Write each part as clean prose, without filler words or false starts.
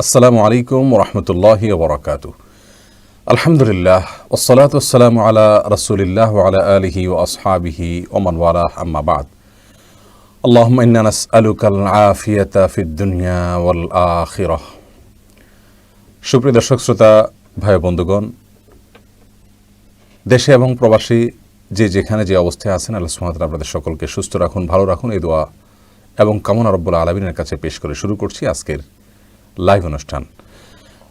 আসসালামু আলাইকুম ওরহমতুল্লাহি ওবরাকাতুহু। আলহামদুলিল্লাহ ওয়াসসালাতু ওয়াসসালামু আলা রাসূলিল্লাহ ওয়া আলা আলিহি ওয়া আসহাবিহি ওয়া মান ওয়ালাহ, আম্মা বা'দ। আল্লাহুম্মা ইন্না নাসআলুকাল আফিয়াতা ফিদ দুনিয়া ওয়াল আখিরাহ। সুপ্রিয় দর্শক শ্রোতা ভাই বন্ধুগণ, দেশে এবং প্রবাসী যে যেখানে যে অবস্থায় আছেন, আল্লাহ সুবহানাহু ওয়া তাআলা আপনাদের সকলকে সুস্থ রাখুন, ভালো রাখুন, এই দোয়া এবং কামনা রব্বুল আলামিনের কাছে পেশ করে শুরু করছি আজকের লাইভ অনুষ্ঠান।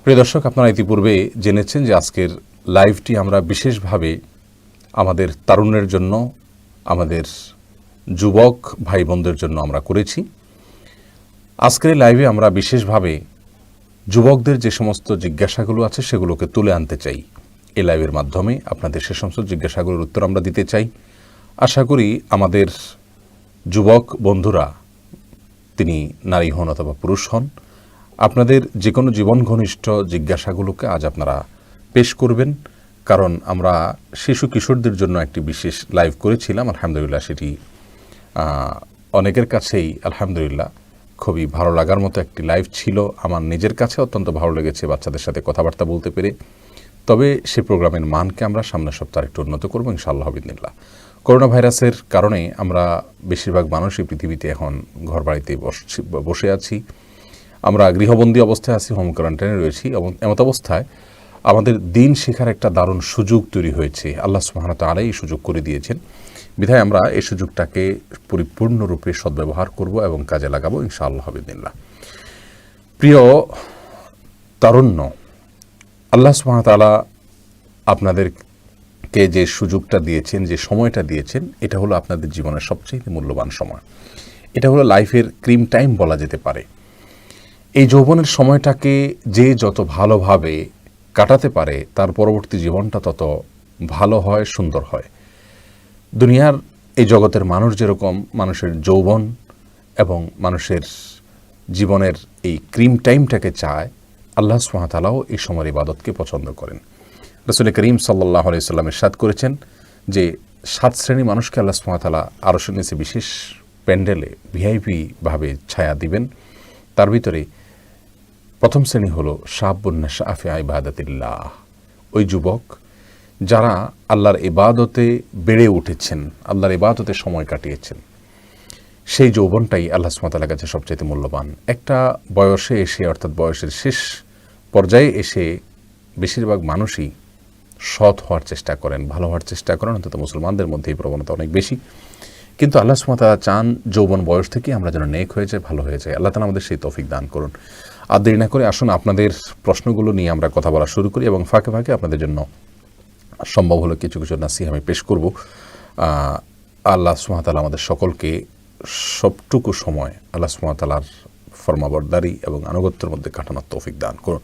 প্রিয় দর্শক, আপনারা ইতিপূর্বে জেনেছেন যে আজকের লাইভটি আমরা বিশেষভাবে আমাদের তারুণ্যের জন্য, আমাদের যুবক ভাই বোনদের জন্য আমরা করেছি। আজকের লাইভে আমরা বিশেষভাবে যুবকদের যে সমস্ত জিজ্ঞাসাগুলো আছে সেগুলোকে তুলে আনতে চাই। এই লাইভের মাধ্যমে আপনাদের সে সমস্ত জিজ্ঞাসাগুলোর উত্তর আমরা দিতে চাই। আশা করি আমাদের যুবক বন্ধুরা, তিনি নারী হন অথবা পুরুষ হন, আপনাদের যে কোনো জীবন ঘনিষ্ঠ জিজ্ঞাসাগুলোকে আজ আপনারা পেশ করবেন। কারণ আমরা শিশু কিশোরদের জন্য একটি বিশেষ লাইভ করেছিলাম, আলহামদুলিল্লাহ সেটি অনেকের কাছেই আলহামদুলিল্লাহ খুবই ভালো লাগার মতো একটি লাইভ ছিল। আমার নিজের কাছে অত্যন্ত ভালো লেগেছে বাচ্চাদের সাথে কথাবার্তা বলতে পেরে। তবে সে প্রোগ্রামের মানকে আমরা সামনের সপ্তাহে একটু উন্নত করবো ইনশাআল্লাহ বিদিনিল্লাহ। করোনা ভাইরাসের কারণে আমরা বেশিরভাগ মানুষই পৃথিবীতে এখন ঘর বাড়িতে বসে আছি, আমরা গৃহবন্দী অবস্থায় আছি, হোম কোয়ারেন্টাইনে রয়েছি। এবং এমত অবস্থায় আমাদের দিন শেখার একটা দারুণ সুযোগ তৈরি হয়েছে। আল্লাহ সুবহানাহু ওয়া তাআলা এই সুযোগ করে দিয়েছেন, বিধায় আমরা এই সুযোগটাকে পরিপূর্ণরূপে সদ্ব্যবহার করব এবং কাজে লাগাবো ইনশাআল্লাহ বিদিনিল্লাহ। প্রিয় তারুণ্য, আল্লাহ সুবহানাহু ওয়া তাআলা আপনাদেরকে যে সুযোগটা দিয়েছেন, যে সময়টা দিয়েছেন, এটা হলো আপনাদের জীবনের সবচেয়ে মূল্যবান সময়। এটা হলো লাইফের ক্রিম টাইম বলা যেতে পারে। এই যৌবনের সময়টাকে যে যত ভালোভাবে কাটাতে পারে, তার পরবর্তী জীবনটা তত ভালো হয়, সুন্দর হয়। দুনিয়ার এই জগতের মানুষ যেরকম মানুষের যৌবন এবং মানুষের জীবনের এই ক্রিম টাইমটাকে চায়, আল্লাহ সুবহানাহু ওয়া তাআলাও এই সময়ের ইবাদতকে পছন্দ করেন। রাসূল করিম সাল্লাল্লাহু আলাইহি ওয়াসাল্লাম ইরশাদ করেছেন যে 7 শ্রেণী মানুষকে আল্লাহ সুবহানাহু ওয়া তাআলা আরশের নিচে বিশেষ প্যান্ডেলে ভিআইপি ভাবে ছায়া দিবেন। তার ভিতরে প্রথম শ্রেণী হলো শাবুন নাশআ ফি ইবাদাতিল্লাহ, ওই যুবক যারা আল্লাহর ইবাদতে বেড়ে উঠেছেন, আল্লাহর ইবাদতে সময় কাটিয়েছেন। সেই যৌবনটাই আল্লাহ সুবহানাহু ওয়া তাআলার কাছে সবচেয়ে মূল্যবান। একটা বয়সে এসে, অর্থাৎ বয়সের শেষ পর্যায়ে এসে বেশিরভাগ মানুষই সৎ হওয়ার চেষ্টা করেন, ভালো হওয়ার চেষ্টা করেন, অন্তত মুসলমানদের মধ্যে এই প্রবণতা অনেক বেশি। কিন্তু আল্লাহ সুবহানাহু ওয়া তাআলা চান যৌবন বয়স থেকে আমরা যেন নেক হয়ে যাই, ভালো হয়ে যায়। আল্লাহ তাআলা আমাদের সেই তৌফিক দান করুন। আর দেরি না করে আসুন আপনাদের প্রশ্নগুলো নিয়ে আমরা কথা বলা শুরু করি, এবং ফাঁকে ফাঁকে আপনাদের জন্য সম্ভব হলো কিছু কিছু নাসিহা আমি পেশ করব। আল্লাহ সুবহানাহু ওয়া তাআলা আমাদের সকলকে সবটুকু সময় আল্লাহ সুবহানাহু ওয়া তাআলার ফরমাবরদারি এবং আনুগত্যের মধ্যে কাটানোর তৌফিক দান করুন।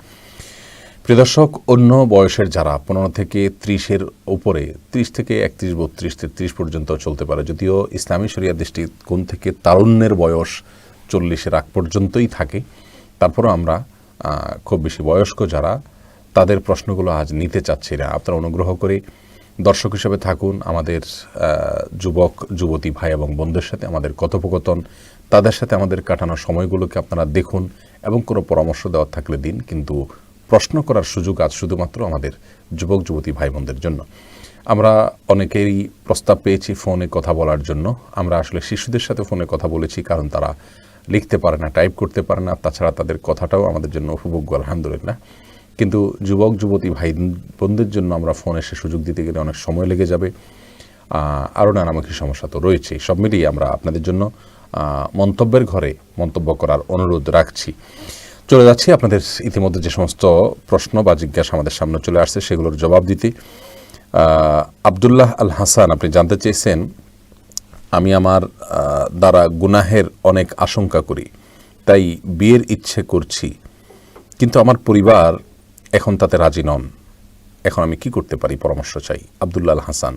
প্রিয় দর্শক, অন্য বয়সের যারা 15 থেকে 30-এর উপরে, 30 থেকে 31, 32, 33 পর্যন্ত চলতে পারে, যদিও ইসলামী শরিয়া দৃষ্টিকোণ থেকে তারুণ্যের বয়স 40-এর আগ পর্যন্তই থাকে, তারপরও আমরা খুব বেশি বয়স্ক যারা, তাদের প্রশ্নগুলো আজ নিতে চাচ্ছি না। আপনারা অনুগ্রহ করে দর্শক হিসেবে থাকুন, আমাদের যুবক যুবতী ভাই এবং বোনদের সাথে আমাদের কথোপকথন, তাদের সাথে আমাদের কাটানো সময়গুলোকে আপনারা দেখুন, এবং কোনো পরামর্শ দেওয়ার থাকলে দিন। কিন্তু প্রশ্ন করার সুযোগ আজ শুধুমাত্র আমাদের যুবক যুবতী ভাই বোনদের জন্য। আমরা অনেকেরই প্রস্তাব পেয়েছি ফোনে কথা বলার জন্য। আমরা আসলে শিশুদের সাথে ফোনে কথা বলেছি, কারণ তারা লিখতে পারে না, টাইপ করতে পারে না, তাছাড়া তাদের কথাটাও আমাদের জন্য উপভোগ্য আলহামদুলিল্লাহ। কিন্তু যুবক যুবতী ভাই বোনদের জন্য আমরা ফোনে সে সুযোগ দিতে গেলে অনেক সময় লেগে যাবে, আরও নানামুখী সমস্যা তো রয়েছে। সব মিলিয়ে আমরা আপনাদের জন্য মন্তব্যের ঘরে মন্তব্য করার অনুরোধ রাখছি। চলে যাচ্ছি আপনাদের ইতিমধ্যে যে সমস্ত প্রশ্ন বা জিজ্ঞাসা আমাদের সামনে চলে আসছে সেগুলোর জবাব দিতে। আব্দুল্লাহ আল হাসান, আপনি জানতে চেয়েছেন, আমি আমার দ্বারা গুনাহের অনেক আশঙ্কা করি, তাই বিয়ের ইচ্ছে করছি, কিন্তু আমার পরিবার এখন তাতে রাজি নন। এখন আমি কি করতে পারি, পরামর্শ চাই। আব্দুল্লাহ আল হাসান,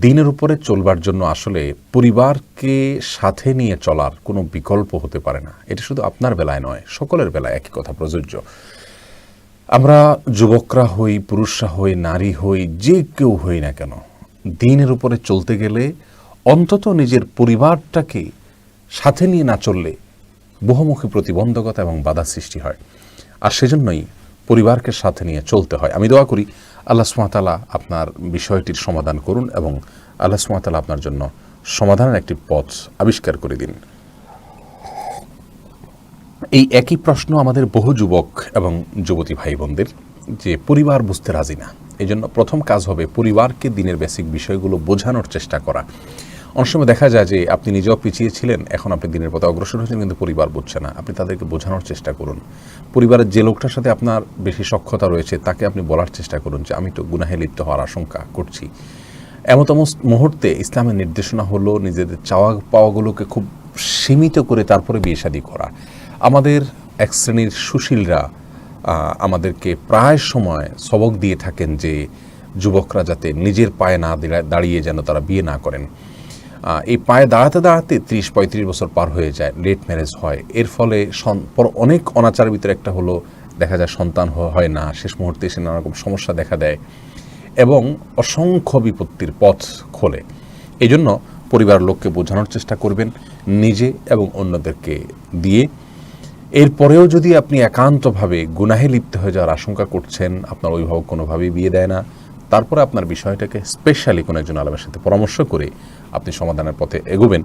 দিনের উপরে চলবার জন্য আসলে পরিবারকে সাথে নিয়ে চলার কোনো বিকল্প হতে পারে না। এটা শুধু আপনার বেলায় নয়, সকলের বেলায় একই কথা প্রযোজ্য। আমরা যুবকরা হই, পুরুষরা হই, নারী হই, যে কেউ হই না কেন, দিনের উপরে চলতে গেলে অন্তত নিজের পরিবারটাকে সাথে নিয়ে না চললে বহুমুখী প্রতিবন্ধকতা এবং বাধা সৃষ্টি হয়। আর সেজন্যই পরিবারকে সাথে নিয়ে চলতে হয়। আমি দোয়া করি আল্লাহ সুবহানাহু ওয়া তাআলা আপনার বিষয়টির সমাধান করুন এবং আল্লাহ সুবহানাহু ওয়া তাআলা আপনার জন্য সমাধানের একটি পথ আবিষ্কার করে দিন। এই একই প্রশ্ন আমাদের বহু যুবক এবং যুবতী ভাই বোনদের, যে পরিবার বুঝতে রাজি না। এই জন্য প্রথম কাজ হবে পরিবারকে দিনের বেসিক বিষয়গুলো বোঝানোর চেষ্টা করা। অনেক সময় দেখা যায় যে আপনি নিজেও পিছিয়ে ছিলেন, এখন আপনি দিনের পথে অগ্রসর হয়েছেন, কিন্তু পরিবার বুঝছে না। আপনি তাদেরকে বোঝানোর চেষ্টা করুন। পরিবারের যে লোকটার সাথে আপনার বেশি সখ্যতা রয়েছে তাকে আপনি বলার চেষ্টা করুন যে আমি তো গুনাহে লিপ্ত হওয়ার আশঙ্কা করছি। এমতম মুহূর্তে ইসলামের নির্দেশনা হলো নিজেদের চাওয়া পাওয়াগুলোকে খুব সীমিত করে তারপরে বিয়ে শাদী করা। আমাদের এক শ্রেণীর সুশীলরা আমাদেরকে প্রায় সময় সবক দিয়ে থাকেন যে যুবকরা যাতে নিজের পায়ে না দাঁড়িয়ে যেন তারা বিয়ে না করেন। এই পায়ে দাঁড়াতে দাঁড়াতে 30-35 বছর পার হয়ে যায়, লেট ম্যারেজ হয়। এর ফলে অনেক অনাচারের ভিতরে একটা হলো দেখা যায় সন্তান হয় না, শেষ মুহূর্তে এসে নানা রকম সমস্যা দেখা দেয় এবং অসংখ্য বিপত্তির পথ খোলে। এই জন্য পরিবারের লোককে বোঝানোর চেষ্টা করবেন নিজে এবং অন্যদেরকে দিয়ে। এরপরেও যদি আপনি একান্তভাবে গুনাহে লিপ্ত হয়ে যাওয়ার আশঙ্কা করছেন, আপনার অভিভাবক কোনোভাবেই বিয়ে দেয় না, তারপরে আপনার বিষয়টাকে স্পেশালি কোনো একজন আলেমের সাথে পরামর্শ করে আপনি সমাধানের পথে এগোবেন।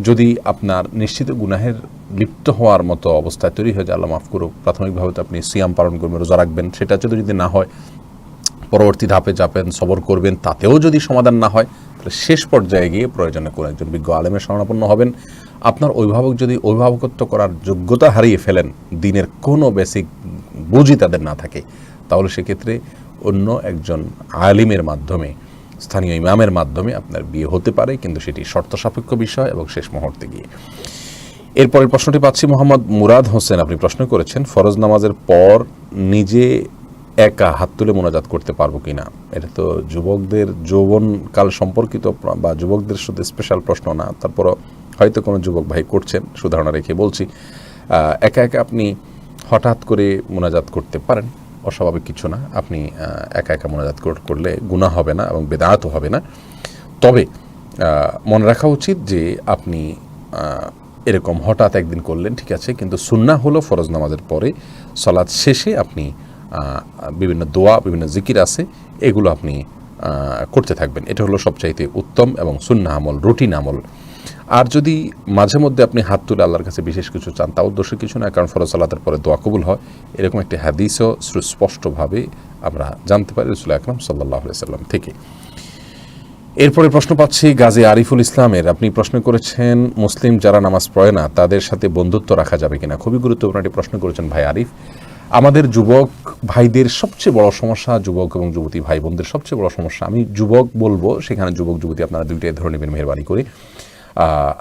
যদি আপনার নিশ্চিত গুনাহের লিপ্ত হওয়ার মতো অবস্থা তৈরি হয়ে যায়, আল্লাহ মাফ করুক, প্রাথমিকভাবে তো আপনি সিয়াম পালন করবেন, রোজা রাখবেন, সেটা যদি না হয় পরবর্তী ধাপে যাবেন, সবর করবেন, তাতেও যদি সমাধান না হয় তাহলে শেষ পর্যায়ে গিয়ে প্রয়োজনে কোনো একজন বিজ্ঞ আলেমের শরণাপন্ন হবেন। আপনার অভিভাবক যদি অভিভাবকত্ব করার যোগ্যতা হারিয়ে ফেলেন, দিনের কোনো বেসিক বুঝই তাদের না থাকে, তাহলে সেক্ষেত্রে অন্য একজন আলিমের মাধ্যমে, স্থানীয় ইমামের মাধ্যমে আপনার বিয়ে হতে পারে, কিন্তু সেটি শর্ত সাপেক্ষ বিষয় এবং শেষ মুহূর্তে গিয়ে। এরপরের প্রশ্নটি পাচ্ছি মোহাম্মদ মুরাদ হোসেন, আপনি প্রশ্ন করেছেন ফরজ নামাজের পর নিজে একা হাত তুলে মোনাজাত করতে পারবো কি না। এটা তো যুবকদের যৌবনকাল সম্পর্কিত বা যুবকদের শুধু স্পেশাল প্রশ্ন না, তারপরও হয়তো কোনো যুবক ভাই করছেন, সুধারণা রেখে বলছি। একা একা আপনি হঠাৎ করে মোনাজাত করতে পারেন, অস্বাভাবিক কিছু না। আপনি একা একা মোনাজাত করলে গুনাহ হবে না এবং বেদাতও হবে না। তবে মনে রাখা উচিত যে আপনি এরকম হঠাৎ একদিন করলেন, ঠিক আছে, কিন্তু সুন্নাহ হলো ফরজ নামাজের পরে সালাত শেষে আপনি বিভিন্ন দোয়া, বিভিন্ন জিকির আছে, এগুলো আপনি করতে থাকবেন। এটা হলো সবচাইতে উত্তম এবং সুন্নাহ আমল, রুটিন আমল। আর যদি মাঝে মধ্যে আপনি হাত তুলে আল্লাহর কাছে বিশেষ কিছু চান, তাও দোষের কিছু না, কারণ ফরজ সালাতের পরে দোয়া কবুল হয়, এরকম একটি হাদিসও সুস্পষ্টভাবে আমরা জানতে পারি রাসূল আকরাম সাল্লাল্লাহু আলাইহি ওয়াসাল্লাম থেকে। এরপরে প্রশ্ন পাচ্ছি গাজী আরিফুল ইসলামের, আপনি প্রশ্ন করেছেন মুসলিম যারা নামাজ পড়ে না তাদের সাথে বন্ধুত্ব রাখা যাবে কিনা। খুবই গুরুত্বপূর্ণ একটি প্রশ্ন করেছেন ভাই আরিফ। আমাদের যুবক ভাইদের সবচেয়ে বড় সমস্যা, যুবক এবং যুবতী ভাই বোনদের সবচেয়ে বড় সমস্যা, আমি যুবক বলবো, সেখানে যুবক যুবতী আপনারা দুইটাই ধরে নেবেন মেহরবানি করে।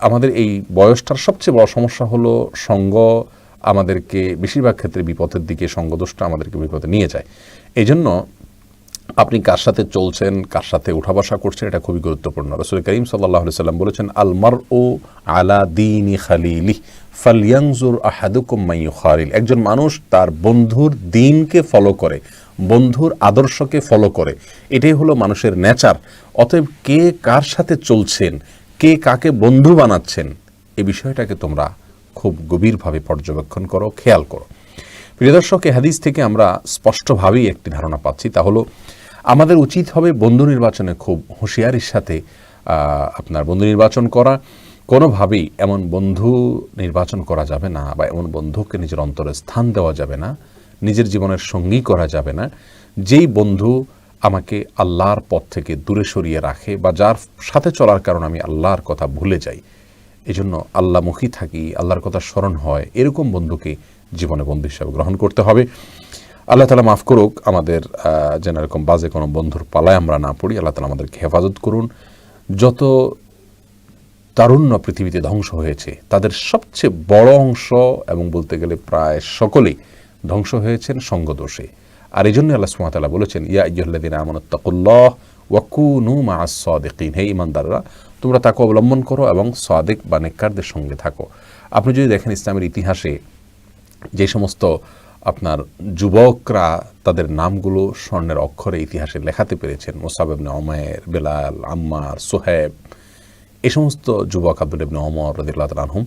আমাদের এই বয়সটার সবচেয়ে বড় সমস্যা হলো সঙ্গ আমাদেরকে বেশিরভাগ ক্ষেত্রে বিপদের দিকে, সঙ্গদোষটা আমাদেরকে বিপদে নিয়ে যায়। এই জন্য আপনি কার সাথে চলছেন, কার সাথে উঠা বসা করছেন, এটা খুবই গুরুত্বপূর্ণ। রাসূল করিম সাল্লাল্লাহু আলাইহি ওয়াসাল্লাম বলেছেন, আল মারউ আলা দীনি খালিলিহি ফালইয়ানজুর আহাদুকুম মান ইউখালিল। একজন মানুষ তার বন্ধুর দ্বীনকে ফলো করে, বন্ধুর আদর্শকে ফলো করে, এটাই হলো মানুষের নেচার। অতএব কে কার সাথে চলছেন, কে কাকে বন্ধু বানাচ্ছেন, এই বিষয়টাকে তোমরা খুব গভীরভাবে পর্যবেক্ষণ করো, খেয়াল করো। প্রিয় দর্শক, এই হাদিস থেকে আমরা স্পষ্টভাবেই একটি ধারণা পাচ্ছি, তা হলো আমাদের উচিত হবে বন্ধু নির্বাচনে খুব হুঁশিয়ারির সাথে আপনার বন্ধু নির্বাচন করা। কোনোভাবেই এমন বন্ধু নির্বাচন করা যাবে না বা এমন বন্ধুকে নিজের অন্তরে স্থান দেওয়া যাবে না, নিজের জীবনের সঙ্গী করা যাবে না, যেই বন্ধু আমাকে আল্লাহর পথ থেকে দূরে সরিয়ে রাখে বা যার সাথে চলার কারণে আমি আল্লাহর কথা ভুলে যাই, এজন্য আল্লাহমুখী থাকি, আল্লাহর কথা স্মরণ হয়, এরকম বন্ধুকে জীবনে বন্ধু হিসাবে গ্রহণ করতে হবে। আল্লাহ তাআলা মাফ করুক আমাদের, যেন এরকম বাজে কোনো বন্ধুর পালায় আমরা না পড়ি। আল্লাহ তাআলা আমাদেরকে হেফাজত করুন। যত তারুণ্য পৃথিবীতে ধ্বংস হয়েছে তাদের সবচেয়ে বড় অংশ এবং বলতে গেলে প্রায় সকলেই ধ্বংস হয়েছেন সঙ্গদোষে। আর এই জন্য আল্লাহ সুবহানাহু ওয়া তাআলা বলেছেন, ইয়া আইয়ুহাল্লাযীনা আমানুত্তাকুল্লাহ ওয়া কুনু মা'আস সাদিকিন, হে ঈমানদাররা তোমরা তাকে অবলম্বন করো এবং সাদিক বা নেককারদের সঙ্গে থাকো। আপনি যদি দেখেন ইসলামের ইতিহাসে যে সমস্ত আপনার যুবকরা তাদের নামগুলো স্বর্ণের অক্ষরে ইতিহাসে লেখাতে পেরেছেন, মুসআব ইবনে উমাইর, বেলাল, আম্মার, সুহাইব, এই সমস্ত যুবক, আব্দুল্লাহ ইবনে ওমর রাদিয়াল্লাহু তাআলা আনহুম,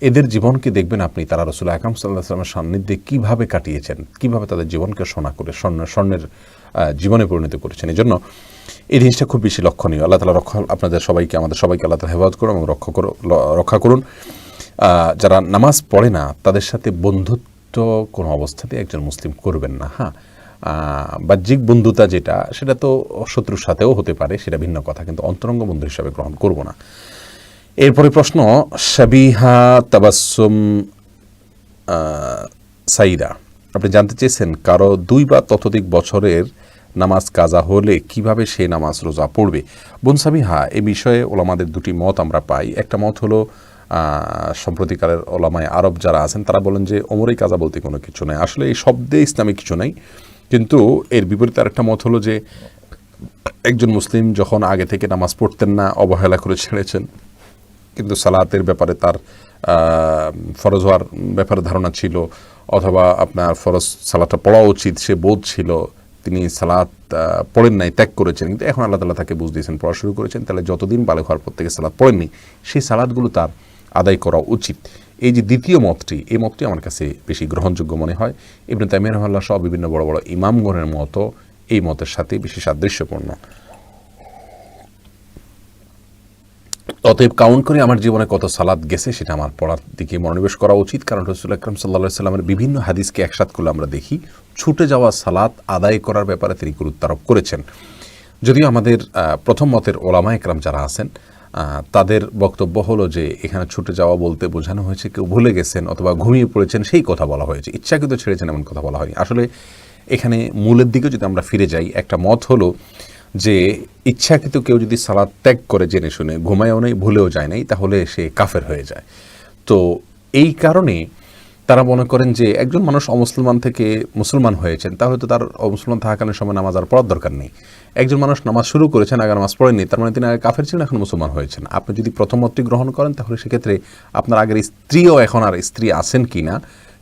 এদের জীবনকে দেখবেন আপনি, তারা রাসূল আকরাম সাল্লাল্লাহু আলাইহি ওয়াসাল্লামের সান্নিধ্যে কীভাবে কাটিয়েছেন, কীভাবে তাদের জীবনকে সোনা করে স্বর্ণের জীবনে পরিণত করেছেন। এই জন্য এই জিনিসটা খুব বেশি লক্ষণীয়। আল্লাহ তাআলা আমাদের সবাইকে আল্লাহ তাআলা হেফাজত করুন এবং রক্ষা করুন। যারা নামাজ পড়ে না তাদের সাথে বন্ধুত্ব কোনো অবস্থাতে একজন মুসলিম করবেন না। হ্যাঁ, বাহ্যিক বন্ধুতা যেটা, সেটা তো শত্রুর সাথেও হতে পারে, সেটা ভিন্ন কথা, কিন্তু অন্তরঙ্গ বন্ধু হিসাবে গ্রহণ করব না। এরপরে প্রশ্ন, শাবিহা তাবাসসুম সাইদা, আপনি জানতে চেয়েছেন কারো 2 বা ততোধিক বছরের নামাজ কাজা হলে কিভাবে সে নামাজ রোজা পড়বে। বোন সাবিহা, এ বিষয়ে ওলামাদের 2টি মত আমরা পাই। একটা মত হলো সম্প্রতিকালের ওলামায়ে আরব যারা আছেন তারা বলেন যে ওমরেই কাজা বলতে কোনো কিছু নেই, আসলে এই শব্দে ইসলামিক কিছু নেই। কিন্তু এর বিপরীতে আরেকটা মত হলো যে একজন মুসলিম যখন আগে থেকে নামাজ পড়তেন না, অবহেলা করে ছেড়েছেন, কিন্তু সালাতের ব্যাপারে তার ফরজ হওয়ার ব্যাপারে ধারণা ছিল, অথবা আপনার ফরজ সালাতটা পড়া উচিত সে বোধ ছিল, তিনি সালাত পড়েন নাই, ত্যাগ করেছেন, কিন্তু এখন আল্লাহ তাআলা তাকে বুঝ দিয়েছেন, পড়া শুরু করেছেন, তাহলে যতদিন বালেগ হওয়ার পর থেকে সালাত পড়েননি সেই সালাতগুলো তার আদায় করা উচিত। এই যে দ্বিতীয় মতটি, এই মতটি আমার কাছে বেশি গ্রহণযোগ্য মনে হয়। ইবনে তাইমিয়া রাহিমাহুল্লাহ সহ বিভিন্ন বড় বড় ইমামগণের মতো এই মতের সাথে বেশি সাদৃশ্যপূর্ণ। অতএব কাউন্ট করে আমার জীবনে কত সালাত গেছে সেটা আমার পড়ার দিকে মনোনিবেশ করা উচিত, কারণ রাসূল আকরাম সাল্লাল্লাহু আলাইহি ওয়াসাল্লামের বিভিন্ন হাদিসকে একসাথ করলে আমরা দেখি ছুটে যাওয়া সালাত আদায় করার ব্যাপারে তিনি গুরুত্ব আরোপ করেছেন। যদিও আমাদের প্রথম মতের ওলামা একরাম যারা আছেন তাদের বক্তব্য হলো যে এখানে ছুটে যাওয়া বলতে বোঝানো হয়েছে কেউ ভুলে গেছেন অথবা ঘুমিয়ে পড়েছেন সেই কথা বলা হয়েছে, ইচ্ছাকৃত ছেড়েছেন এমন কথা বলা হয়নি। আসলে এখানে মূলের দিকে যদি আমরা ফিরে যাই, একটা মত হলো যে ইচ্ছাকৃত কেউ যদি সালাত ত্যাগ করে জেনে শুনে, ঘুমায়ও নেই ভুলেও যায় নাই, তাহলে সে কাফের হয়ে যায়। তো এই কারণে তারা মনে করেন যে একজন মানুষ অমুসলমান থেকে মুসলমান হয়েছেন, তাহলে তো তার অমুসলমান থাকাকালীন সময় নামাজ আর পড়ার দরকার নেই। একজন মানুষ নামাজ শুরু করেছেন, আগে নামাজ পড়েননি, তার মানে তিনি আগে কাফের ছিলেন, এখন মুসলমান হয়েছেন। আপনি যদি প্রথম মতটি গ্রহণ করেন তাহলে সেক্ষেত্রে আপনার আগের স্ত্রীও এখন আর স্ত্রী আছেন কি না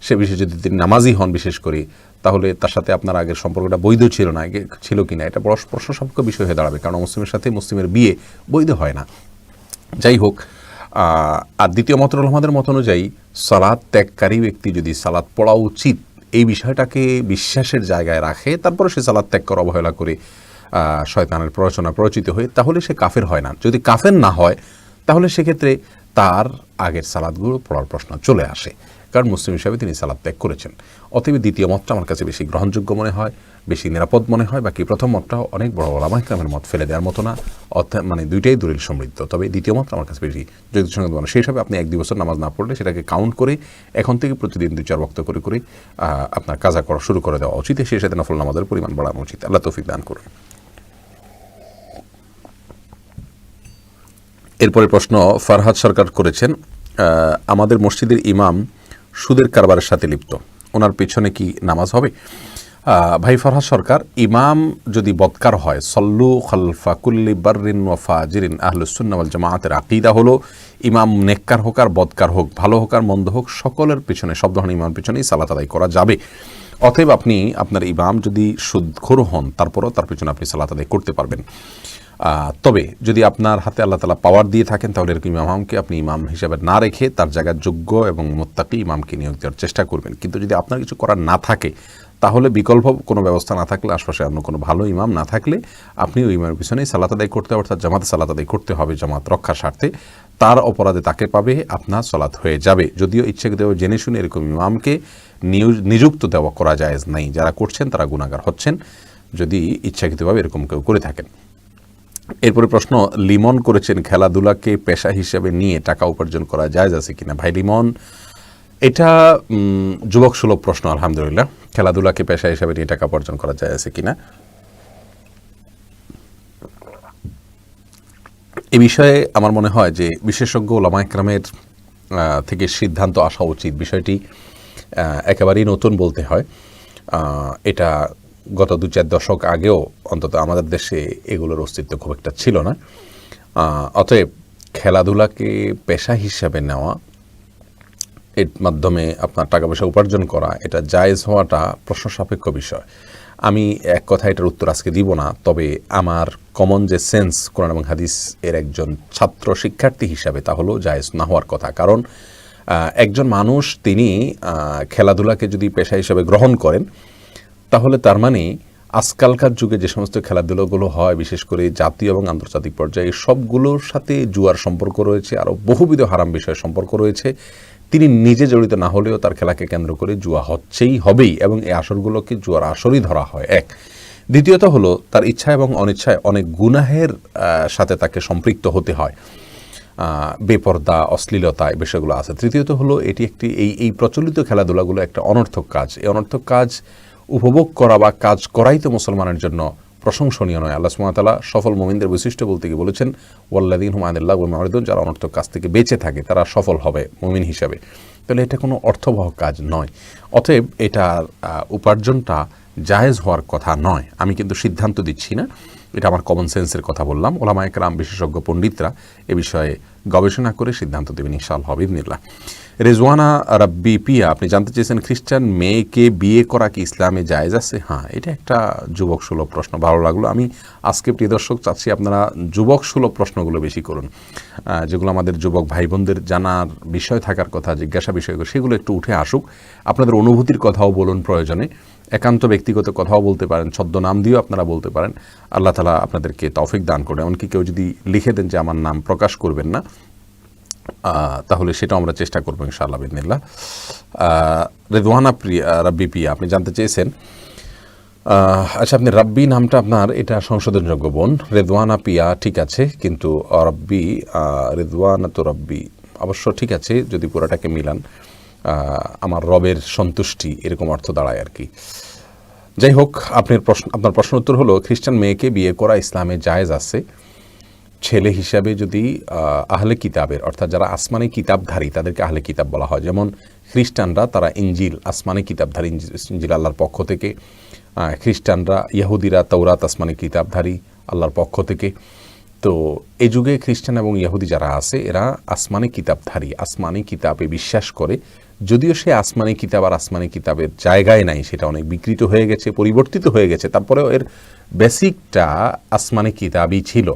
সে বিষয়ে, যদি তিনি নামাজি হন বিশেষ করে, তাহলে তার সাথে আপনার আগের সম্পর্কটা বৈধ ছিল না, ছিল কি না, এটা বড় প্রশ্নসম্পর্ক বিষয় হয়ে দাঁড়াবে, কারণ মুসলিমের সাথে মুসলিমের বিয়ে বৈধ হয় না। যাই হোক, আর দ্বিতীয় মত ওলামাদের মত অনুযায়ী সালাত ত্যাগকারী ব্যক্তি যদি সালাত পড়া উচিত এই বিষয়টাকে বিশ্বাসের জায়গায় রাখে, তারপরে সে সালাত ত্যাগ করে অবহেলা করে শয়তানের প্ররোচনা প্ররোচিত হয়ে, তাহলে সে কাফের হয় না। যদি কাফের না হয় তাহলে সেক্ষেত্রে তার আগের সালাতগুলো পড়ার প্রশ্ন চলে আসে, কারণ মুসলিম হিসাবে তিনি সালাত ত্যাগ করেছেন। অতএব দ্বিতীয় মতটা আমার কাছে বেশি গ্রহণযোগ্য মনে হয়, বেশি নিরাপদ মনে হয়। বাকি প্রথম মতটাও অনেক বড় ওলামা ইকরামের মত ফেলে দেওয়ার মতো না, মানে দুইটাই দলিল সমৃদ্ধ। তবে দ্বিতীয় মতটা আমার কাছে বেশি যুক্তিসঙ্গত মনে হয়। সেই হিসাবে আপনি 1-2 বছর নামাজ না পড়লে সেটাকে কাউন্ট করে এখন থেকে প্রতিদিন 2-4 ওয়াক্ত করে করে আপনার কাজা করা শুরু করে দেওয়া উচিত। সেই সাথে নফল নামাজের পরিমাণ বাড়ানো উচিত। আল্লাহ তৌফিক দান করুন। এরপরে প্রশ্ন ফারহাদ সরকার করেছেন, আমাদের মসজিদের ইমাম সুদের কারবারের সাথে লিপ্ত, ওনার পিছনে কি নামাজ হবে? ভাই ফরহাদ সরকার, ইমাম যদি বদকার হয়, সল্লু খালফা কুল্লি বাররিন ওয়া ফাজিরিন, আহলুস সুন্নাহ ওয়াল জামাআতের আকীদা হলো ইমাম নেককার হোক আর বদকার হোক, ভালো হোক আর মন্দ হোক, সকলের পিছনে, সব ধরনের ইমামের পিছনেই সালাত আদায় করা যাবে। অতএব আপনি আপনার ইমাম যদি সুদখোর হন তারপরও তার পিছনে আপনি সালাত আদায় করতে পারবেন। তবে যদি আপনার হাতে আল্লাহ তাআলা পাওয়ার দিয়ে থাকেন তাহলে এরকম ইমামকে আপনি ইমাম হিসাবে না রেখে তার জায়গায় যোগ্য এবং মুত্তাকি ইমামকে নিয়োগ দেওয়ার চেষ্টা করবেন। কিন্তু যদি আপনার কিছু করার না থাকে, তাহলে বিকল্প কোনো ব্যবস্থা না থাকলে, আশপাশে অন্য কোনো ভালো ইমাম না থাকলে, আপনি ওই ইমামের পিছনেই সালাত আদায় করতে হবে, অর্থাৎ জামাতে সালাত আদায় করতে হবে জামাত রক্ষার স্বার্থে। তার অপরাধে তাকে পাবে, আপনার সালাত হয়ে যাবে। যদিও ইচ্ছাকৃত জেনে শুনে এরকম ইমামকে নিযুক্ত দেওয়া করা জায়েজ নাই, যারা করছেন তারা গুনাহগার হচ্ছেন যদি ইচ্ছাকৃতভাবে এরকম কেউ করে থাকেন। এরপরে প্রশ্ন লিমন করেছেন, খেলাধুলাকে পেশা হিসেবে নিয়ে টাকা উপার্জন করা জায়েজ আছে কিনা? ভাই লিমন, এটা যুবক সুলভ প্রশ্ন। আলহামদুলিল্লাহ, খেলাধুলাকে পেশা হিসেবে নিয়ে টাকা উপার্জন করা যায় আছে কিনা, এ বিষয়ে আমার মনে হয় যে বিশেষজ্ঞ ওলামা ইকরামের থেকে সিদ্ধান্ত আসা উচিত। বিষয়টি একেবারেই নতুন বলতে হয়, এটা গত 2-4 দশক আগেও অন্তত আমাদের দেশে এগুলোর অস্তিত্ব খুব একটা ছিল না। অতএব খেলাধুলাকে পেশা হিসাবে নেওয়া, এর মাধ্যমে আপনার টাকা পয়সা উপার্জন করা, এটা জায়েজ হওয়াটা প্রশ্ন সাপেক্ষ বিষয়। আমি এক কথা এটার উত্তর আজকে দিব না, তবে আমার কমন যে সেন্স কোরআন এবং হাদিস এর একজন ছাত্র শিক্ষার্থী হিসাবে, তা হলো জায়েজ না হওয়ার কথা। কারণ একজন মানুষ তিনি খেলাধুলাকে যদি পেশা হিসেবে গ্রহণ করেন, তাহলে তার মানে আজকালকার যুগে যে সমস্ত খেলাধুলাগুলো হয়, বিশেষ করে জাতীয় এবং আন্তর্জাতিক পর্যায়ে, সবগুলোর সাথে জুয়ার সম্পর্ক রয়েছে, আরও বহুবিধ হারাম বিষয়ের সম্পর্ক রয়েছে। তিনি নিজে জড়িত না হলেও তার খেলাকে কেন্দ্র করে জুয়া হবেই, এবং এই আসরগুলোকে জুয়ার আসরই ধরা হয়। এক, দ্বিতীয়ত হলো তার ইচ্ছা এবং অনিচ্ছায় অনেক গুনাহের সাথে তাকে সম্পৃক্ত হতে হয়, বেপর্দা, অশ্লীলতা, এই বিষয়গুলো আছে। তৃতীয়ত হলো এটি একটি এই প্রচলিত খেলাধুলাগুলো একটা অনর্থক কাজ। এই অনর্থক কাজ উপভোগ করা বা কাজ করাই তো মুসলমানের জন্য প্রশংসনীয় নয়। আল্লাহ সুবহানাহু ওয়া তাআলা সফল মুমিনদের বৈশিষ্ট্য বলতে গিয়ে বলেছেন, ওয়াল্লাযীনা হুম আনিল লাগwi মুরিদুন, যারা অনর্থক কাজ থেকে বেঁচে থাকে তারা সফল হবে মুমিন হিসাবে। তাহলে এটা কোনো অর্থবহ কাজ নয়, অতএব এটার উপার্জনটা জায়েজ হওয়ার কথা নয়। আমি কিন্তু সিদ্ধান্ত দিচ্ছি না, এটা আমার কমন সেন্সের কথা বললাম। ওলামায়ে কেরাম, বিশেষজ্ঞ পণ্ডিতরা এ বিষয়ে গবেষণা করে সিদ্ধান্ত দেবেন ইনশাআল্লাহ বিইذনিল্লাহ। রেজওয়ানা রাব্বি পিয়া, আপনি জানতে চেয়েছেন খ্রিস্টান মেয়েকে বিয়ে করা কি ইসলামে জায়েজ আছে? হ্যাঁ, এটা একটা যুবক সুলভ প্রশ্ন, ভালো লাগলো। আমি আজকে প্রিয় দর্শক চাচ্ছি আপনারা যুবক সুলভ প্রশ্নগুলো বেশি করুন, যেগুলো আমাদের যুবক ভাই বোনদের জানার বিষয় থাকার কথা, জিজ্ঞাসা বিষয়গুলো, সেগুলো একটু উঠে আসুক। আপনাদের অনুভূতির কথাও বলুন, প্রয়োজনে একান্ত ব্যক্তিগত কথাও বলতে পারেন, ছদ্মনাম দিয়েও আপনারা বলতে পারেন। আল্লাহ তাআলা আপনাদেরকে তৌফিক দান করুন। এমনকি কেউ যদি লিখে দেন যে আমার নাম প্রকাশ করবেন না, তাহলে সেটাও আমরা চেষ্টা করবো ইনশাআল্লাহ বিইذনিল্লাহ। রেদওয়ানা রাব্বি পিয়া, আপনি জানতে চেয়েছেন, আচ্ছা, আপনি রাব্বি নামটা আপনার এটা সংশোধনযোগ্য বোন। রেদওয়ানা পিয়া ঠিক আছে, কিন্তু রাব্বি, রেদওয়ানা তো রাব্বি অবশ্য ঠিক আছে, যদি পুরোটাকে মিলান আমার রবের সন্তুষ্টি, এরকম অর্থ দাঁড়ায় আর কি। যাই হোক, আপনার প্রশ্ন উত্তর হলো, খ্রিস্টান মেয়েকে বিয়ে করা ইসলামে জায়েজ আছে। ছেলে হিসাবে যদি আহলে কিতাবের, অর্থাৎ যারা আসমানি কিতাবধারী, তাদেরকে আহলে কিতাব বলা হয়। যেমন খ্রিস্টানরা, তারা ইঞ্জিল, আসমানি কিতাবধারী, ইঞ্জিল আল্লাহর পক্ষ থেকে। খ্রিস্টানরা, ইহুদিরা তাওরাত, আসমানি কিতাবধারী আল্লাহর পক্ষ থেকে। তো এই যুগে খ্রিস্টান এবং ইহুদি যারা আছে, এরা আসমানি কিতাবধারী, আসমানি কিতাবে বিশ্বাস করে। যদিও সে আসমানি কিতাব আর আসমানি কিতাবের জায়গায় নাই, সেটা অনেক বিকৃত হয়ে গেছে, পরিবর্তিত হয়ে গেছে, তারপরেও এর বেসিকটা আসমানি কিতাবই ছিল।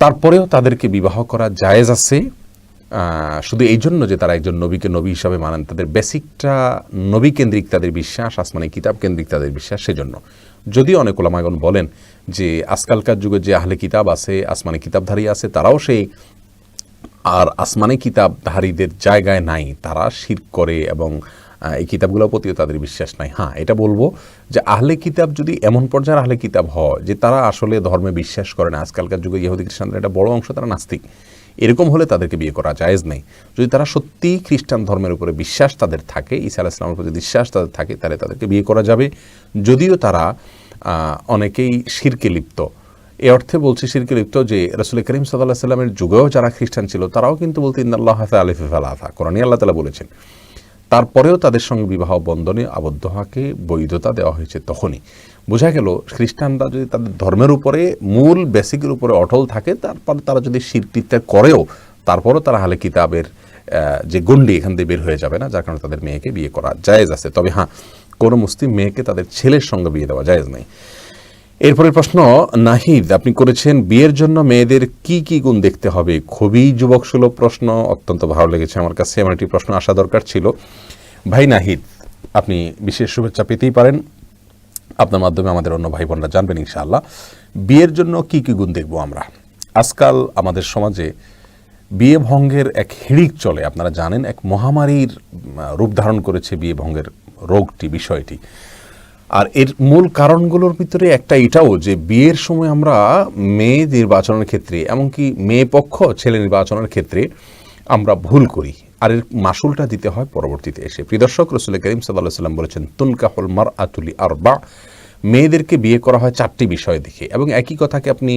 তারপরেও তাদেরকে বিবাহ করা জায়েজ আছে, শুধু এই জন্য যে তারা একজন নবীকে নবী হিসাবে মানেন। তাদের বেসিকটা নবী কেন্দ্রিক তাদের বিশ্বাস, আসমানি কিতাব কেন্দ্রিক তাদের বিশ্বাস। সেজন্য যদিও অনেক ওলামাগণ বলেন যে আজকালকার যুগে যে আহলে কিতাব আছে, আসমানি কিতাবধারী আছে, তারাও সেই আর আসমানি কিতাবধারীদের জায়গায় নাই, তারা শিরক করে এবং এই কিতাবগুলোর প্রতিও তাদের বিশ্বাস নাই। হ্যাঁ, এটা বলবো যে আহলে কিতাব যদি এমন পর্যায়ের আহলে কিতাব হয় যে তারা আসলে ধর্মে বিশ্বাস করে না, আজকালকার যুগে ইহুদি খ্রিস্টানদের একটা বড় অংশ তারা নাস্তিক, এরকম হলে তাদেরকে বিয়ে করা জায়েজ নেই। যদি তারা সত্যিই খ্রিস্টান ধর্মের উপরে বিশ্বাস তাদের থাকে, ঈসা আলাইহিস সালামের প্রতি বিশ্বাস তাদের থাকে, তাহলে তাদেরকে বিয়ে করা যাবে। যদিও তারা অনেকেই শিরকে লিপ্ত, এ অর্থে বলছি শিরকে লিপ্ত যে রাসূল করিম সাল্লাল্লাহু আলাইহি সাল্লামের যুগেও যারা খ্রিস্টান ছিল তারাও কিন্তু বলতে ইন্নাল্লাহা সালিসু সালাসা, কোরআনে আল্লাহ তাআলা বলেছেন। তারপরেও তাদের সঙ্গে বিবাহ বন্ধনে আবদ্ধ হওয়াকে বৈধতা দেওয়া হয়েছে তখনই। বোঝা গেল খ্রিস্টানরা যদি তাদের ধর্মের উপরে, মূল বেসিকের উপরে অটল থাকে, তারপরে তারা যদি শিরক করেও, তারপরও তারা আহলে কিতাবের যে গণ্ডি এখান থেকে বের হয়ে যাবে না, যার কারণে তাদের মেয়েকে বিয়ে করা জায়েজ আছে। তবে হ্যাঁ, কোনো মুসলিম মেয়েকে তাদের ছেলের সঙ্গে বিয়ে দেওয়া জায়েজ নেই। এরপরের প্রশ্ন নাহিদ, আপনি করেছেন, বিয়ের জন্য মেয়েদের কি কি গুণ দেখতে হবে? খুবই যুবক সুলভ প্রশ্ন, অত্যন্ত ভালো লেগেছে আমার কাছে, এমন একটি প্রশ্ন আসা দরকার ছিল। ভাই নাহিদ, আপনি বিশেষ শুভেচ্ছা পেতেই পারেন, আপনার মাধ্যমে আমাদের অন্য ভাই বোনরা জানবেন ইনশাআল্লাহ। বিয়ের জন্য কি কি গুণ দেখব আমরা? আজকাল আমাদের সমাজে বিয়ে ভঙ্গের এক হিড়িক চলে, আপনারা জানেন, এক মহামারীর রূপ ধারণ করেছে বিয়ে ভঙ্গের রোগটি, বিষয়টি। আর এর মূল কারণগুলোর ভিতরে একটা এটাও যে বিয়ের সময় আমরা মেয়ে নির্বাচনের ক্ষেত্রে, এমনকি মেয়ে পক্ষ ছেলে নির্বাচনের ক্ষেত্রে আমরা ভুল করি, আর এর মাসুলটা দিতে হয় পরবর্তীতে এসে। প্রিয় দর্শক, রাসূল করিম সাল্লাল্লাহু আলাইহি ওয়াসাল্লাম বলেছেন, তুনকাহুল মারআতু লিআরবা, মেয়েদেরকে বিয়ে করা হয় 4টি বিষয় দেখে। এবং একই কথাকে আপনি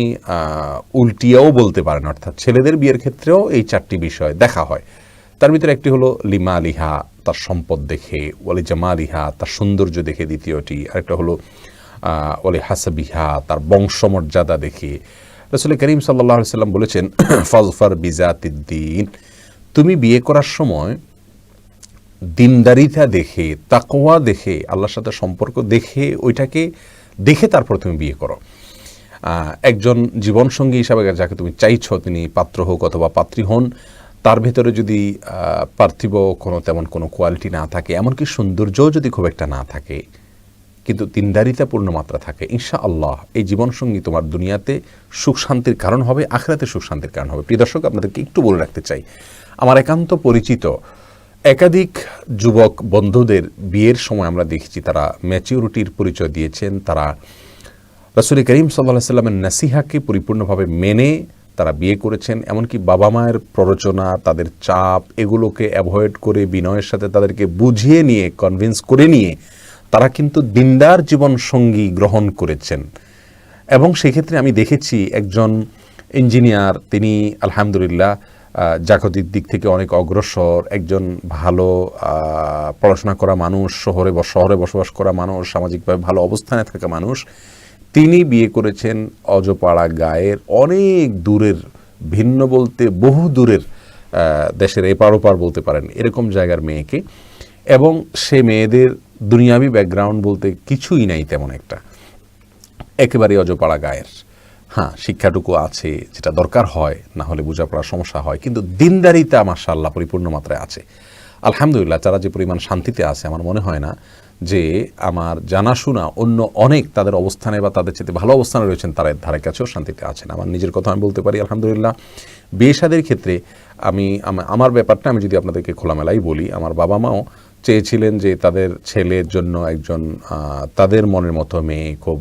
উল্টিয়েও বলতে পারেন, অর্থাৎ ছেলেদের বিয়ের ক্ষেত্রেও এই 4টি বিষয় দেখা হয়। তার ভিতরে একটি হলো লিমালিহা, তার সম্পদ দেখে, ওয়ালি জামালিহা, তার সৌন্দর্য দেখে দ্বিতীয়টি, আরেকটা হলো ওয়ালি হাসাবিহা, তার বংশমর্যাদা দেখে। রাসূল করিম সাল্লাল্লাহু আলাইহি ওয়াসাল্লাম বলেছেন, ফাজফার বিজাতিদ্দিন, তুমি বিয়ে করার সময় দিনদারিতা দেখে, তাকওয়া দেখে, আল্লাহর সাথে সম্পর্ক দেখে, ওইটাকে দেখে তারপর তুমি বিয়ে করো। একজন জীবনসঙ্গী হিসাবে যাকে তুমি চাইছো, তিনি পাত্র হোক অথবা পাত্রী হন, তার ভেতরে যদি পার্থিব তেমন কোনো কোয়ালিটি না থাকে, এমনকি সৌন্দর্যও যদি খুব একটা না থাকে, কিন্তু দিনদারিতা পূর্ণ মাত্রা থাকে, ইনশাআল্লাহ এই জীবনসঙ্গী তোমার দুনিয়াতে সুখ শান্তির কারণ হবে, আখিরাতে সুখ শান্তির কারণ হবে। প্রিয় দর্শক, আপনাদেরকে একটু বলে রাখতে চাই, আমার একান্ত পরিচিত একাধিক যুবক বন্ধুদের বিয়ের সময় আমরা দেখেছি তারা ম্যাচিউরিটির পরিচয় দিয়েছেন, তারা রাসূল করিম সাল্লাল্লাহু আলাইহি ওয়াসাল্লামের নাসিহাকে পরিপূর্ণভাবে মেনে তারা বিয়ে করেছেন। এমনকি বাবা মায়ের প্ররোচনা, তাদের চাপ, এগুলোকে অ্যাভয়েড করে বিনয়ের সাথে তাদেরকে বুঝিয়ে নিয়ে, কনভিন্স করে নিয়ে তারা কিন্তু দিনদার জীবন সঙ্গী গ্রহণ করেছেন। এবং সেক্ষেত্রে আমি দেখেছি একজন ইঞ্জিনিয়ার, তিনি আলহামদুলিল্লাহ জাগতিক দিক থেকে অনেক অগ্রসর, একজন ভালো পড়াশোনা করা মানুষ, শহরে বসবাস করা মানুষ, সামাজিকভাবে ভালো অবস্থানে থাকা মানুষ, তিনি বিয়ে করেছেন অজপাড়া গায়ের অনেক দূরের, ভিন্ন বলতে বহু দূরের, দেশের এপার ওপার বলতে পারেন এরকম জায়গার মেয়েকে। এবং সে মেয়েদের দুনিয়াবি ব্যাকগ্রাউন্ড বলতে কিছুই নাই তেমন একটা, একেবারেই অজপাড়া গায়ের। হ্যাঁ, শিক্ষাটুকু আছে যেটা দরকার হয়, না হলে বোঝাপড়ার সমস্যা হয়, কিন্তু দিনদারিতা মাশাআল্লাহ পরিপূর্ণ মাত্রায় আছে। আলহামদুলিল্লাহ, তারা যে পরিমাণ শান্তিতে আছে, আমার মনে হয় না যে আমার জানাশোনা অন্য অনেক তাদের অবস্থানে বা তাদের চেয়ে ভালো অবস্থানে রয়েছেন তারা এর ধারে কাছেও শান্তিতে আছেন। আমার নিজের কথা আমি বলতে পারি, আলহামদুলিল্লাহ বিয়ে শাদীর ক্ষেত্রে আমার ব্যাপারটা আমি যদি আপনাদেরকে খোলামেলাই বলি, আমার বাবা মাও চেয়েছিলেন যে তাদের ছেলের জন্য একজন তাদের মনের মতো মেয়ে, খুব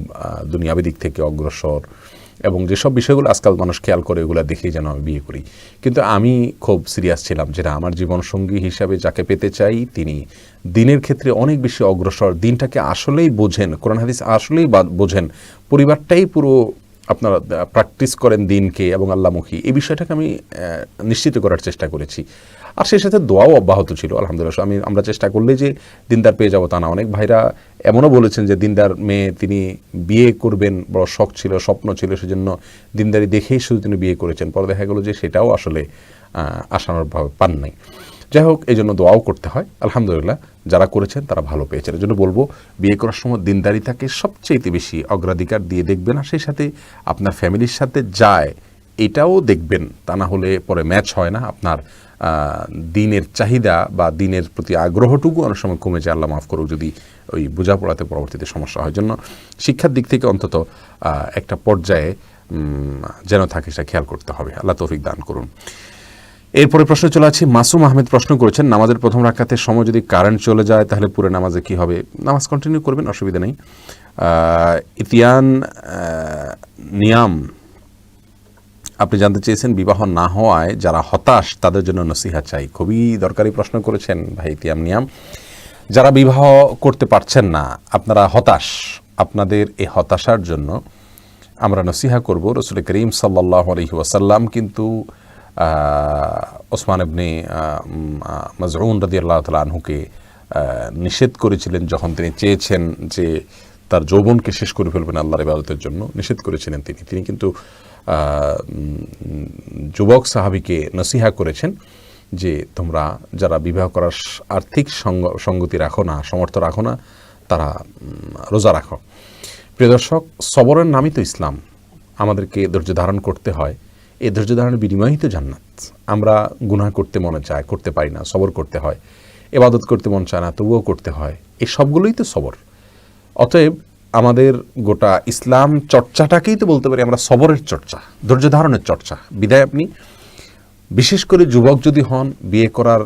দুনিয়াবী দিক থেকে অগ্রসর, এবং যেসব বিষয়গুলো আজকাল মানুষ খেয়াল করে ওগুলো দেখেই যেন আমি বিয়ে করি। কিন্তু আমি খুব সিরিয়াস ছিলাম যে আমার জীবনসঙ্গী হিসাবে যাকে পেতে চাই তিনি দিনের ক্ষেত্রে অনেক বেশি অগ্রসর, দিনটাকে আসলেই বোঝেন, কোরআন হাদিস আসলেই বোঝেন, পরিবারটাই পুরো আপনারা প্র্যাকটিস করেন দিনকে এবং আল্লাহমুখী, এই বিষয়টাকে আমি নিশ্চিত করার চেষ্টা করেছি। আর সেই সাথে দোয়াও অব্যাহত ছিল আলহামদুলিল্লাহ। আমরা চেষ্টা করলে যে দিনদার পেয়ে যাবো তা না। অনেক ভাইরা এমনও বলেছেন যে দিনদার মেয়ে তিনি বিয়ে করবেন, বড় শখ ছিল, স্বপ্ন ছিল, সেজন্য দিনদারি দেখেই শুধু তিনি বিয়ে করেছেন। পরে দেখা গেলো যে সেটাও আসলে আশানুরূপভাবে পান নাই। যাই হোক, এই জন্য দোয়াও করতে হয়। আলহামদুলিল্লাহ যারা করেছেন তারা ভালো পেয়েছেন। এই জন্য বলবো, বিয়ে করার সময় দিনদারিতাকে সবচেয়ে বেশি অগ্রাধিকার দিয়ে দেখবেন, আর সেই সাথে আপনার ফ্যামিলির সাথে যায় এটাও দেখবেন, তা না হলে পরে ম্যাচ হয় না। আপনার দিনের চাহিদা বা দিনের প্রতি আগ্রহটুকু অনেক সময় কমে যায়, আল্লাহ মাফ করুক, যদি ওই বোঝাপড়াতে পরবর্তীতে সমস্যা হয়। জন্য শিক্ষার দিক থেকে অন্তত একটা পর্যায়ে যেন থাকে সেটা খেয়াল করতে হবে। আল্লাহ তৌফিক দান করুন। এরপরে প্রশ্ন চলে আসছি, মাসুম আহমেদ প্রশ্ন করেছেন, নামাজের প্রথম রাকাতের সময় যদি কারেন্ট চলে যায় তাহলে পুরো নামাজে কি হবে? নামাজ কন্টিনিউ করবেন, অসুবিধা নেই। ইতিয়ান নিয়াম আপনি জানতে চেয়েছেন বিবাহ না হওয়ায় যারা হতাশ তাদের জন্য নসিহত চাই। খুবই দরকারি প্রশ্ন করেছেন ভাই ইতিয়ান নিয়াম। যারা বিবাহ করতে পারছেন না, আপনারা হতাশ, আপনাদের এই হতাশার জন্য আমরা নসিহা করব। রাসূল করিম সাল্লাল্লাহু আলাইহি ওয়াসাল্লাম কিন্তু ওসমান ইবনে মাজউন রাদিয়াল্লাহু তাআলা আনহুকে নিষেধ করেছিলেন যখন তিনি চেয়েছেন যে তার যৌবনকে শেষ করে ফেলবেন আল্লাহর ইবাদতের জন্য, নিষেধ করেছিলেন তিনি কিন্তু যুবক সাহাবীকে নসিহা করেছেন যে তোমরা যারা বিবাহ করার আর্থিক সঙ্গতি রাখো না, সমর্থ রাখো না, তারা রোজা রাখো। প্রিয় দর্শক, সবরের নামই তো ইসলাম। আমাদেরকে ধৈর্য ধারণ করতে হয়, এই ধৈর্য ধারণের বিনিময়ই তো জান্নাত। আমরা গুনাহ করতে মনে চায়, করতে পারি না, সবর করতে হয়। ইবাদত করতে মন চায় না, তবুও করতে হয়। এই সবগুলোই তো সবর। অতএব আমাদের গোটা ইসলাম চর্চাটাকেই তো বলতে পারি আমরা সবরের চর্চা, ধৈর্য ধারণের চর্চা। বিদায় আপনি বিশেষ করে যুবক যদি হন, বিয়ে করার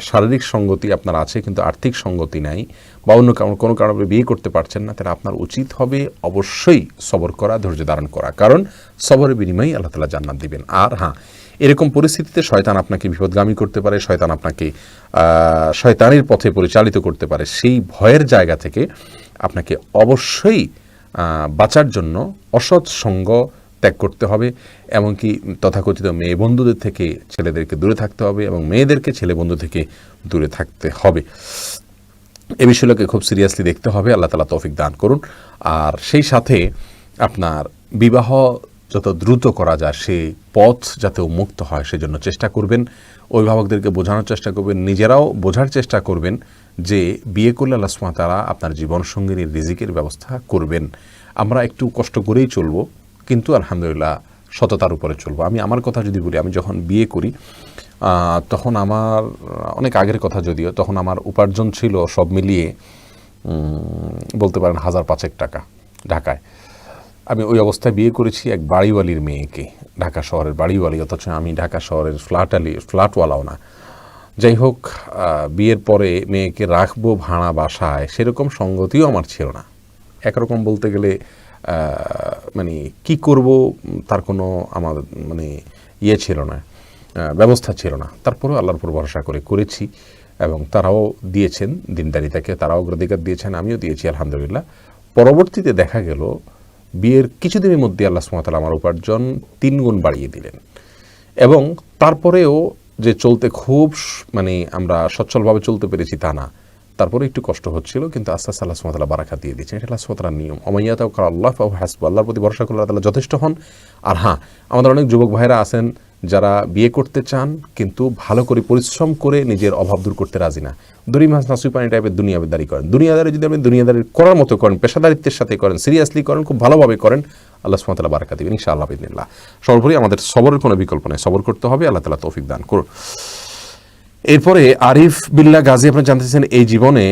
শারীরিক সঙ্গতি আপনার আছে কিন্তু আর্থিক সঙ্গতি নাই, বা অন্য কোনো কারণে বিয়ে করতে পারছেন না, তাহলে আপনার উচিত হবে অবশ্যই সবর করা, ধৈর্য ধারণ করা, কারণ সবরের বিনিময়ে আল্লাহ তাআলা জান্নাত দিবেন। আর হ্যাঁ, এরকম পরিস্থিতিতে শয়তান আপনাকে বিপদগামী করতে পারে, শয়তান আপনাকে শয়তানের পথে পরিচালিত করতে পারে। সেই ভয়ের জায়গা থেকে আপনাকে অবশ্যই বাঁচার জন্য অসৎ সঙ্গ ত্যাগ করতে হবে, এমনকি তথাকথিত মেয়ে বন্ধুদের থেকে ছেলেদেরকে দূরে থাকতে হবে এবং মেয়েদেরকে ছেলে বন্ধু থেকে দূরে থাকতে হবে। এ বিষয়গুলোকে খুব সিরিয়াসলি দেখতে হবে। আল্লাহ তাআলা তৌফিক দান করুন। আর সেই সাথে আপনার বিবাহ যত দ্রুত করা যায় সেই পথ যাতে উন্মুক্ত হয় সেজন্য চেষ্টা করবেন। অভিভাবকদেরকে বোঝানোর চেষ্টা করবেন, নিজেরাও বোঝার চেষ্টা করবেন যে বিয়ে করলে আল্লাহ সুবহানাহু ওয়া তাআলা আপনার জীবনসঙ্গিনীর রিজিকের ব্যবস্থা করবেন। আমরা একটু কষ্ট করেই চলবো, কিন্তু আলহামদুলিল্লাহ সততার উপরে চলবো। আমি আমার কথা যদি বলি, আমি যখন বিয়ে করি তখন আমার অনেক আগের কথা, যদিও তখন আমার উপার্জন ছিল সব মিলিয়ে বলতে পারেন 1,500 টাকা ঢাকায়। আমি ওই অবস্থায় বিয়ে করেছি এক বাড়িওয়ালির মেয়েকে, ঢাকা শহরের বাড়িওয়ালি, অথচ আমি ঢাকা শহরের ফ্ল্যাটওয়ালাও না। যাই হোক, বিয়ের পরে মেয়েকে রাখবো ভাড়া বাসায় সেরকম সঙ্গতিও আমার ছিল না। একরকম বলতে গেলে মানে কি করব তার কোনো আমার মানে ছিল না, ব্যবস্থা ছিল না। তারপরেও আল্লাহর উপর ভরসা করে করেছি এবং তারাও দিয়েছেন দিনদারিতাকে, তারাও অগ্রাধিকার দিয়েছেন, আমিও দিয়েছি আলহামদুলিল্লাহ। পরবর্তীতে দেখা গেল বিয়ের কিছুদিনের মধ্যে আল্লাহ সুবহানাহু ওয়া তাআলা আমার উপার্জন 3 গুণ বাড়িয়ে দিলেন। এবং তারপরেও যে চলতে খুব মানে আমরা সচ্ছলভাবে চলতে পেরেছি তা না, তারপরে একটু কষ্ট হচ্ছিল, কিন্তু আস্তে আস্তে আল্লাহ সুবহানাহু ওয়া তাআলা বারাকা দিয়ে দিচ্ছেন। এটা আল্লাহ সুবহানাহু ওয়া তাআলার নিয়ম। ওমাইয়া তাওয়াক্কাল আল্লাহ ফাহুয়া হাসবুহ, আল্লাহর প্রতি ভরসা করলে আল্লাহ তাআলা যথেষ্ট হন। আর হ্যাঁ, আমাদের অনেক যুবক ভাইরা আছেন যারা বিয়ে করতে চান কিন্তু ভালো করে পরিশ্রম করে নিজের অভাব দূর করতে রাজি না। দড়ি মাছ নাসুই পানি টাইপের দুনিয়াদারি করেন। দুনিয়াদারি যদি আপনি দুনিয়াদারি করার মতো করেন, পেশাদারিত্বের সাথে করেন, সিরিয়াসলি করেন, খুব ভালোভাবে করেন, আল্লাহ সুবহানাহু ওয়া তাআলা বারাকা দিবেন ইনশাআল্লাহ বিইذنিল্লাহ। সর্বোপরি আমাদের সবরের কোনো বিকল্প নেই, সবর করতে হবে। আল্লাহ তাআলা তৌফিক দান করুন। এরপরে আরিফ বিল্লাহ গাজী আপনি জানতে চাইছেন, এই জীবনে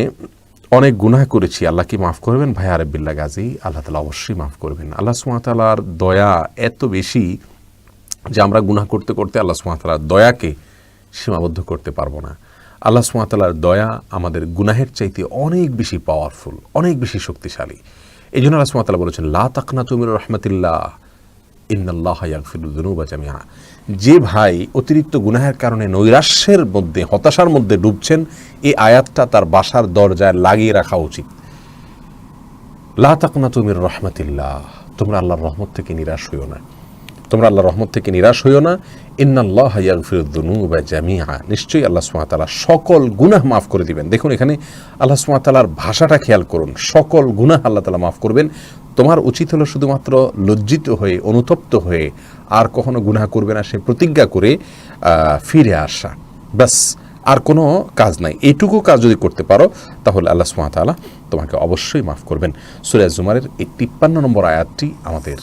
অনেক গুনাহ করেছি, আল্লাহ কি মাফ করবেন? ভাই আরিফ বিল্লাহ গাজী, আল্লাহ তাআলা অবশ্যই মাফ করবেন। আল্লাহ সুবহানাহু ওয়া তাআলার দয়া এত বেশি যে আমরা গুনাহ করতে করতে আল্লাহ সুবহানাহু ওয়া তাআলার দয়াকে সীমাবদ্ধ করতে পারবো না। আল্লাহ সুবহানাহু ওয়া তাআলার দয়া আমাদের গুনাহের চাইতে অনেক বেশি পাওয়ারফুল, অনেক বেশি শক্তিশালী। এই জন্য আল্লাহ সুবহানাহু ওয়া তাআলা বলেছেন, লা তাকনাতু মির রাহমাতিল্লাহ ইন্নাল্লাহা ইয়াগফিরুয যুনুবা জামিআ। যে ভাই অতিরিক্ত গুনাহের কারণে নৈরাশ্যের মধ্যে, হতাশার মধ্যে ডুবছেন, এই আয়াতটা তার বাসার দরজায় লাগিয়ে রাখা উচিত। লা তাকনাতু মির রাহমাতিল্লাহ, তোমরা আল্লাহর রহমত থেকে নিরাশ হইও না, তোমরা আল্লাহর রহমত থেকে নিরাশ হইও না। ইন্নাল্লাহা ইয়াগফিরুয যুনুবা জামিআ, নিশ্চয়ই আল্লাহ সুবহানাহু ওয়া তাআলা সকল গুনাহ মাফ করে দিবেন। দেখুন এখানে আল্লাহ সুবহানাহু ওয়া তাআলার ভাষাটা খেয়াল করুন, সকল গুনাহ আল্লাহ তাআলা মাফ করবেন। তোমার উচিত হলো শুধুমাত্র লজ্জিত হয়ে, অনুতপ্ত হয়ে আর কখনো গুনাহ করবে না সে প্রতিজ্ঞা করে ফিরে আসা, ব্যাস, আর কোনো কাজ নাই। এইটুকু কাজ যদি করতে পারো তাহলে আল্লাহ সুবহানাহু ওয়া তাআলা তোমাকে অবশ্যই মাফ করবেন। সূরা জুমারের এই 53 নম্বর আয়াতটি আমাদের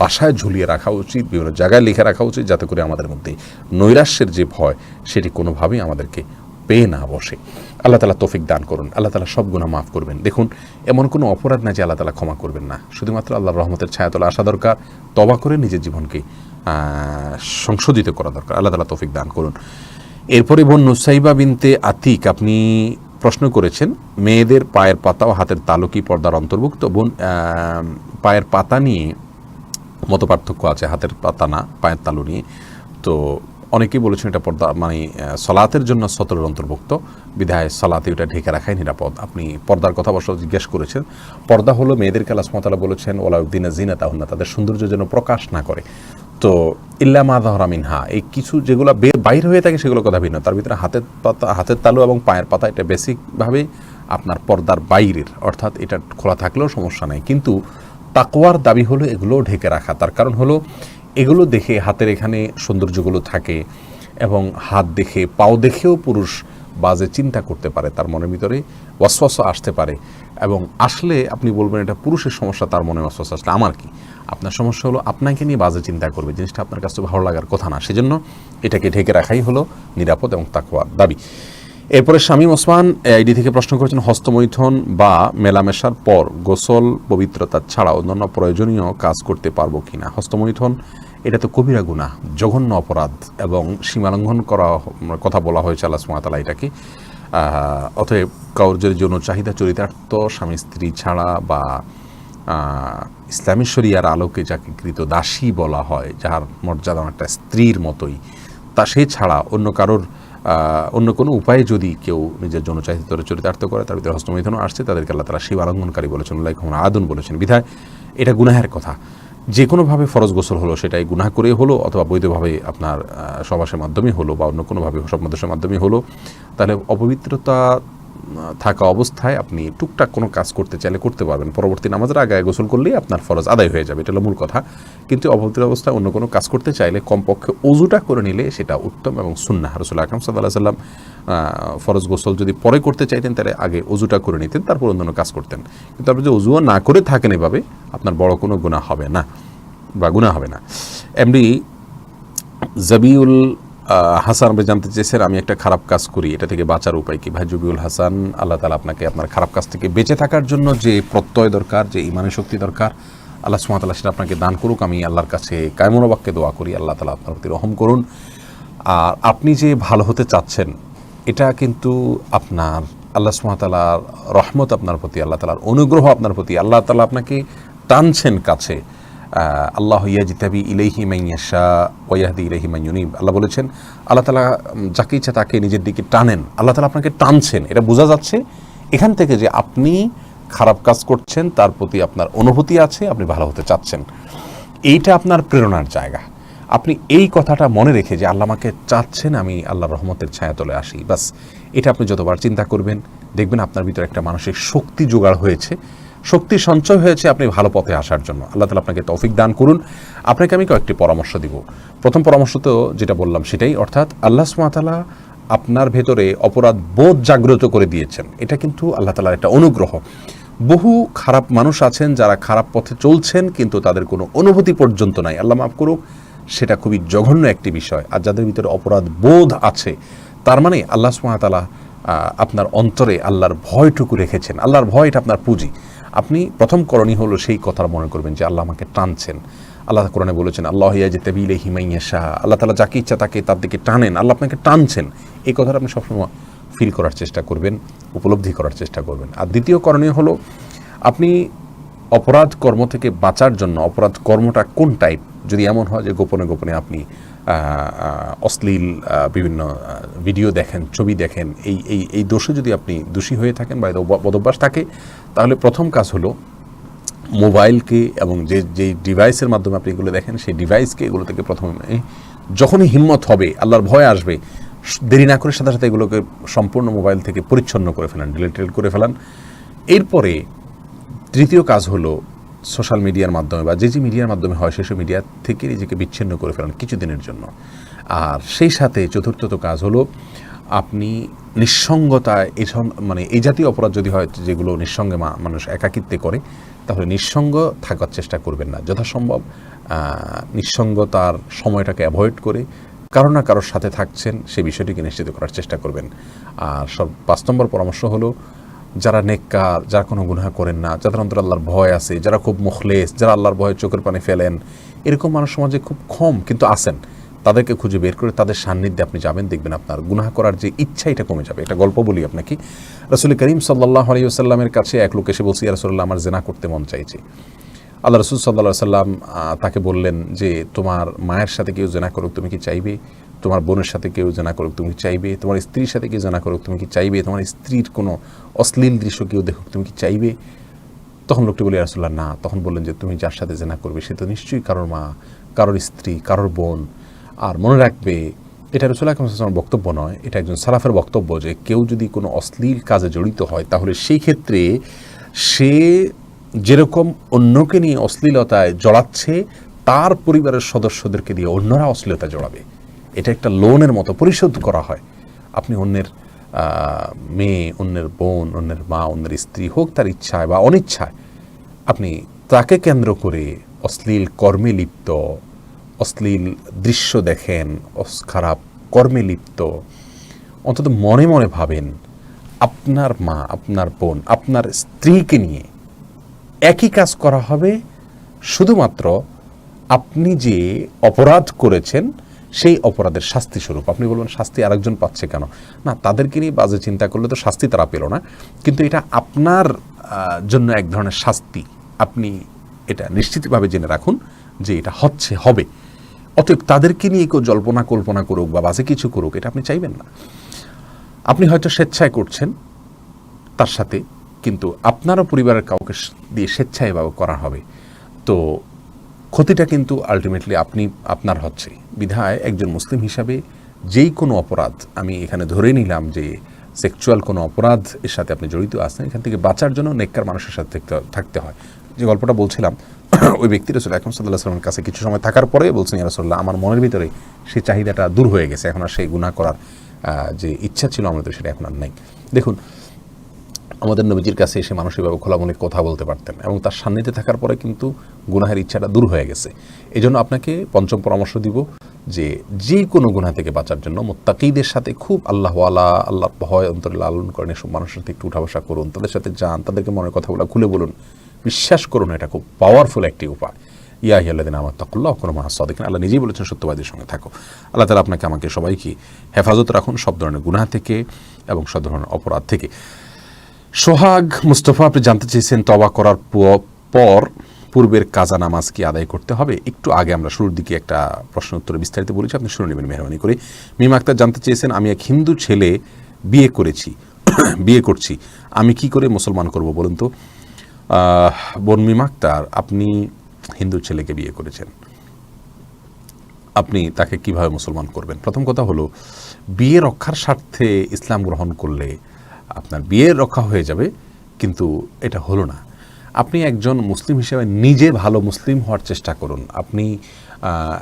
বাসায় ঝুলিয়ে রাখা উচিত, বিভিন্ন জায়গায় লিখে রাখা উচিত, যাতে করে আমাদের মধ্যে নৈরাশ্যের যে ভয় সেটি কোনোভাবেই আমাদেরকে পেয়ে না বসে। আল্লাহ তাআলা তৌফিক দান করুন। আল্লাহ তাআলা সব গুনাহ মাফ করবেন। দেখুন এমন কোনো অপরাধ না যে আল্লাহ তাআলা ক্ষমা করবেন না, শুধুমাত্র আল্লাহর রহমতের ছায়াতলে আসা দরকার, তওবা করে নিজের জীবনকে সংশোধিত করা দরকার। আল্লাহ তাআলা তৌফিক দান করুন। এরপরে বোন নুসাইবা বিনতে আতিক আপনি প্রশ্ন করেছেন, মেয়েদের পায়ের পাতা ও হাতের তালু কি পর্দার অন্তর্ভুক্ত? বোন, পায়ের পাতা নিয়ে মত পার্থক্য আছে, হাতের পাতা না, পায়ের তালু নিয়ে। তো অনেকেই বলেছেন এটা পর্দা মানে সলাতের জন্য সতরের অন্তর্ভুক্ত, বিধায় সলাতে ওটা ঢেকে রাখাই নিরাপদ। আপনি পর্দার কথা অবশ্য জিজ্ঞেস করেছেন। পর্দা হলো মেয়েদেরকে আল্লাহ সুবহানাহু ওয়া তাআলা বলেছেন ওয়ালা ইউবদিনা যিনাতাহুন্না, তাদের সৌন্দর্য যেন প্রকাশ না করে। তো ইল্লা মা যাহরা মিনহা, এই কিছু যেগুলো বাইর হয়ে থাকে সেগুলো কথা ভিন্ন। তার ভিতরে হাতের পাতা, হাতের তালু এবং পায়ের পাতা এটা বেসিকভাবে আপনার পর্দার বাইরের, অর্থাৎ এটা খোলা থাকলেও সমস্যা নেই। কিন্তু তাকওয়ার দাবি হলো এগুলো ঢেকে রাখা। তার কারণ হলো এগুলো দেখে হাতের এখানে সৌন্দর্যগুলো থাকে এবং হাত দেখে, পাও দেখেও পুরুষ বাজে চিন্তা করতে পারে, তার মনের ভিতরে ওয়াসওয়াসা আসতে পারে। এবং আসলে আপনি বলবেন এটা পুরুষের সমস্যা, তার মনে ওয়াসওয়াসা আসলে আমার কি? আপনার সমস্যা হলো আপনাকে নিয়ে বাজে চিন্তা করবে, জিনিসটা আপনার কাছে ভালো লাগার কথা না। সেজন্য এটাকে ঢেকে রাখাই হলো নিরাপদ এবং তাকওয়ার দাবি। এরপরে শামীম ওসমান আইডি থেকে প্রশ্ন করেছেন, হস্তমৈথুন বা মেলামেশার পর গোসল পবিত্রতা ছাড়া অন্যান্য প্রয়োজনীয় কাজ করতে পারবো কিনা? হস্তমৈথুন এটা তো কবিরা গুনাহ, জঘন্য অপরাধ এবং সীমালঙ্ঘন করা কথা বলা হয়েছে আল্লাহ সুবহানাহু ওয়া তাআলা এটাকে। অতএব কারোর যদি যৌন চাহিদা চরিতার্থ স্বামী স্ত্রী ছাড়া বা ইসলামী শরিয়ার আলোকে যাকে কৃত দাসী বলা হয়, যার মর্যাদা একটা স্ত্রীর মতোই, তা সে ছাড়া অন্য কারোর অন্য কোনো উপায়ে যদি কেউ নিজের যৌন চাহিদা চরিতার্থ করে, তার ভিতরে হস্তমৈথুনও আসছে, তাদেরকে আল্লাহ তাআলা সীমালঙ্ঘনকারী বলেছেন, লাইকুম আদুন বলেছেন। বিধায় এটা গুনাহের কথা। যে কোনোভাবে ফরজ গোসল হলো সেটাই গুনাহ করে হলো, অথবা বৈধভাবে আপনার সবাসের মাধ্যমে হলো বা অন্য কোনোভাবে সমাবেশের মাধ্যমে হলো, তাহলে অপবিত্রতা থাকা অবস্থায় আপনি টুকটাক কোনো কাজ করতে চাইলে করতে পারবেন। পরবর্তী নামাজের আগে গোসল করলেই আপনার ফরজ আদায় হয়ে যাবে, এটা হলো মূল কথা। কিন্তু অপবিত্র অবস্থায় অন্য কোনো কাজ করতে চাইলে কমপক্ষে ওযুটা করে নিলে সেটা উত্তম এবং সুন্নাহ। রাসূল আকরাম সাল্লাল্লাহু আলাইহি ওয়াসাল্লাম ফরজ গোসল যদি পরে করতে চাইতেন তাহলে আগে ওযুটা করে নিতেন, তারপর অন্য কাজ করতেন। কিন্তু আপনি যদি ওযুও না করে থাকেন এভাবে, আপনার বড় কোনো গুনাহ হবে না বা গুনাহ হবে না। এমনি জাবিউল হাসান ভাই জানতে চেয়েছেন, আমি একটা খারাপ কাজ করি, এটা থেকে বাঁচার উপায় কি? ভাই জুবিউল হাসান, আল্লাহ তাআলা আপনাকে আপনার খারাপ কাজ থেকে বেঁচে থাকার জন্য যে প্রত্যয় দরকার, যে ইমানের শক্তি দরকার, আল্লাহ সুবহানাহু ওয়া তাআলা সেটা আপনাকে দান করুক। আমি আল্লাহর কাছে কায়মনো বাক্যে দোয়া করি, আল্লাহ তাআলা আপনার প্রতি রহম করুন। আর আপনি যে ভালো হতে চাচ্ছেন, এটা কিন্তু আপনার আল্লাহ সুবহানাহু ওয়া তাআলার রহমত আপনার প্রতি, আল্লাহ তাআলার অনুগ্রহ আপনার প্রতি, আল্লাহ তাআলা আপনাকে টানছেন কাছে। আল্লাহ ইয়াজতাবি ইলাইহি মান ইয়াশা ওয়া ইয়াহদি ইলাইহি মান ইউনিব। আল্লাহ বলেছেন, আল্লাহ তাআলা যাকে ইচ্ছা তাকে নিজের দিকে টানেন। আল্লাহ তাআলা আপনাকে টানছেন, এটা বোঝা যাচ্ছে এখান থেকে যে আপনি খারাপ কাজ করছেন, তার প্রতি আপনার অনুভূতি আছে, আপনি ভালো হতে চাচ্ছেন। এইটা আপনার প্রেরণার জায়গা। আপনি এই কথাটা মনে রেখে যে আল্লাহ আমাকে চাচ্ছেন আমি আল্লাহর রহমতের ছায়া তলে আসি, বাস এটা আপনি যতবার চিন্তা করবেন, দেখবেন আপনার ভিতরে একটা মানসিক শক্তি জোগাড় হয়েছে, শক্তি সঞ্চয় হয়েছে আপনি ভালো পথে আসার জন্য। আল্লাহ তাআলা আপনাকে তৌফিক দান করুন। আপনাকে আমি কয়েকটি পরামর্শ দিব। প্রথম পরামর্শ তো যেটা বললাম সেটাই, অর্থাৎ আল্লাহ সুবহানাহু ওয়া তাআলা আপনার ভেতরে অপরাধ বোধ জাগ্রত করে দিয়েছেন, এটা কিন্তু আল্লাহ তাআলার একটা অনুগ্রহ। বহু খারাপ মানুষ আছেন যারা খারাপ পথে চলছেন, কিন্তু তাদের কোনো অনুভূতি পর্যন্ত নাই, আল্লাহ মাফ করুক, সেটা খুবই জঘন্য একটি বিষয়। আর যাদের ভিতরে অপরাধ বোধ আছে, তার মানে আল্লাহ সুবহানাহু ওয়া তাআলা আপনার অন্তরে আল্লাহর ভয়টুকু রেখেছেন। আল্লাহর ভয় এটা আপনার পুঁজি। আপনি প্রথম করণীয় হলো সেই কথা মনে করবেন যে আল্লাহ আমাকে টানছেন। আল্লাহ কোরআনে বলেছেন, আল্লাহ ইয়াজতাবি ইলাইহি মান ইয়াশা, আল্লাহ তাআলা যাকে ইচ্ছা তাকে তার দিকে টানেন, আল্লাহ আপনাকে টানছেন। এই কথাটা আপনি সবসময় ফিল করার চেষ্টা করবেন, উপলব্ধি করার চেষ্টা করবেন। আর দ্বিতীয় করণীয় হলো, আপনি অপরাধ কর্ম থেকে বাঁচার জন্য, অপরাধ কর্মটা কোন টাইপ, যদি এমন হয় যে গোপনে গোপনে আপনি অশ্লীল বিভিন্ন ভিডিও দেখেন, ছবি দেখেন, এই দোষে যদি আপনি দোষী হয়ে থাকেন বা বদভ্যাস থাকে, তাহলে প্রথম কাজ হলো মোবাইলকে এবং যে ডিভাইসের মাধ্যমে আপনি এগুলো দেখেন, সেই ডিভাইসকে এগুলো থেকে প্রথমে যখনই হিম্মত হবে, আল্লাহর ভয় আসবে, দেরি না করে সাথে সাথে এগুলোকে সম্পূর্ণ মোবাইল থেকে পরিচ্ছন্ন করে ফেলান, ডিলিট করে ফেলান। এরপরে তৃতীয় কাজ হলো সোশ্যাল মিডিয়ার মাধ্যমে বা যে মিডিয়ার মাধ্যমে হয় সেসব মিডিয়া থেকে নিজেকে বিচ্ছিন্ন করে ফেলান কিছুদিনের জন্য। আর সেই সাথে চতুর্থত কাজ হলো, আপনি নিঃসঙ্গতায় মানে এই জাতীয় অপরাধ যদি হয় যেগুলো নিঃসঙ্গে মানুষ একাকিত্বে করে, তাহলে নিঃসঙ্গ থাকার চেষ্টা করবেন না। যথাসম্ভব নিঃসঙ্গতার সময়টাকে অ্যাভয়েড করে কারো না কারোর সাথে থাকছেন সেই বিষয়টিকে নিশ্চিত করার চেষ্টা করবেন। আর 5 নম্বর পরামর্শ হলো, যারা নেককার, যারা কোনো গুনাহ করেন না, যাদের অন্তরে আল্লাহর ভয় আছে, যারা খুব মুখলেস, যারা আল্লাহর ভয়ে চোখের পানি ফেলেন, এরকম মানুষ সমাজে খুব কম কিন্তু আছেন। তাদেরকে খুঁজে বের করে তাদের সান্নিধ্যে আপনি যাবেন, দেখবেন আপনার গুনাহ করার যে ইচ্ছা এটা কমে যাবে। এটা গল্প বলি আপনাকে। রাসূল করিম সাল্লাল্লাহু আলাইহি ওয়াসাল্লামের কাছে এক লোক এসে বলছে, ইয়া রাসূলুল্লাহ, আমার জিনা করতে মন চাইছে। আল্লাহ রাসূল সাল্লাল্লাহু আলাইহি ওয়াসাল্লাম তাকে বললেন যে, তোমার মায়ের সাথে কেউ জিনা করুক, তুমি কি চাইবে? তোমার বোনের সাথে কেউ জিনা করুক, তুমি কি চাইবে? তোমার স্ত্রীর সাথে কেউ জিনা করুক, তুমি কি চাইবে? তোমার স্ত্রীর কোনো অশ্লীল দৃশ্য কেউ দেখুক, তুমি কি চাইবে? তখন লোকটি বলে, ইয়া রাসূলুল্লাহ, না। তখন বললেন যে, তুমি যার সাথে জিনা করবে সে তো নিশ্চয়ই কারোর মা, কারোর স্ত্রী, কারোর বোন। আর মনে রাখবে, এটা রাসূল আকরাম সাল্লাল্লাহু আলাইহি ওয়াসাল্লামের বক্তব্য নয়, এটা একজন সালাফের বক্তব্য, যে কেউ যদি কোনো অশ্লীল কাজে জড়িত হয়, তাহলে সেই ক্ষেত্রে সে যেরকম অন্যকে নিয়ে অশ্লীলতায় জড়াচ্ছে, তার পরিবারের সদস্যদেরকে দিয়ে অন্যরা অশ্লীলতায় জড়াবে। এটা একটা লোনের মতো পরিশোধ করা হয়। আপনি অন্যের মেয়ে, অন্যের বোন, অন্যের মা, অন্যের স্ত্রী হোক তার ইচ্ছায় বা অনিচ্ছায়, আপনি তাকে কেন্দ্র করে অশ্লীল কর্মে লিপ্ত, অশ্লীল দৃশ্য দেখেন, খারাপ কর্মে লিপ্ত, অন্তত মনে মনে ভাবেন আপনার মা, আপনার বোন, আপনার স্ত্রীকে নিয়ে একই কাজ করা হবে, শুধুমাত্র আপনি যে অপরাধ করেছেন সেই অপরাধের শাস্তি স্বরূপ। আপনি বলবেন, শাস্তি আরেকজন পাচ্ছে কেন? না, তাদেরকে নিয়ে বাজে চিন্তা করলে তো শাস্তি তারা পেল না, কিন্তু এটা আপনার জন্য এক ধরনের শাস্তি। আপনি এটা নিশ্চিতভাবে জেনে রাখুন যে এটা হবে। অতএব তাদেরকে নিয়ে কেউ জল্পনা কল্পনা করুক বা বাজে কিছু করুক, এটা আপনি চাইবেন না। আপনি হয়তো স্বেচ্ছায় করছেন তার সাথে, কিন্তু আপনারও পরিবারের কাউকে দিয়ে স্বেচ্ছায় এভাবে করা হবে, তো ক্ষতিটা কিন্তু আলটিমেটলি আপনার হচ্ছে। বিধায় একজন মুসলিম হিসাবে যেই কোনো অপরাধ, আমি এখানে ধরে নিলাম যে সেক্সুয়াল কোনো অপরাধ এর সাথে আপনি জড়িত আছেন, এখান থেকে বাঁচার জন্য নেককার মানুষের সাথে থাকতে হয়। যে গল্পটা বলছিলাম, ওই ব্যক্তি রাসূল আকরাম সাল্লাল্লাহু আলাইহি ওয়াসাল্লামের কাছে কিছু সময় থাকার পরে বলছেন, ইয়া রাসূলুল্লাহ, আমার মনের ভিতরে সেই চাহিদাটা দূর হয়ে গেছে, এখন আর সেই গুনাহ করার যে ইচ্ছা ছিল আমাদের, সেটা এখন আর নাই। দেখুন, আমাদের নবীজির কাছে এসে মানুষ এভাবে খোলামুলি কথা বলতে পারতেন, এবং তার সান্নিধ্যে থাকার পরে কিন্তু গুনাহের ইচ্ছাটা দূর হয়ে গেছে। এই জন্য আপনাকে পঞ্চম পরামর্শ দিব, যে যে কোনো গুনাহ থেকে বাঁচার জন্য মুত্তাকিদের সাথে খুব আল্লাহওয়ালা, আল্লাহ ভয় অন্তরে লালন করেন এসব মানুষের সাথে একটু উঠা বসা করুন, তাদের সাথে যান, তাদেরকে মনের কথাগুলো খুলে বলুন, বিশ্বাস করুন এটা খুব পাওয়ারফুল একটি উপায়। ইয়া আইয়ুহাল্লাযীনা আমানু তাকুল্লাহ ওয়া কুনু মা'আস সাদিকিন, আল্লাহ নিজেই বলেছেন সত্যবাদীর সঙ্গে থাকো। আল্লাহ তাআলা আপনাকে আমাকে সবাইকে হেফাজত রাখুন সব ধরনের গুনাহ থেকে এবং সব ধরনের অপরাধ থেকে। সোহাগ মুস্তফা, আপনি জানতে চেয়েছেন তওবা করার পর পূর্বের কাজা নামাজ কি আদায় করতে হবে? একটু আগে আমরা শুরুর দিকে একটা প্রশ্ন উত্তরে বিস্তারিত বলেছি, আপনি শুনে নেবেন মেহরবানি করে। মিম আক্তার জানতে চেয়েছেন, আমি এক হিন্দু ছেলে বিয়ে করছি, আমি কি করে মুসলমান করব বলুন তো? বোন মিম আক্তার, আপনি হিন্দু ছেলেকে বিয়ে করেছেন, আপনি তাকে কিভাবে মুসলমান করবেন? প্রথম কথা হলো, বিয়ে রক্ষার স্বার্থে ইসলাম গ্রহণ করলে আপনার বিয়ে রক্ষা হয়ে যাবে, কিন্তু এটা হলো না। আপনি একজন মুসলিম হিসেবে নিজে ভালো মুসলিম হওয়ার চেষ্টা করুন। আপনি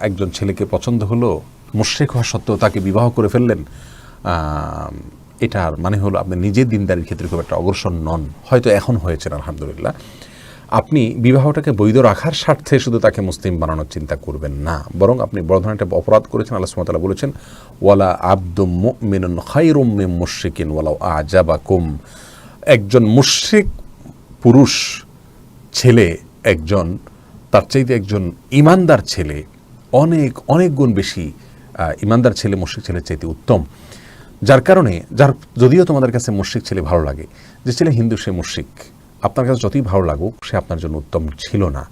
একজন ছেলেকে পছন্দ হলো, মুশরিক হওয়া সত্ত্বেও তাকে বিবাহ করে ফেললেন, এটার মানে হলো আপনি নিজে দিনদারির ক্ষেত্রে খুব একটা অগ্রসর নন। হয়তো এখন হয়েছেন আলহামদুলিল্লাহ। আপনি বিবাহটাকে বৈধ রাখার স্বার্থে শুধু তাকে মুসলিম বানানোর চিন্তা করবেন না, বরং আপনি বড় ধরনের একটা অপরাধ করেছেন। আল্লাহ সুবহানাহু ওয়া তাআলা বলেছেন, ওয়ালা আবদুম মুমিনুন খায়রুম মিন মুশরিকিন ওয়ালাউ আ'জাবাকুম। একজন মুশরিক পুরুষ ছেলে তার চাইতে একজন ইমানদার ছেলে অনেক গুণ বেশি ইমানদার ছেলে মুশরিক ছেলের চাইতে উত্তম। যার কারণে যদিও তোমাদের কাছে মুশরিক ছেলে ভালো লাগে, যে ছেলে হিন্দু সে মুশরিক, আপনার কাছে যতই ভালো লাগুক সে আপনার জন্য উত্তম ছিল না।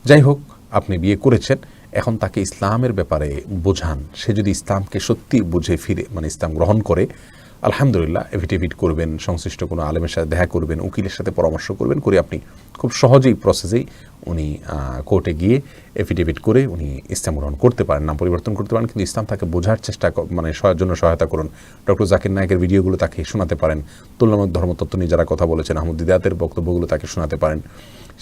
যাই হোক, আপনি বিয়ে করেছেন, এখন তাকে ইসলামের ব্যাপারে বোঝান। সে যদি ইসলামকে সত্যি বুঝে ফিরে ইসলাম গ্রহণ করে, আলহামদুলিল্লাহ, এফিডেভিট করবেন, সংশ্লিষ্ট কোনো আলেমের সাথে দেখা করবেন, উকিলের সাথে পরামর্শ করবেন, করে আপনি খুব সহজেই প্রসেসেই উনি কোর্টে গিয়ে এফিডেভিট করে উনি ইসলাম গ্রহণ করতে পারেন, নাম পরিবর্তন করতে পারেন, কিন্তু ইসলাম তাকে বোঝার চেষ্টা জন্য সহায়তা করুন। ডক্টর জাকির নায়েকের ভিডিওগুলো তাকে শোনাতে পারেন, তুলনামূলক ধর্মতত্ত্ব নিয়ে যারা কথা বলেছেন, আহমদ দিদাতের বক্তব্যগুলো তাকে শোনাতে পারেন,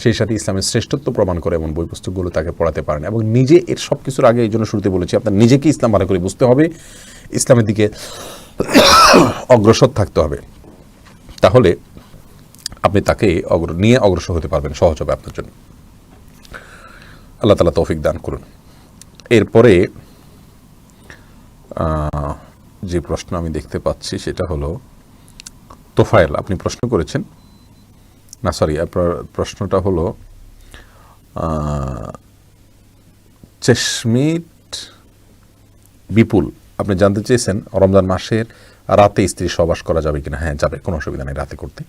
সেই সাথে ইসলামের শ্রেষ্ঠত্ব প্রমাণ করে এমন বই পুস্তকগুলো তাকে পড়াতে পারেন। এবং নিজে এর সব কিছুর আগে এই জন্য শুরুতে বলেছি, আপনার নিজেকে ইসলাম ভালো করে বুঝতে হবে, ইসলামের দিকে অগ্রসর থাকতে হবে, তাহলে আপনি তাকে নিয়ে অগ্রসর হতে পারবেন, সহজ হবে আপনার জন্য। আল্লাহ তাআলা তৌফিক দান করুন। এরপরে যে প্রশ্ন আমি দেখতে পাচ্ছি সেটা হলো, তোফায়েল আপনি প্রশ্ন করেছেন, না সরি, আপনার প্রশ্নটা হলো চেশমিট বিপুল, আপনি জানতে চেয়েছেন রমজান মাসের রাতে স্ত্রী সহবাস করা যাবে কিনা? হ্যাঁ, যাবে, কোনো অসুবিধা নেই রাতে করতে।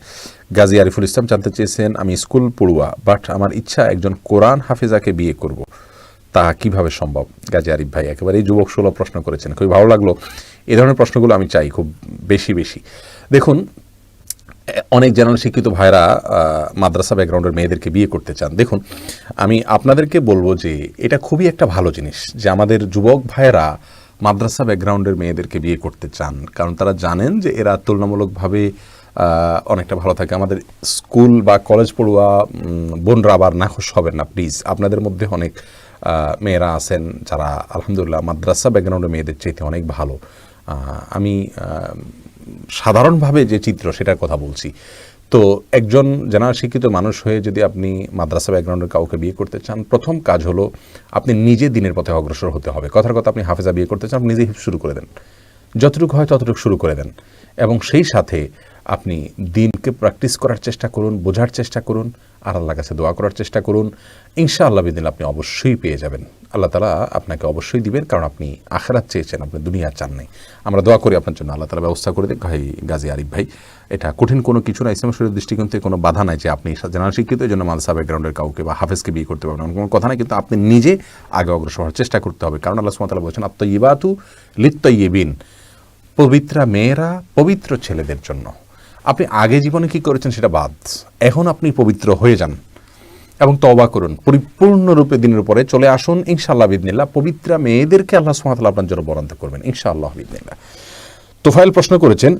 গাজী আরিফুল ইসলাম জানতে চেয়েছেন, আমি স্কুল পড়ুয়া, বাট আমার ইচ্ছা একজন কোরআন হাফেজাকে বিয়ে করব, তা কিভাবে সম্ভব? গাজী আরিফ ভাই একেবারেই যুবক সুলভ প্রশ্ন করেছেন, খুবই ভালো লাগলো। এই ধরনের প্রশ্নগুলো আমি চাই খুব বেশি। দেখুন, অনেক জেনারেল শিক্ষিত ভাইরা মাদ্রাসা ব্যাকগ্রাউন্ডের মেয়েদেরকে বিয়ে করতে চান। দেখুন, আমি আপনাদেরকে বলবো যে এটা খুবই একটা ভালো জিনিস যে আমাদের যুবক ভাইয়েরা মাদ্রাসা ব্যাকগ্রাউন্ডের মেয়েদেরকে বিয়ে করতে চান, কারণ তারা জানেন যে এরা তুলনামূলকভাবে অনেকটা ভালো থাকে। আমাদের স্কুল বা কলেজ পড়ুয়া বোনরা আবার নাখোশ হবেন না প্লিজ। আপনাদের মধ্যে অনেক মেয়েরা আছেন যারা আলহামদুলিল্লাহ মাদ্রাসা ব্যাকগ্রাউন্ডের মেয়েদের চাইতে অনেক ভালো। আমি সাধারণভাবে যে চিত্র সেটার কথা বলছি। তো একজন জেনারেল শিক্ষিত মানুষ হয়ে যদি আপনি মাদ্রাসা ব্যাকগ্রাউন্ডের কাউকে বিয়ে করতে চান, প্রথম কাজ হলো আপনি নিজে দিনের পথে অগ্রসর হতে হবে। কথার কথা, আপনি হাফেজা বিয়ে করতে চান, আপনি নিজেই শুরু করে দেন, যতটুকু হয় ততটুকু শুরু করে দেন, এবং সেই সাথে আপনি দিনকে প্র্যাকটিস করার চেষ্টা করুন, বোঝার চেষ্টা করুন, আর আল্লাহর কাছে দোয়া করার চেষ্টা করুন। ইনশাআল্লাহ বিদিন আপনি অবশ্যই পেয়ে যাবেন, আল্লাহ তাআলা আপনাকে অবশ্যই দিবেন, কারণ আপনি আখিরাত চেয়েছেন, আপনি দুনিয়া চান নাই। আমরা দোয়া করি আপনার জন্য, আল্লাহ তাআলা ব্যবস্থা করে দেখ। ভাই গাজী আরিফ ভাই, এটা কঠিন কোনো কিছু না, ইসলাম শরীয়তের দৃষ্টিকোণ থেকে কোনো বাধা নাই যে আপনি জেনারেল শিক্ষিত এই জন্য মাদ্রাসা ব্যাকগ্রাউন্ডের কাউকে বা হাফেজকে বিয়ে করতে পারবেন, কোনো কথা নাই। কিন্তু আপনি নিজে আগে অগ্রসর হওয়ার চেষ্টা করতে হবে, কারণ আল্লাহ সুবহানাহু ওয়া তাআলা বলেছেন, আত-তাইয়্যিবাতু লিত-তাইয়্যিবিন, পবিত্রা মেয়েরা পবিত্র ছেলেদের জন্য। আপনি আগে জীবনে কি করেছেন সেটা বাদ, এখন আপনি পবিত্র হয়ে যান এবং তওবা করুন, পরিপূর্ণরূপে দিনের উপরে চলে আসুন। ইনশাআল্লাহ বিদিনিল্লাহ পবিত্রা মেয়েদেরকে আল্লাহ সুবহানাহু ওয়া তাআলা আপনার জন্য বরাদ্দ করবেন ইনশাআল্লাহ বিদিনিল্লাহ। তোফায়েল প্রশ্ন করেছেন,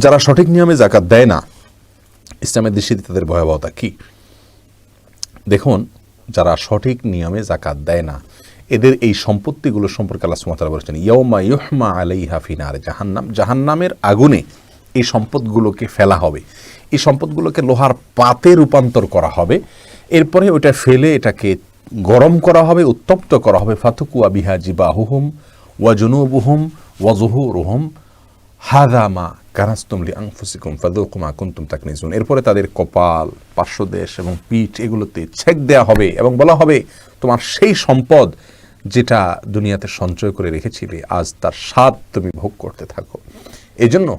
যারা সঠিক নিয়মে যাকাত দেয় না, ইসলামের দৃষ্টিতে তাদের ভয়াবহতা কি? দেখুন, যারা সঠিক নিয়মে যাকাত দেয় না, এদের এই সম্পত্তিগুলো সম্পর্কে আল্লাহ সুবহানাহু ওয়া তাআলা বলেছেন, ইয়াউমা ইউহমা আলাইহা ফি নারে জাহান্নাম, জাহান্নামের আগুনে এই সম্পদগুলোকে ফেলা হবে, এই সম্পদগুলোকে লোহার পাতে রূপান্তর করা হবে, এরপরে ওইটা ফেলে এটাকে গরম করা হবে, উত্তপ্ত করা হবে। ফাতুকুয়া বিহা জিবাহুহুম ওয়া জুনুবুহুম ওয়া যুহুরুহুম হাযা মা কানাসতুম লিআনফুসিকুম ফাযুকু মা কুনতুম তাকনিজুন। এরপরে তাদের কপাল, পার্শ্বদেশ এবং পিঠ এগুলোতে ছেক দেয়া হবে এবং বলা হবে, তোমার সেই সম্পদ যেটা দুনিয়াতে সঞ্চয় করে রেখেছিলে, আজ তার স্বাদ তুমি ভোগ করতে থাকো। এই জন্য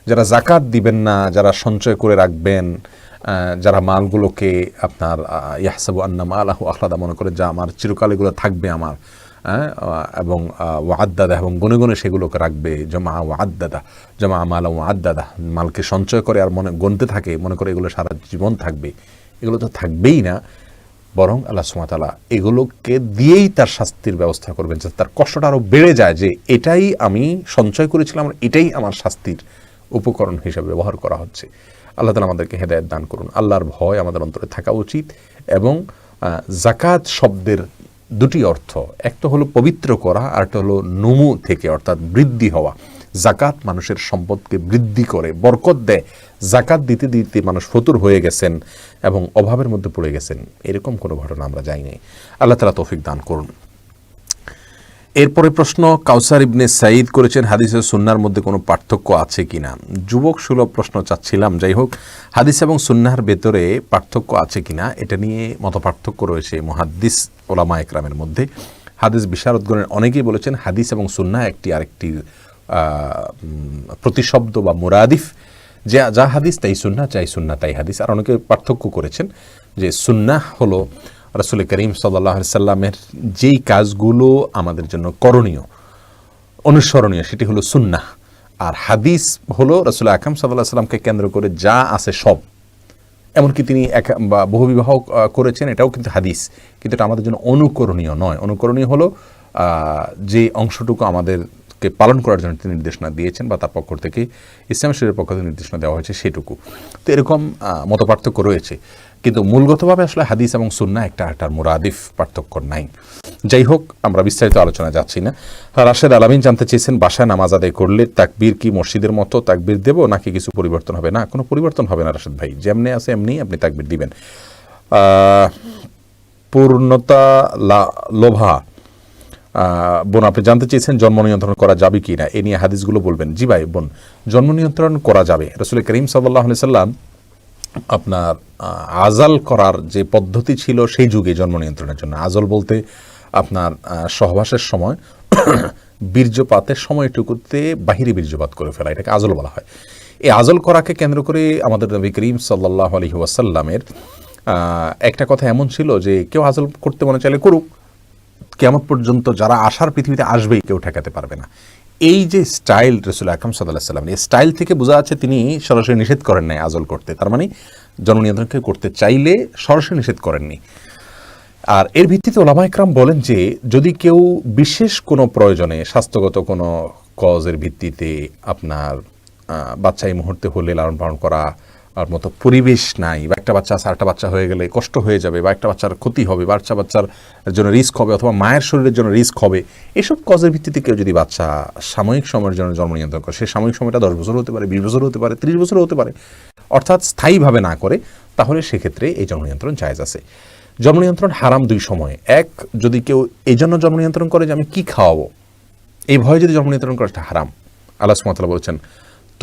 যারা জাকাত দিবেন না, যারা সঞ্চয় করে রাখবেন, যারা মালগুলোকে আপনার ইয়াহসাবু আন্না মালাহু আখলাদা, মনে করে যা আমার চিরকাল এগুলো থাকবে আমার, এবং ওয়াদ্দাদা, এবং গুনে গুনে সেগুলোকে রাখবে, জমা ওয়াদ্দাদা, জমা মালা ওয়াদ্দাদা, মালকে সঞ্চয় করে আর মনে গুনতে থাকে, মনে করে এগুলো সারা জীবন থাকবে। এগুলো তো থাকবেই না, বরং আল্লাহ সুবহানাহু ওয়া তাআলা এগুলোকে দিয়েই তার শাস্তির ব্যবস্থা করবেন, যাতে তার কষ্টটা আরও বেড়ে যায়, যে এটাই আমি সঞ্চয় করেছিলাম, এটাই আমার শাস্তির উপকরণ হিসেবে ব্যবহার করা হচ্ছে। আল্লাহ তাআলা আমাদেরকে হেদায়েত দান করুন। আল্লাহর ভয় আমাদের অন্তরে থাকা উচিত। এবং যাকাত শব্দের দুটি অর্থ, একটা হলো পবিত্র করা, আর একটা হলো নুমু থেকে, অর্থাৎ বৃদ্ধি হওয়া। যাকাত মানুষের সম্পদকে বৃদ্ধি করে, বরকত দেয়। যাকাত দিতে দিতে মানুষ ফতুর হয়ে গেছেন এবং অভাবের মধ্যে পড়ে গেছেন, এরকম কোনো ঘটনা আমরা যাই নাই। আল্লাহ তাআলা তৌফিক দান করুন। এরপরে প্রশ্ন কাউসার ইবনে সাঈদ করেছেন, হাদিস ও সুন্নাহর মধ্যে কোনো পার্থক্য আছে কিনা। যুবক সুলভ প্রশ্ন চাচ্ছিলাম। যাই হোক, হাদিস এবং সুন্নাহর ভেতরে পার্থক্য আছে কিনা এটা নিয়ে মত পার্থক্য রয়েছে মুহাদ্দিস ওলামা একরামের মধ্যে। হাদিস বিশারদগণের অনেকেই বলেছেন হাদিস এবং সুন্নাহ একটি আরেকটির প্রতিশব্দ বা মুরাদিফ, যে যা হাদিস তাই সুন্নাহ, চাই সুন্নাহ তাই হাদিস। আর অনেকে পার্থক্য করেছেন যে সুন্নাহ হলো রাসূল করিম সাল্লাল্লাহু আলাইহি সাল্লামের যেই কাজগুলো আমাদের জন্য করণীয়, অনুসরণীয়, সেটি হলো সুন্নাহ। আর হাদিস হলো রাসূল আকরাম সাল্লাল্লাহু আলাইহি সাল্লামকে কেন্দ্র করে যা আছে সব। এমনকি তিনি বহুবিবাহ করেছেন, এটাও কিন্তু হাদিস, কিন্তু এটা আমাদের জন্য অনুকরণীয় নয়। অনুকরণীয় হলো যে অংশটুকু আমাদেরকে পালন করার জন্য তিনি নির্দেশনা দিয়েছেন, বা তার পক্ষ থেকে ইসলাম শরীয়তের পক্ষ থেকে নির্দেশনা দেওয়া হয়েছে সেটুকু। তো এরকম মতপার্থক্য রয়েছে, কিন্তু মূলগতভাবে আসলে হাদিস এবং সুন্নাহ একটার মুরাদিফ, পার্থক্য নাই। যাই হোক, আমরা বিস্তারিত আলোচনা যাচ্ছি না। রাশেদ আলামিন জানতে চেয়েছেন, বাসায় নামাজ আদায় করলে তাকবীর কি মসজিদের মতো তাকবীর দেব, নাকি কিছু পরিবর্তন হবে? না, কোনো পরিবর্তন হবে না রাশেদ ভাই, যেমনি আছে এমনি আপনি তাকবীর দিবেন। পূর্ণতা লোভা বোন, আপনি জানতে চেয়েছেন জন্ম নিয়ন্ত্রণ করা যাবে কি না, এ নিয়ে হাদিসগুলো বলবেন। জি ভাই বোন, জন্ম নিয়ন্ত্রণ করা যাবে। রাসূল করিম সাল্লাল্লাহু আলাইহি সাল্লাম আপনার আজাল করার যে পদ্ধতি ছিল সেই যুগে জন্ম নিয়ন্ত্রণের জন্য, আজল বলতে আপনার সহবাসের সময় বীর্যপাতের সময়টুকুতে বাহিরে বীর্যপাত করে ফেলা, এটাকে আজল বলা হয়। এই আজল করাকে কেন্দ্র করে আমাদের নবী করিম সাল্লাল্লাহু আলাইহি ওয়াসাল্লামের একটা কথা এমন ছিল যে কেউ আজল করতে মনে চাইলে করুক, কিয়ামত পর্যন্ত যারা আসার পৃথিবীতে আসবেই কেউ ঠেকাতে পারবে না। এই যে স্টাইল রাসূল আকরাম সাল্লাল্লাহু আলাইহি ওয়াসাল্লাম, এই স্টাইল থেকে বোঝা যাচ্ছে তিনি সরাসরি নিষেধ করেন নাই আজল করতে, তার মানে জন্ম নিয়ন্ত্রণকে করতে চাইলে সরাসরি নিষেধ করেননি। আর এর ভিত্তিতে ওলামা একরাম বলেন যে যদি কেউ বিশেষ কোনো প্রয়োজনে, স্বাস্থ্যগত কোনো কজের ভিত্তিতে আপনার বাচ্চা এই মুহূর্তে হলে লালন পালন করা আর মতো পরিবেশ নাই, বা একটা বাচ্চা আছে আরেকটা বাচ্চা হয়ে গেলে কষ্ট হয়ে যাবে, বা একটা বাচ্চার ক্ষতি হবে, বাচ্চার জন্য রিস্ক হবে, অথবা মায়ের শরীরের জন্য রিস্ক হবে, এসব কজের ভিত্তিতে কেউ যদি বাচ্চা সাময়িক সময়ের জন্য জন্ম নিয়ন্ত্রণ করে, সে সাময়িক সময়টা 10 বছর হতে পারে, 20 বছর হতে পারে, 30 বছর হতে পারে, অর্থাৎ স্থায়ীভাবে না করে, তাহলে সেক্ষেত্রে এই জন্ম নিয়ন্ত্রণ জায়েজ আছে। জন্ম নিয়ন্ত্রণ হারাম দুই সময়ে। এক, যদি কেউ এই জন্য জন্ম নিয়ন্ত্রণ করে যে আমি কি খাওয়াবো, এই ভয়ে যদি জন্ম নিয়ন্ত্রণ করে, সেটা হারাম। আল্লাহ সুবহানাহু ওয়া তাআলা বলেছেন,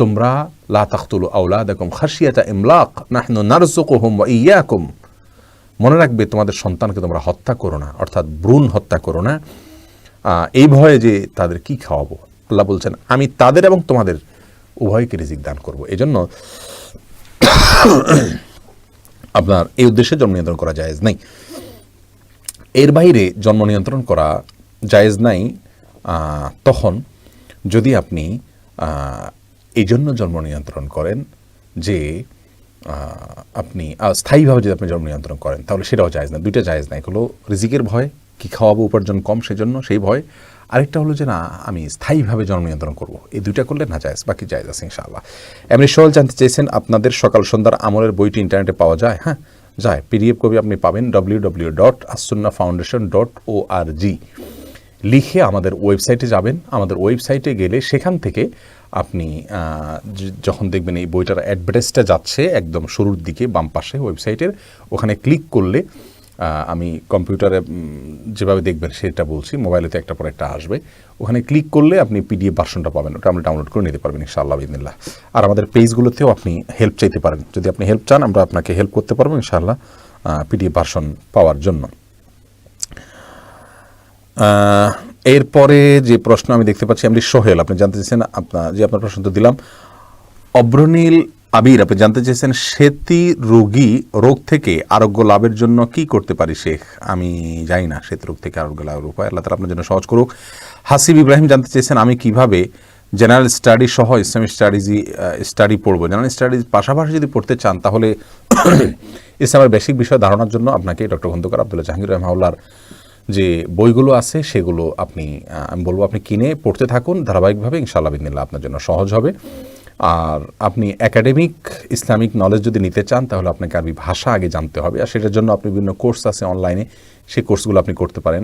তোমরা লা তাকতুলু আওলাদাকুম খাশিয়াতা ইমলাক নাহনু নারযুকুহুম ওয়া ইয়্যাকুম, মনে রাখবে তোমাদের সন্তানকে তোমরা হত্যা করো না, অর্থাৎ ভ্রূণ হত্যা করো না, এই ভয়ে যে তাদের কি খাওয়াবো। আল্লাহ বলছেন আমি তাদের এবং তোমাদের উভয়কে রিজিক দান করব। এজন্য আপনার এই উদ্দেশ্যে জন্ম নিয়ন্ত্রণ করা জায়েজ নাই। এর বাইরে জন্ম নিয়ন্ত্রণ করা জায়েজ নাই তখন যদি আপনি এই জন্য জন্ম নিয়ন্ত্রণ করেন যে আপনি স্থায়ীভাবে যদি আপনি জন্ম নিয়ন্ত্রণ করেন, তাহলে সেটাও জায়েজ না। দুইটা জায়েজ নাই, হলো রিজিকের ভয়, কি খাওয়াবো, উপার্জন কম সেজন্য সেই ভয়, আরেকটা হলো যে না আমি স্থায়ীভাবে জন্ম নিয়ন্ত্রণ করবো, এই দুইটা করলে না জায়েজ, বাকি জায়েজ আছে ইনশাআল্লাহ। এমনি সোহেল জানতে চেয়েছেন আপনাদের সকাল সন্ধ্যার আমলের বইটি ইন্টারনেটে পাওয়া যায়? হ্যাঁ যায়, পিডিএফ কপি আপনি পাবেন www.assunnahfoundation.org লিখে আমাদের ওয়েবসাইটে যাবেন। আমাদের ওয়েবসাইটে গেলে সেখান থেকে আপনি যখন দেখবেন এই বইটার অ্যাডভার্টাইজটা যাচ্ছে একদম শুরুর দিকে বাম পাশে ওয়েবসাইটের, ওখানে ক্লিক করলে আমি কম্পিউটারে যেভাবে দেখবেন সেটা বলছি, মোবাইলেতে একটা পর একটা আসবে, ওখানে ক্লিক করলে আপনি পিডিএফ ভার্সনটা পাবেন, ওটা আপনি ডাউনলোড করে নিতে পারবেন ইনশাআল্লাহ বিদিনিল্লাহ। আর আমাদের পেজগুলোতেও আপনি হেল্প চাইতে পারেন, যদি আপনি হেল্প চান আমরা আপনাকে হেল্প করতে পারবো ইনশাআল্লাহ পিডিএফ ভার্সন পাওয়ার জন্য। এরপরে যে প্রশ্ন আমি দেখতে পাচ্ছি এমনি সোহেল, আপনি জানতে চাইছেন, আপনার প্রশ্ন তো দিলাম। অব্রনীল আবির, আপনি জানতে চেয়েছেন সেতি রোগ থেকে আরোগ্য লাভের জন্য কি করতে পারি শেখ? আমি জানি না সেতি রোগ থেকে আরোগ্য লাভের উপায়, আল্লাহ তাআলা আপনার জন্য সহজ করুক। হাসিব ইব্রাহিম জানতে চেয়েছেন আমি কিভাবে জেনারেল স্টাডি সহ ইসলামিক স্টাডি পড়বো। জেনারেল স্টাডিজ পাশাপাশি যদি পড়তে চান তাহলে ইসলামের বেসিক বিষয় ধারণার জন্য আপনাকে ডক্টর খন্দকার আব্দুল্লাহ জাহাঙ্গীর রহমাহুল্লাহর যে বইগুলো আছে সেগুলো আপনি আমি বলবো আপনি কিনে পড়তে থাকুন ধারাবাহিকভাবে, ইনশাআল্লাহ বিদিনিল্লাহ আপনার জন্য সহজ হবে। আর আপনি একাডেমিক ইসলামিক নলেজ যদি নিতে চান তাহলে আপনাকে আরবি ভাষা আগে জানতে হবে, আর সেটার জন্য আপনি বিভিন্ন কোর্স আছে অনলাইনে, সেই কোর্সগুলো আপনি করতে পারেন।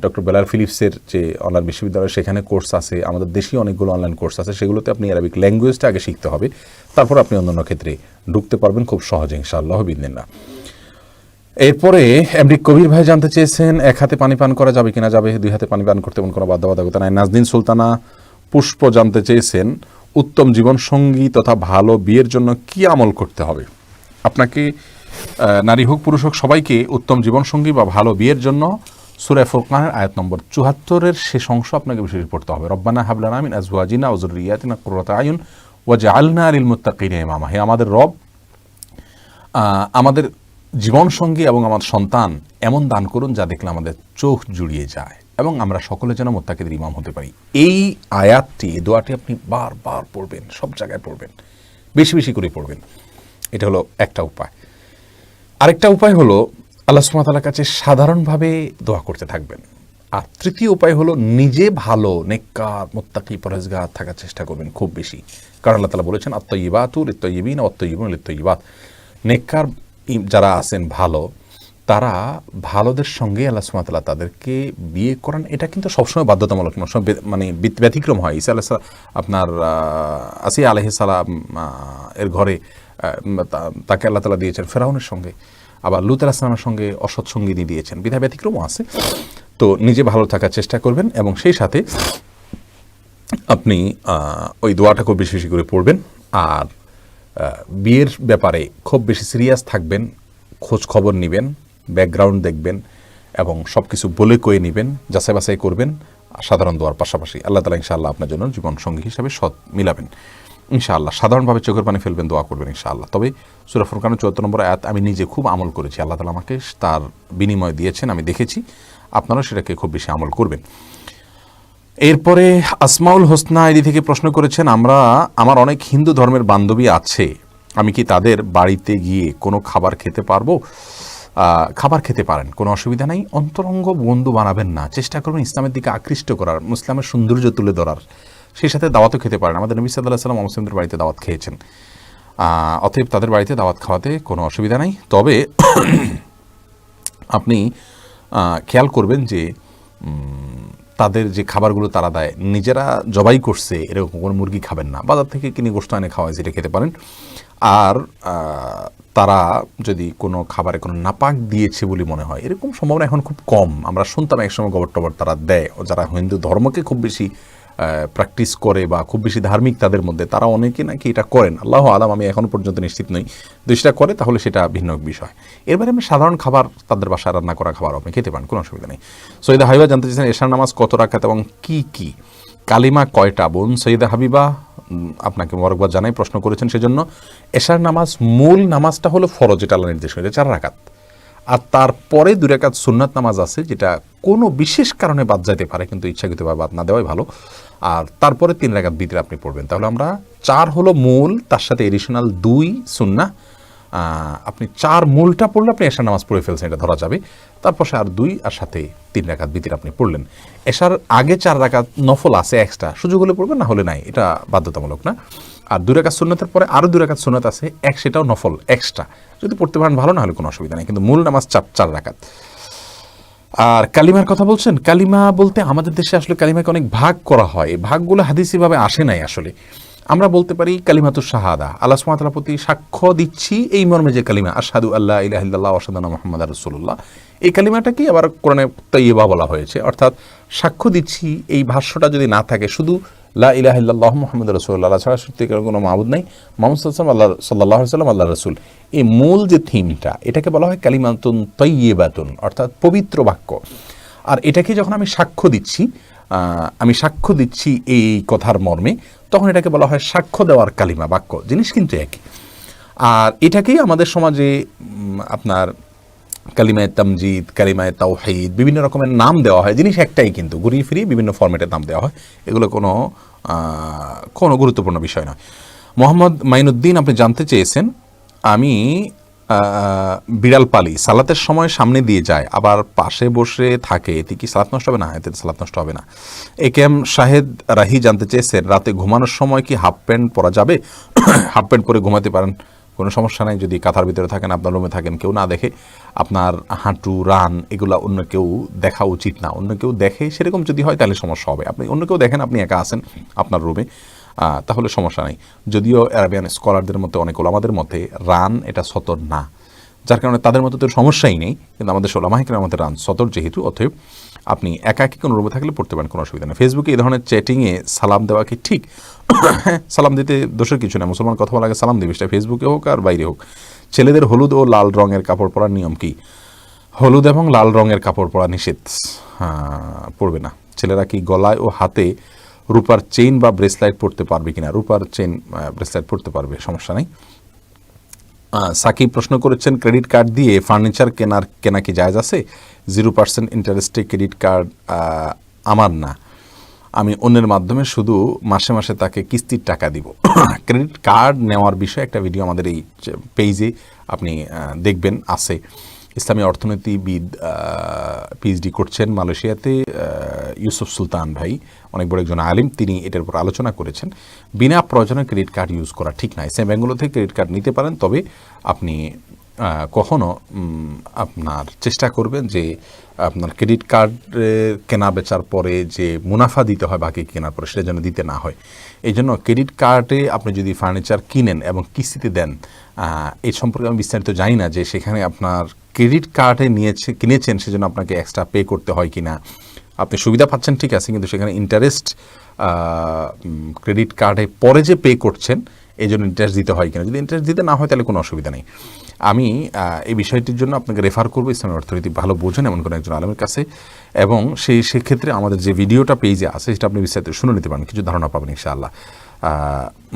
ডক্টর বেলাল ফিলিপসের যে অনলাইন বিশ্ববিদ্যালয় সেখানে কোর্স আছে, আমাদের দেশীয় অনেকগুলো অনলাইন কোর্স আছে, সেগুলোতে আপনি আরবিক ল্যাঙ্গুয়েজটা আগে শিখতে হবে, তারপর আপনি অন্যান্য ক্ষেত্রে ঢুকতে পারবেন খুব সহজে ইনশাআল্লাহ বিদিনিল্লাহ। এরপরে এমডি কবির ভাই জানতে চেয়েছেন এক হাতে পানি পান করা যাবে কিনা? যাবে, দুই হাতে পানি পান করতে কোনো বাধ্যবাধকতা নাই। নাজদিন সুলতানা পুষ্প জানতে চেয়েছেন উত্তম জীবনসঙ্গী তথা ভালো বিয়ের জন্য কি আমল করতে হবে? আপনাকে নারী হোক পুরুষ হোক সবাইকে উত্তম জীবনসঙ্গী বা ভালো বিয়ের জন্য সূরা ফুরকানের আয়াত নম্বর ৭৪-এর শেষ অংশ আপনাকে বিশেষ পড়তে হবে। রব্বানা হাব লানা মিন আজওয়াজিনা ওয়া যুররিয়াতিনা কুররাতা আয়ুন ওয়াজআলনা লিল মুত্তাকিনা ইমামা। হে আমাদের রব, আমাদের জীবনসঙ্গী এবং আমার সন্তান এমন দান করুন যা দেখলে আমাদের চোখ জুড়িয়ে যায় এবং আমরা সকলে যেন মুত্তাকিদের ইমাম হতে পারি। এই আয়াতটি, দোয়াটি আপনি বারবার পড়বেন, সব জায়গায় পড়বেন, বেশি বেশি করে পড়বেন। এটা হলো একটা উপায়। আরেকটা উপায় হলো আল্লাহ সুবহানাহু ওয়া তাআলার কাছে সাধারণভাবে দোয়া করতে থাকবেন। আর তৃতীয় উপায় হলো নিজে ভালো নেককার মুত্তাকি পরহেজগার থাকার চেষ্টা করবেন খুব বেশি, কারণ আল্লাহ তাআলা বলেছেন আত-তাইয়্যিবাতু লিত-তাইয়্যিবিনা ওয়াত-তাইয়্যিবুনা লিত-তাইয়্যিবাত। নেককার যারা আছেন ভালো, তারা ভালোদের সঙ্গে আল্লাহ সুবহানাহু ওয়া তাআলা তাদেরকে বিয়ে করান। এটা কিন্তু সবসময় বাধ্যতামূলক নয়, মানে ব্যতিক্রম হয়। ঈসা আলাইহিস আপনার আসিয়া আলাইহিস সালাম এর ঘরে তাকে আল্লাহ তাআলা দিয়েছেন ফেরাউনের সঙ্গে, আবার লূত আলাইহিস সালামের সঙ্গে অসৎ সঙ্গিনী দিয়েছেন, বিধায় ব্যতিক্রমও আছে। তো নিজে ভালো থাকার চেষ্টা করবেন এবং সেই সাথে আপনি ওই দোয়াটা খুব বেশি বেশি করে পড়বেন। আর বিয়ের ব্যাপারে খুব বেশি সিরিয়াস থাকবেন, খোঁজ খবর নেবেন, ব্যাকগ্রাউন্ড দেখবেন এবং সব কিছু বলে কয়ে নেবেন, যাচাই বাছাই করবেন সাধারণ দোয়ার পাশাপাশি। আল্লাহ তাআলা ইনশাআল্লাহ আপনার জন্য জীবনসঙ্গী হিসাবে সৎ মিলাবেন ইনশাআল্লাহ। সাধারণভাবে চোখের পানি ফেলবেন, দোয়া করবেন ইনশাআল্লাহ। তবে সূরা ফুরকানের ৭৪ নম্বর আয়াত আমি নিজে খুব আমল করেছি, আল্লাহ তাআলা আমাকে তার বিনিময় দিয়েছেন, আমি দেখেছি, আপনারাও সেটাকে খুব বেশি আমল করবেন। এরপরে আসমাউল হোসনা আইডি থেকে প্রশ্ন করেছেন, আমার অনেক হিন্দু ধর্মের বান্ধবী আছে, আমি কি তাদের বাড়িতে গিয়ে কোনো খাবার খেতে পারবো? খাবার খেতে পারেন, কোনো অসুবিধা নাই। অন্তরঙ্গ বন্ধু বানাবেন না, চেষ্টা করবেন ইসলামের দিকে আকৃষ্ট করার, মুসলিমের সৌন্দর্য তুলে ধরার, সেই সাথে দাওয়াতও খেতে পারেন। আমাদের নবী সাল্লাল্লাহু আলাইহি ওয়াসাল্লাম মুসলিমদের বাড়িতে দাওয়াত খেয়েছেন, অতএব তাদের বাড়িতে দাওয়াত খাওয়াতে কোনো অসুবিধা নাই। তবে আপনি খেয়াল করবেন যে তাদের যে খাবারগুলো তারা দেয় নিজেরা জবাই করছে এরকম কোনো মুরগি খাবেন না, বাজার থেকে কিনে গোশত এনে খাওয়ায় যেটা খেতে পারেন। আর তারা যদি কোনো খাবারে কোনো নাপাক দিয়েছে বলে মনে হয়, এরকম সম্ভাবনা এখন খুব কম। আমরা শুনতাম একসময় গোবর টবর তারা দেয়, যারা হিন্দু ধর্মকে খুব বেশি প্র্যাকটিস করে বা খুব বেশি ধার্মিক তাদের মধ্যে, তারা অনেকে নাকি এটা করেন, আল্লাহ আলাম, আমি এখনও পর্যন্ত নিশ্চিত নই। যদি সেটা করে তাহলে সেটা ভিন্ন বিষয়। এরপরে আমি সাধারণ খাবার, তাদের বাসায় রান্না করা খাবার আপনি খেতে পারেন, কোনো অসুবিধা নেই। সৈয়দা হাবিবা জানতে চাইছেন এশার নামাজ কত রাকাত এবং কি কি? কালিমা কয়টা? বোন সৈয়দা হাবিবা আপনাকে মোবারকবাদ জানাই প্রশ্ন করেছেন সেজন্য। এশার নামাজ মূল নামাজটা হলো ফরজ, যেটা আল্লাহ নির্দেশ করেছে 4 রাকাত, আর তারপরে 2 রাকাত সুন্নাত নামাজ আছে, যেটা কোনো বিশেষ কারণে বাদ যাইতে পারে, কিন্তু ইচ্ছাকৃতভাবে বাদ না দেওয়াই ভালো। আর তারপরে 3 রাকাত ভিতরে আপনি পড়বেন। তাহলে আমরা 4 হলো মূল, তার সাথে এডিশনাল 2 সুন্নাহ। আপনি 4 মূলটা পড়লে আপনি এশার নামাজ পড়ে ফেলছেন, এটা ধরা যাবে। তারপর আর 2 আর সাথে 3 রাকাত ভিতরে আপনি পড়লেন। এশার আগে 4 রাকাত নফল আছে এক্সট্রা, সুযোগ হলে পড়বেন, না হলে নাই, এটা বাধ্যতামূলক না। আর 2 রাকাত সুন্নাতের পরে আরও 2 রাকাত সুন্নাত আছে, সেটাও নফল এক্সট্রা, যদি পড়তে পারেন ভালো, না হলে কোনো অসুবিধা নেই, কিন্তু মূল নামাজ 4 রাকাত। আর কালিমার কথা বলছেন, কালিমা বলতে আমাদের দেশে আসলে কালিমাকে অনেক ভাগ করা হয়, এই ভাগগুলো হাদিসিভাবে আসে নাই আসলে। আমরা বলতে পারি কালিমাতুশ শাহাদা, আল্লাহ সুবহানাহু ওয়া তাআলার প্রতি সাক্ষ্য দিচ্ছি এই মর্মে যে কালিমা আশহাদু আল্লা ইলাহা ইল্লাল্লাহ ওয়া আশহাদু আন্না মুহাম্মাদার রাসূলুল্লাহ, এই কালিমাটাকে আবার কোরআনে তাইয়্যিবা বলা হয়েছে। অর্থাৎ সাক্ষ্য দিচ্ছি, এই ভাষ্যটা যদি না থাকে, শুধু লা ইলাহা ইল্লাল্লাহ মুহাম্মাদুর রাসূলুল্লাহ, আল্লাহ ছাড়া সত্যিকার কোনো মাবুদ নাই, মুহাম্মদ সাল্লাল্লাহু আলাইহি ওয়াসাল্লাম আল্লাহর রাসূল, এই মূল যে থিমটা, এটাকে বলা হয় কালিমাতুন তাইয়্যিবাতুন, অর্থাৎ পবিত্র বাক্য। আর এটাকে যখন আমি সাক্ষ্য দিচ্ছি এই কথার মর্মে, তখন এটাকে বলা হয় সাক্ষ্য দেওয়ার কালিমা, বাক্য, জিনিস কিন্তু একই। আর এটাকেই আমাদের সমাজে আপনার কালিমায়ে তামজিদ, কালিমায়ে তাওহীদ, বিভিন্ন রকমের নাম দেওয়া হয়, জিনিস একটাই কিন্তু ঘুরিয়ে ফিরিয়ে বিভিন্ন ফরম্যাটের নাম দেওয়া হয়। এগুলো কোনো গুরুত্বপূর্ণ বিষয় নয়। মোহাম্মদ মাইনুদ্দিন, আপনি জানতে চেয়েছেন, আমি বিড়াল পালি, সালাতের সময় সামনে দিয়ে যায়, আবার পাশে বসে থাকে, এতে কি সালাত নষ্ট হবে? না, এতে সালাত নষ্ট হবে না। একেএম শাহেদ রাহি জানতে চেয়েছেন, রাতে ঘুমানোর সময় কি হাফ প্যান্ট পরা যাবে? হাফ প্যান্ট পরে ঘুমাতে পারেন, কোনো সমস্যা নাই। যদি কাঁথার ভিতরে থাকেন, আপনার রুমে থাকেন, কেউ না দেখে, আপনার হাঁটু, রান, এগুলা অন্য কেউ দেখা উচিত না। অন্য কেউ দেখে সেরকম যদি হয় তাহলে সমস্যা হবে। আপনি অন্য কেউ দেখেন, আপনি একা আছেন আপনার রুমে, তাহলে সমস্যা নেই। যদিও আরবিয়ান স্কলারদের মধ্যে, অনেক ওলামাদের মধ্যে রান এটা সতর না, যার কারণে তাদের মধ্যে তো সমস্যাই নেই, কিন্তু আমাদের ওলামা ইকরামের মধ্যে রান সতর যেহেতু, অতএব আপনি একাকী কোনো রুমে থাকলে পড়তে পারেন, কোনো অসুবিধা নেই। ফেসবুকে এই ধরনের চ্যাটিংয়ে সালাম দেওয়া কি ঠিক? সালাম দিতে দোষের কিছু না, মুসলমান কথা বলা আগে সালাম দিবে, সেটা ফেসবুকে হোক আর বাইরে হোক। ছেলেদের হলুদ ও লাল রঙের কাপড় পরার নিয়ম কি? হলুদ এবং লাল রঙের কাপড় পরা নিষেধ, পরবে না। ছেলেরা কি গলায় ও হাতে রূপার চেইন বা ব্রেসলাইট পরতে পারবে কিনা? রূপার চেইন ব্রেসলাইট পরতে পারবে, সমস্যা নেই। সাকিব প্রশ্ন করেছেন, ক্রেডিট কার্ড দিয়ে ফার্নিচার কেনা কি জায়েজ আছে? 0% ইন্টারেস্টে ক্রেডিট কার্ড আমার না, আমি অন্যের মাধ্যমে শুধু মাসে মাসে তাকে কিস্তির টাকা দিব। ক্রেডিট কার্ড নেওয়ার বিষয়ে একটা ভিডিও আমাদের এই পেজে আপনি দেখবেন, আছে। ইসলামী অর্থনীতিবিদ, পিএইচডি করছেন মালয়েশিয়াতে, ইউসুফ সুলতান ভাই, অনেক বড় একজন আলিম, তিনি এটার উপর আলোচনা করেছেন। বিনা প্রয়োজনে ক্রেডিট কার্ড ইউজ করা ঠিক না। ইসলামী ব্যাংকগুলো থেকে ক্রেডিট কার্ড নিতে পারেন, তবে আপনি কখনো আপনার চেষ্টা করবেন যে আপনার ক্রেডিট কার্ড কেনা বেচার পরে যে মুনাফা দিতে হয় বাকি কেনার পরে, সেটা যেন দিতে না হয়। এই জন্য ক্রেডিট কার্ডে আপনি যদি ফার্নিচার কিনেন এবং কিস্তিতে দেন, এই সম্পর্কে আমি বিস্তারিত জানি না যে সেখানে আপনার ক্রেডিট কার্ডে কিনেছেন সেজন্য আপনাকে এক্সট্রা পে করতে হয় কি না। আপনি সুবিধা পাচ্ছেন ঠিক আছে, কিন্তু সেখানে ইন্টারেস্ট ক্রেডিট কার্ডে পরে যে পে করছেন এই জন্য ইন্টারেস্ট দিতে হয় কিনা। যদি ইন্টারেস্ট দিতে না হয় তাহলে কোনো অসুবিধা নেই। আমি এই বিষয়টির জন্য আপনাকে রেফার করবো ইসলামী অর্থনীতি ভালো বোঝেন এমন কোনো একজন আলেমের কাছে, এবং সেক্ষেত্রে আমাদের যে ভিডিওটা পেজে আছে সেটা আপনি বিস্তারিত শুনে নিতে পারেন, কিছু ধারণা পাবেন ইনশাআল্লাহ।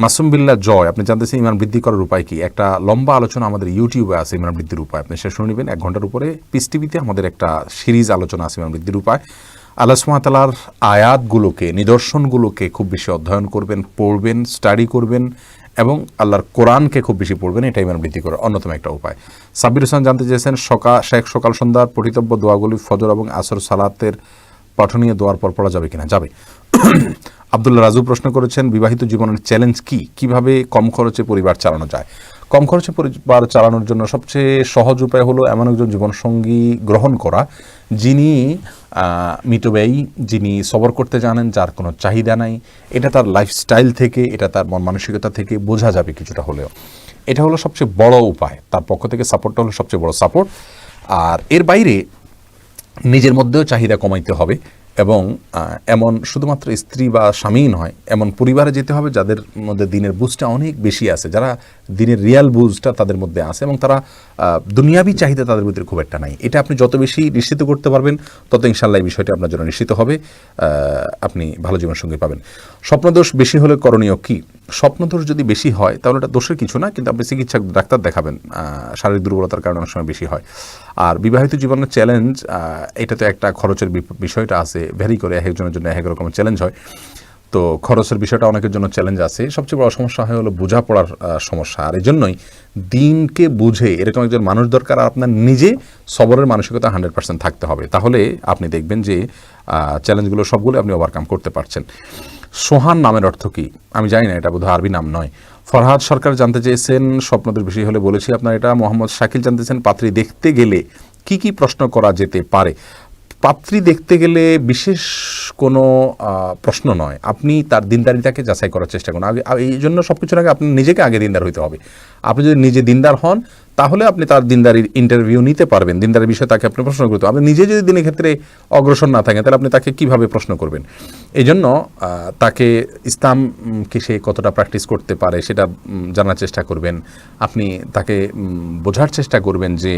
মাসুম বিল্লাহ জয়, আপনি জানতেছেন ইমান বৃদ্ধি করার উপায় কি? একটা লম্বা আলোচনা আমাদের ইউটিউবে আছে ইমান বৃদ্ধির উপায়, আপনি সেটা শুনে নেবেন 1 ঘন্টার উপরে। পিস টিভিতে আমাদের একটা সিরিজ আলোচনা আছে ইমান বৃদ্ধির উপায়। আল্লাহ সুবহানাহু ওয়া তাআলার আয়াতগুলোকে, নিদর্শনগুলোকে খুব বেশি অধ্যয়ন করবেন, পড়বেন, স্টাডি করবেন, এবং আল্লাহর কোরআনকে খুব বেশি পড়বেন, এটা ইমান বৃদ্ধি করার অন্যতম একটা উপায়। সাব্বির হোসেন জানতে চেয়েছেন, সকাল সন্ধ্যার পঠিতব্য দোয়াগুলি ফজর এবং আসর সালাতের পঠনীয় দোয়ার পর পড়া যাবে কিনা? যাবে। আব্দুল্লাহ রাজু প্রশ্ন করেছেন, বিবাহিত জীবনের চ্যালেঞ্জ কি? কিভাবে কম খরচে পরিবার চালানো যায়? কম খরচে পরিবার চালানোর জন্য সবচেয়ে সহজ উপায় হলো এমন একজন জীবনসঙ্গী গ্রহণ করা যিনি মিতব্যয়ী, যিনি সবর করতে জানেন, যার কোনো চাহিদা নাই। এটা তার লাইফস্টাইল থেকে, এটা তার মন মানসিকতা থেকে বোঝা যাবে কিছুটা হলেও। এটা হলো সবচেয়ে বড় উপায়, তার পক্ষ থেকে সাপোর্টটা হলো সবচেয়ে বড় সাপোর্ট। আর এর বাইরে নিজের মধ্যেও চাহিদা কমাইতে হবে, এবং এমন শুধুমাত্র স্ত্রী বা স্বামী নয়, এমন পরিবারে যেতে হবে যাদের মধ্যে দিনের বুঝটা অনেক বেশি আছে, যারা দিনের রিয়াল বুঝটা তাদের মধ্যে আছে, এবং তারা দুনিয়াবি চাহিদা তাদের ভিতরে খুব একটা নাই। এটা আপনি যত বেশি নিশ্চিত করতে পারবেন, তত ইনশাল্লাহ এই বিষয়টি আপনার জন্য নিশ্চিত হবে, আপনি ভালো জীবনসঙ্গী পাবেন। স্বপ্নদোষ বেশি হলে করণীয় কি? স্বপ্নদোষ যদি বেশি হয় তাহলে এটা দোষের কিছু না, কিন্তু আপনি চিকিৎসক ডাক্তার দেখাবেন, শারীরিক দুর্বলতার কারণে অনেক সময় বেশি হয়। আর বিবাহিত জীবনের চ্যালেঞ্জ, এটা তো একটা খরচের বিষয়টা আছে, ভ্যারি করে, এক একজনের জন্য এক রকমের চ্যালেঞ্জ হয়। তো খরচের বিষয়টা অনেকের জন্য চ্যালেঞ্জ আছে। সবচেয়ে বড় সমস্যা হয় হলো বোঝাপড়ার সমস্যা। আর এই জন্যই দিনকে বুঝে এরকম একজন মানুষ দরকার, আর আপনার নিজে সবরের মানসিকতা 100% থাকতে হবে, তাহলে আপনি দেখবেন যে চ্যালেঞ্জগুলো সবগুলো আপনি ওভারকাম করতে পারছেন। সোহান নামের অর্থ কি? আমি জানি না, এটা বোধহয় আরবি নাম নয়। ফরহাদ সরকার জানতে চেয়েছেন, স্বপ্নদোষ বেশি হলে বলেছি আপনার এটা। মোহাম্মদ শাকিল জানতেছেন, পাত্রী দেখতে গেলে কি কি প্রশ্ন করা যেতে পারে? পাত্রী দেখতে গেলে বিশেষ কোনো প্রশ্ন নয়, আপনি তার দিনদারিতাকে যাচাই করার চেষ্টা করুন। আগে এই জন্য সব কিছুর আগে আপনি নিজেকে আগে দিনদার হইতে হবে। আপনি যদি নিজে দিনদার হন তাহলে আপনি তার দিনদারির ইন্টারভিউ নিতে পারবেন, দিনদারির বিষয়ে তাকে আপনি প্রশ্ন করতে। আপনি নিজে যদি দিনের ক্ষেত্রে অগ্রসর না থাকেন তাহলে আপনি তাকে কীভাবে প্রশ্ন করবেন? এই জন্য তাকে ইসলামকে সে কতটা প্র্যাকটিস করতে পারে সেটা জানার চেষ্টা করবেন। আপনি তাকে বোঝার চেষ্টা করবেন যে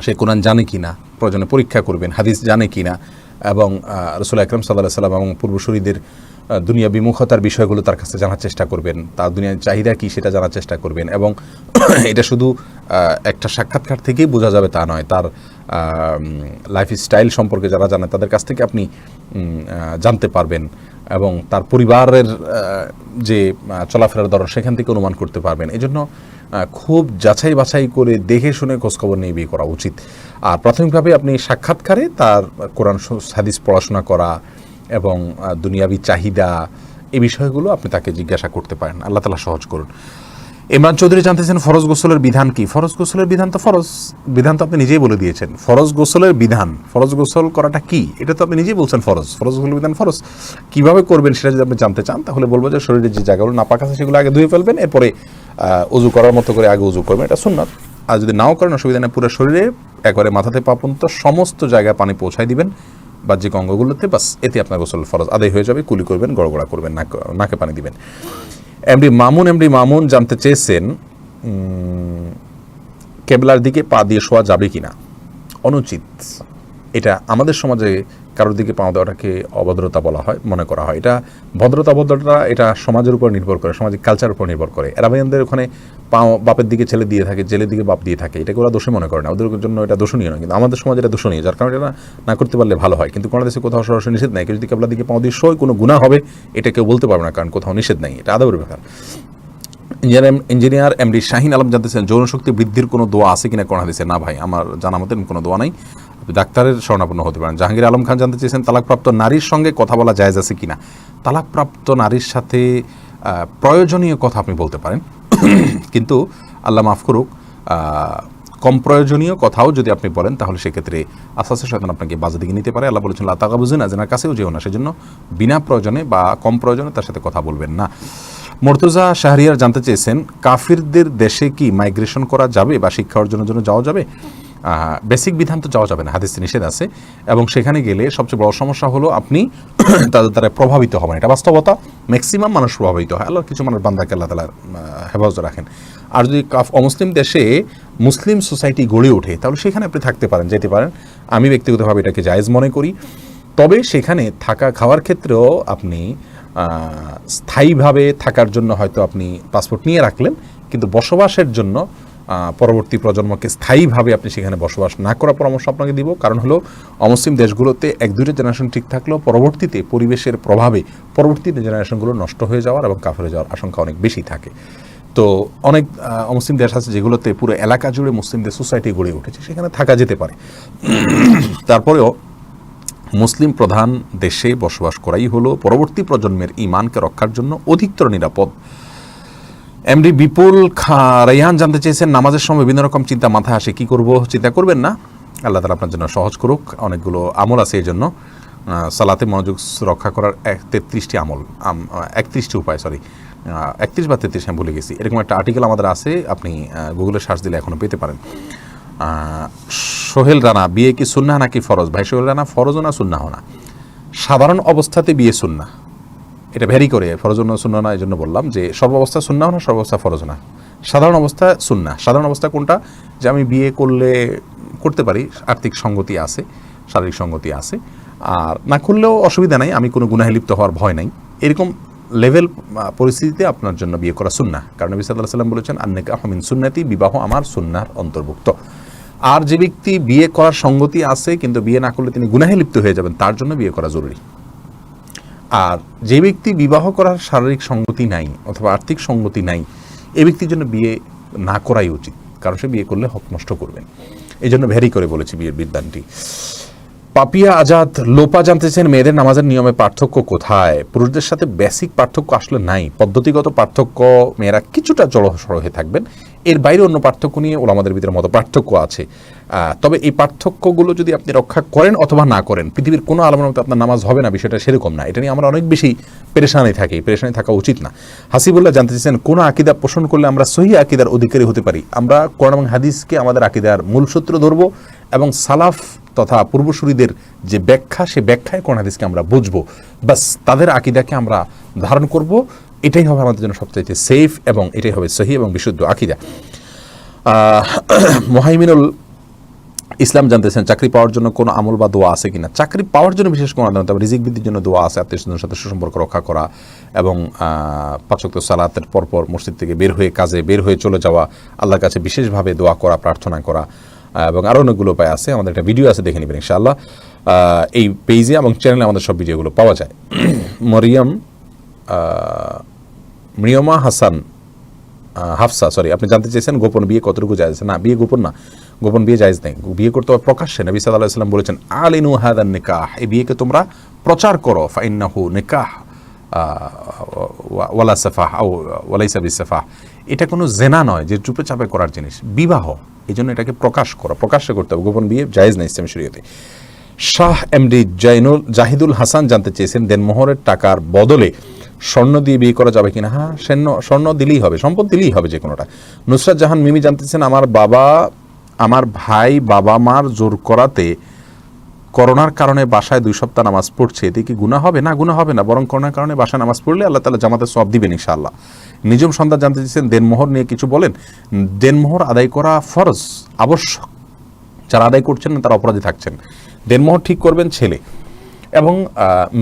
সে কোরআন জানে কি না, প্রয়োজনে পরীক্ষা করবেন, হাদিস জানে কি না, এবং রাসূল আকরাম সাল্লাল্লাহু আলাইহি সাল্লাম এবং পূর্বসূরীদের দুনিয়া বিমুখতার বিষয়গুলো তার কাছে জানার চেষ্টা করবেন, তার দুনিয়ার চাহিদা কী সেটা জানার চেষ্টা করবেন। এবং এটা শুধু একটা সাক্ষাৎকার থেকেই বোঝা যাবে তা নয়, তার লাইফ স্টাইল সম্পর্কে যারা জানে তাদের কাছ থেকে আপনি জানতে পারবেন, এবং তার পরিবারের যে চলাফেরার ধরন সেখান থেকে অনুমান করতে পারবেন। এই জন্য খুব যাচাই বাছাই করে দেখে শুনে খোঁজখবর নিয়ে বিয়ে করা উচিত। আর প্রাথমিকভাবে আপনি সাক্ষাৎকারে তার কোরআন হাদিস পড়াশোনা করা এবং দুনিয়াবি চাহিদা এই বিষয়গুলো আপনি তাকে জিজ্ঞাসা করতে পারেন। আল্লাহ তাআলা সহজ করুন। ইমরান চৌধুরী জানতেছেন ফরজ গোসলের বিধান কি? ফরজ গোসলের বিধান তো বিধান তো আপনি নিজেই বলে দিয়েছেন। ফরজ গোসলের বিধান, ফরজ গোসল করাটা কি এটা তো আপনি নিজেই বলছেন। ফরজ গোসলের বিধান ফরজ কীভাবে করবেন সেটা যদি আপনি জানতে চান তাহলে বলবো যে শরীরের যে জায়গাগুলো নাপাক আছে সেগুলো আগে ধুয়ে ফেলবেন, এরপরে উজু করার মতো করে আগে উজু করবেন, এটা সুন্নাত। আর যদি নাও করেন অসুবিধা নেই, পুরো শরীরে একবারে মাথাতে পা পর্যন্ত সমস্ত জায়গায় পানি পৌঁছায় দিবেন বাহ্যিক অঙ্গগুলোতে, বাস এতে আপনার গোসল ফরজ আদায় হয়ে যাবে। কুলি করবেন, গড়গড়া করবেন, নাকে পানি দিবেন। এমডি মামুন জানতে চেয়েছেন কেবলার দিকে পা দিয়ে শোয়া যাবে কিনা? অনুচিত। এটা আমাদের সমাজে কারোর দিকে পা দেওয়াটাকে অভদ্রতা বলা হয়, মনে করা হয়। এটা ভদ্রতা এটা সমাজের উপর নির্ভর করে, সামাজিক কালচারের উপর নির্ভর করে। এরাবাইনদের ওখানে পা বাপের দিকে ছেলে দিয়ে থাকে, ছেলের দিকে বাপ দিয়ে থাকে, এটাকে ওরা দোষে মনে করে না, ওদের জন্য এটা দোষণীয় নয়। কিন্তু আমাদের সমাজে এটা দোষণীয়, যার কারণে এটা না করতে পারলে ভালো হয়। কিন্তু কোনো দেশে কোথাও সরাসরি নিষেধ নাই, কেউ যদি কেবলার দিকে পা দিয়ে শোয় কোনো গুনাহ হবে এটা কেউ বলতে পারবে না, কারণ কোথাও নিষেধ নাই, এটা আদবের ব্যাপার। ইঞ্জিনিয়ার এমডি শাহিন আলম জানতেছেন যৌন শক্তি বৃদ্ধির কোনো দোয়া আছে কিনা কোরআন হাদিসে? না ভাই, আমার জানা মতে কোনো দোয়া নাই, ডাক্তারের শরণাপন্ন হতে পারেন। জাহাঙ্গীর আলম খান জানতে চেয়েছেন তালাকপ্রাপ্ত নারীর সঙ্গে কথা বলা জায়েজ আছে কিনা? তালাকপ্রাপ্ত নারীর সাথে প্রয়োজনীয় কথা আপনি বলতে পারেন, কিন্তু আল্লাহ মাফ করুক, কম প্রয়োজনীয় কথাও যদি আপনি বলেন তাহলে সেক্ষেত্রে আস্তে আস্তে শয়তান আপনাকে বাজে দিকে নিতে পারে। আল্লাহ বলেছেন লা তাগাবুজুনা, জেনার কাছেও যেও না, সেজন্য বিনা প্রয়োজনে বা কম প্রয়োজনে তার সাথে কথা বলবেন না। মুর্তজা শাহরিয়ার জানতে চেয়েছেন কাফিরদের দেশে কি মাইগ্রেশন করা যাবে বা শিক্ষা অর্জনের জন্য যাওয়া যাবে? বেসিক বিধান তো যাওয়া যাবে না, হাদিসে নিষেধ আছে। এবং সেখানে গেলে সবচেয়ে বড় সমস্যা হলো আপনি তাদের দ্বারা প্রভাবিত হবেন, এটা বাস্তবতা। ম্যাক্সিমাম মানুষ প্রভাবিত হয়, আল্লাহ কিছু মানুষ বান্দাকে আল্লাহ তাআলা হেফাজত রাখেন। আর যদি অমুসলিম দেশে মুসলিম সোসাইটি গড়ে ওঠে তাহলে সেখানে আপনি থাকতে পারেন, যেতে পারেন। আমি ব্যক্তিগতভাবে এটাকে জায়েজ মনে করি। তবে সেখানে থাকা খাওয়ার ক্ষেত্রেও আপনি স্থায়ীভাবে থাকার জন্য হয়তো আপনি পাসপোর্ট নিয়ে রাখলেন, কিন্তু বসবাসের জন্য পরবর্তী প্রজন্মকে স্থায়ীভাবে আপনি সেখানে বসবাস না করার পরামর্শ আপনাকে দিব। কারণ হলো অমুসলিম দেশগুলোতে 1-2টা জেনারেশন ঠিক থাকলেও পরবর্তীতে পরিবেশের প্রভাবে পরবর্তী জেনারেশনগুলো নষ্ট হয়ে যাওয়ার এবং কাফের হয়ে যাওয়ার আশঙ্কা অনেক বেশি থাকে। তো অনেক অমুসলিম দেশ আছে যেগুলোতে পুরো এলাকা জুড়ে মুসলিমদের সোসাইটি গড়ে উঠেছে, সেখানে থাকা যেতে পারে। তারপরেও মুসলিম প্রধান দেশে বসবাস করাই হলো পরবর্তী প্রজন্মের ঈমানকে রক্ষার জন্য অধিকতর নিরাপদ। এমডি বিপুল রাইহান জানতে চেয়েছেন নামাজের সময় বিভিন্ন রকম চিন্তা মাথায় আসে, কি করব? চিন্তা করবেন না, আল্লাহ তাআলা আপনার জন্য সহজ করুক। অনেকগুলো আমল আছে এই জন্য, সালাতে মনোযোগ রক্ষা করার 33টি আমল, 31টি উপায়, 31 বা 33 আমি ভুলে গেছি। এরকম একটা আর্টিকেল আমাদের আছে, আপনি গুগলে সার্চ দিলে এখনও পেতে পারেন। সোহেল রানা, বিয়ে কি সুন্নাহ নাকি ফরজ? ভাই সোহেল রানা, ফরজও না সুন্নাহও না, সাধারণ অবস্থাতে বিয়ে সুন্নাহ, এটা ভ্যারি করে, ফরজ না সুন্নাহ না। এই জন্য বললাম যে সর্বাবস্থা সুন্নাহ না, সর্বাবস্থা ফরজ না, সাধারণ অবস্থা সুন্নাহ। সাধারণ অবস্থা কোনটা? যে আমি বিয়ে করতে পারি, আর্থিক সঙ্গতি আছে, শারীরিক সঙ্গতি আছে, আর না করলেও অসুবিধা নাই, আমি কোনো গুনাহে লিপ্ত হওয়ার ভয় নাই, এরকম লেভেল পরিস্থিতিতে আপনার জন্য বিয়ে করা সুন্নাহ। কারণ নবী সাল্লাল্লাহু আলাইহি ওয়াসাল্লাম বলেছেন আন-নিকাহু মিন সুন্নতি, বিবাহ আমার সুন্নাহর অন্তর্ভুক্ত। আর যে ব্যক্তি বিয়ে করার সঙ্গতি আছে কিন্তু বিয়ে না করলে তিনি গুনাহে লিপ্ত হয়ে যাবেন, তার জন্য বিয়ে করা জরুরি। আর যে ব্যক্তি বিবাহ করার শারীরিক সঙ্গতি নাই অথবা আর্থিক সঙ্গতি নাই, এই ব্যক্তির জন্য বিয়ে না করাই উচিত, কারণ সে বিয়ে করলে হক নষ্ট করবেন। এই জন্য ভ্যারি করে বলেছি বিয়ের বিধানটি। পাপিয়া আজাদ লোপা জানতেছেন মেয়েদের নামাজের নিয়মে পার্থক্য কোথায়? পুরুষদের সাথে বেসিক পার্থক্য আসলে নাই, পদ্ধতিগত পার্থক্য, মেয়েরা কিছুটা জড়সড় হয়ে থাকবেন, এর বাইরে অন্য পার্থক্য নিয়ে ওলামাদের ভিতরে মত পার্থক্য আছে। তবে এই পার্থক্যগুলো যদি আপনি রক্ষা করেন অথবা না করেন, পৃথিবীর কোনো আলেমের মতো আপনার নামাজ হবে না, বিষয়টা সেরকম না। এটা নিয়ে আমরা অনেক বেশি পেরেশানি থাকা উচিত না। হাসিবুল্লাহ জানতে চাইছেন, কোন আকীদা পোষণ করলে আমরা সহিহ আকীদার অধিকারী হতে পারি? আমরা কোরআন এবং হাদিসকে আমাদের আকীদার মূল সূত্র ধরবো এবং সালাফ তথা পূর্বসূরীদের যে ব্যাখ্যা, সে ব্যাখ্যায় কোরআন হাদিসকে আমরা বুঝবো, বাস তাদের আকীদাকে আমরা ধারণ করব। এটাই হবে আমাদের জন্য সবচাইতে সেফ এবং এটাই হবে সহিহ এবং বিশুদ্ধ আকীদা। মুহাইমিনুল ইসলাম জানতেছেন, চাকরি পাওয়ার জন্য কোনো আমল বা দোয়া আছে কিনা? চাকরি পাওয়ার জন্য বিশেষ কোনো আদালত, তবে রিজিক বৃদ্ধির জন্য দোয়া আছে, আত্মীয়স্বজনের সাথে সুসম্পর্ক রক্ষা করা এবং 5 ওয়াক্ত সালাতের পরপর মসজিদ থেকে বের হয়ে কাজে বের হয়ে চলে যাওয়া, আল্লাহর কাছে বিশেষভাবে দোয়া করা, প্রার্থনা করা এবং আরও অনেকগুলো উপায় আছে। আমাদের একটা ভিডিও আছে, দেখে নেবেন ইনশাআল্লাহ। এই পেজে এবং চ্যানেলে আমাদের সব ভিডিওগুলো পাওয়া যায়। মরিয়মা হাসান হাফসা, আপনি জানতে চেয়েছেন গোপন বিয়ে কতটুকু জায়েজ? না, বিয়ে গোপন না, গোপন বিয়ে জায়েজ নেই। বিয়ে করতে হবে প্রকাশ্যে। নবী সাল্লাল্লাহু আলাইহি ওয়াসাল্লাম বলেছেন, আলিনু হাদান নিকাহ, এই বিয়েকে তোমরা প্রচার করো, ফাইন্নাহু নিকাহ ওয়ালা সাফাহ আও ওয়ালাইসা বিসাফাহ। এটা কোনো জেনা নয় যে চুপে চাপে করার জিনিস, বিবাহ। এই জন্য এটাকে প্রকাশ করো, প্রকাশ্যে করতে হবে। গোপন বিয়ে জায়েজ নেই ইসলামী শরীয়তে। শাহ এমডি জাহিদুল হাসান জানতে চেয়েছেন, দেনমোহরের টাকার বদলে স্বর্ণ দিয়ে বিয়ে করা যাবে কিনা? হ্যাঁ, স্বর্ণ দিলেই হবে, সম্পদ দিলেই হবে যে কোনোটা। নুসরাত জাহান মিমি জানতেছেন, আমার ভাই বাবা মার জোর করাতে করোনার কারণে বাসায় 2 সপ্তাহ নামাজ পড়ছে, এতে কি গুনাহ হবে? না, গুনাহ হবে না, বরং করোনার কারণে বাসায় নামাজ পড়লে আল্লাহ তাআলা জামাতের সওয়াব দিবেন ইনশাআল্লাহ। নিজম সন্তান জানতে চেয়েছেন, দেনমোহর নিয়ে কিছু বলেন। দেনমোহর আদায় করা ফরজ, আবশ্যক। যারা আদায় করছেন না তারা অপরাধী থাকছেন। দেনমোহর ঠিক করবেন ছেলে। এবং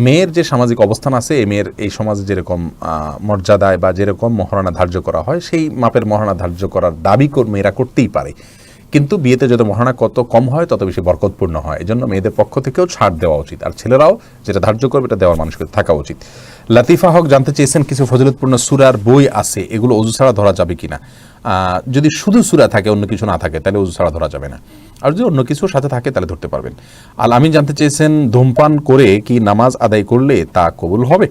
মেয়ের যে সামাজিক অবস্থান আছে, এই মেয়ের এই সমাজে যেরকম মর্যাদায় বা যেরকম মহারণা ধার্য করা হয়, সেই মাপের মহারণা ধার্য করার দাবি মেয়েরা করতেই পারে। কিন্তু বিয়েতে যত মহারণা কত কম হয় তত বেশি বরকতপূর্ণ হয়। এই জন্য মেয়েদের পক্ষ থেকেও ছাড় দেওয়া উচিত, আর ছেলেরাও যেটা ধার্য করবে এটা দেওয়ার মানুষকে থাকা উচিত। লাতিফা হক জানতে চেয়েছেন, কিছু ফজিলতপূর্ণ সূরার বই আছে, এগুলো ওযু ছাড়া ধরা যাবে কিনা? যদি শুধু সূরা থাকে, অন্য কিছু না থাকে, তাহলে ওযু ছাড়া ধরা যাবে না। আর যদি অন্য কিছুর সাথে থাকে তাহলে ধরতে পারবেন। আল আমিন জানতে চেয়েছেন, ধূমপান করে কি নামাজ আদায় করলে তা কবুল হবে?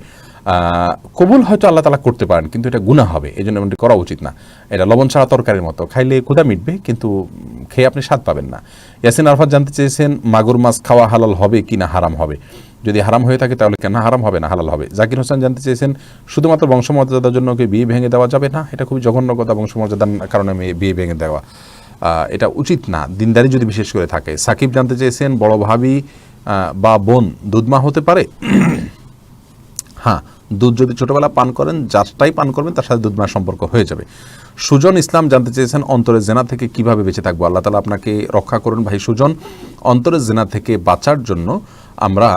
কবুল হয়তো আল্লাহ তাআলা করতে পারেন, কিন্তু এটা গুনাহ হবে, এই জন্য এমনটি করা উচিত না। এটা লবণ ছাড়া তরকারির মতো, খাইলে ক্ষুধা মিটবে কিন্তু খেয়ে আপনি স্বাদ পাবেন না। ইয়াসিন আরফাত জানতে চেয়েছেন, মাগুর মাছ খাওয়া হালাল হবে কি না হারাম হবে? যদি হারাম হয়ে থাকে তাহলে কেন? হারাম হবে না, হালাল হবে। জাকির হোসেন জানতে চেয়েছেন, শুধুমাত্র বংশমর্যাদার জন্য কি বিয়ে ভেঙে দেওয়া যাবে? না, এটা খুবই জঘন্য কথা, বংশমর্যাদার কারণে বিয়ে ভেঙে দেওয়া এটা উচিত না, দিনদারি যদি বিশেষ করে থাকে। সাকিব জানতে চেয়েছেন, বড় ভাবি বা বোন দুধমা হতে পারে? হ্যাঁ, দুধ যদি ছোটবেলা পান করেন, যারটাই পান করবেন তার সাথে দুধমার সম্পর্ক হয়ে যাবে। সুজন ইসলাম জানতে চেয়েছেন, অন্তরের জেনা থেকে কিভাবে বেঁচে থাকবো? আল্লাহ তাআলা আপনাকে রক্ষা করুন ভাই সুজন। অন্তরের জেনা থেকে বাঁচার জন্য আমরা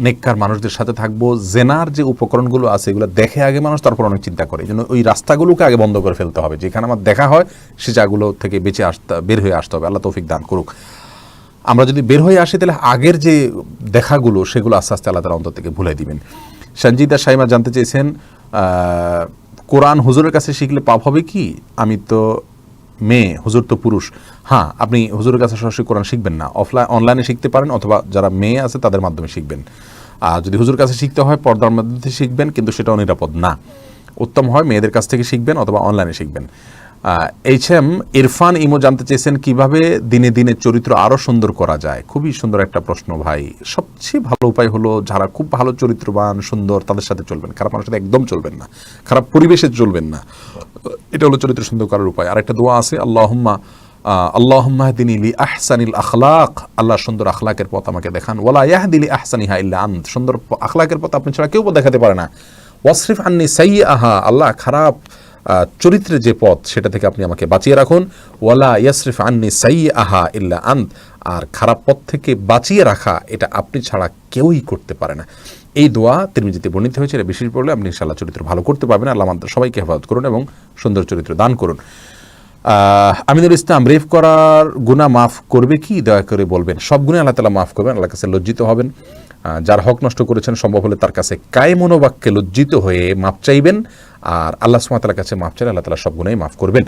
নেককার মানুষদের সাথে থাকবো। জেনার যে উপকরণগুলো আছে এগুলো দেখে আগে মানুষ, তারপর অনেক চিন্তা করে। এই জন্য ওই রাস্তাগুলোকে আগে বন্ধ করে ফেলতে হবে, যেখানে আমার দেখা হয় সে জায়গাগুলো থেকে বের হয়ে আসতে হবে। আল্লাহ তৌফিক দান করুক। আমরা যদি বের হয়ে আসি তাহলে আগের যে দেখাগুলো সেগুলো আস্তে আস্তে আল্লাহ তাআলা অন্তর থেকে ভুলে দিবেন। সঞ্জিদা সাইমা জানতে চেয়েছেন, কোরআন হুজুরের কাছে শিখলে পাপ হবে কি? আমি তো মেয়ে, হুজুর তো পুরুষ। হ্যাঁ, আপনি হুজুরের কাছে সরাসরি কোরআন শিখবেন না, অনলাইনে শিখতে পারেন, অথবা যারা মেয়ে আছে তাদের মাধ্যমে শিখবেন। আর যদি হুজুর কাছে শিখতে হয় পর্দার মাধ্যমে শিখবেন, কিন্তু সেটাও নিরাপদ না। উত্তম হয় মেয়েদের কাছ থেকে শিখবেন অথবা অনলাইনে শিখবেন। এইচএম ইরফান ইমো জানতে চেয়েছেন, কিভাবে দিনে দিনে চরিত্র আরও সুন্দর করা যায়? খুবই সুন্দর একটা প্রশ্ন ভাই। সবচেয়ে ভালো উপায় হলো, যারা খুব ভালো চরিত্রবান সুন্দর তাদের সাথে চলবেন, খারাপ মানুষের সাথে একদম চলবেন না, খারাপ পরিবেশে চলবেন না। এটা হলো চরিত্র সুন্দর করার উপায়। আর একটা দোয়া আছে, আল্লাহুম্মা হদিনি লি আহসানিল আখলাক, আল্লাহ সুন্দর আখলাকের পথ আমাকে দেখান। ওয়ালা ইয়াহদি লি আহসানিহা ইল্লা আন্ত, সুন্দর আখলাকের পথ আপনি ছাড়া কেউ দেখাতে পারে না। ওয়াসরিফ আন্নি সাইয়্যাহা, আল্লাহ খারাপ চরিত্রের যে পথ সেটা থেকে আপনি আমাকে বাঁচিয়ে রাখুন। ওয়ালা ইয়াসরিফ আন্নি সাইয়্যাহা ইল্লা আন্ত, আর খারাপ পথ থেকে বাঁচিয়ে রাখা এটা আপনি ছাড়া কেউই করতে পারে না। এই দোয়া তিরমিজিতে বর্ণিত হয়েছে, এটা বিশেষ পড়লে আপনি ইনশাআল্লাহ চরিত্র ভালো করতে পারবেন। আল্লাহ আমাদের সবাইকে হেফাজত করুন এবং সুন্দর চরিত্র দান করুন। আমিনুল ইসলাম, রেপ করার গুনাহ মাফ করবে কি? দয়া করে বলবেন। সব গুনাহ আল্লাহ তাআলা মাফ করবেন, আল্লাহর কাছে লজ্জিত হবেন। যার হক নষ্ট করেছেন সম্ভব হলে তার কাছে কায়ে মনোবাক্যে লজ্জিত হয়ে মাপ চাইবেন। আর আল্লাহ সুবহানাহু ওয়া তাআলার কাছে মাফ চাইলে আল্লাহ তাআলা সব গুনাহই মাফ করবেন।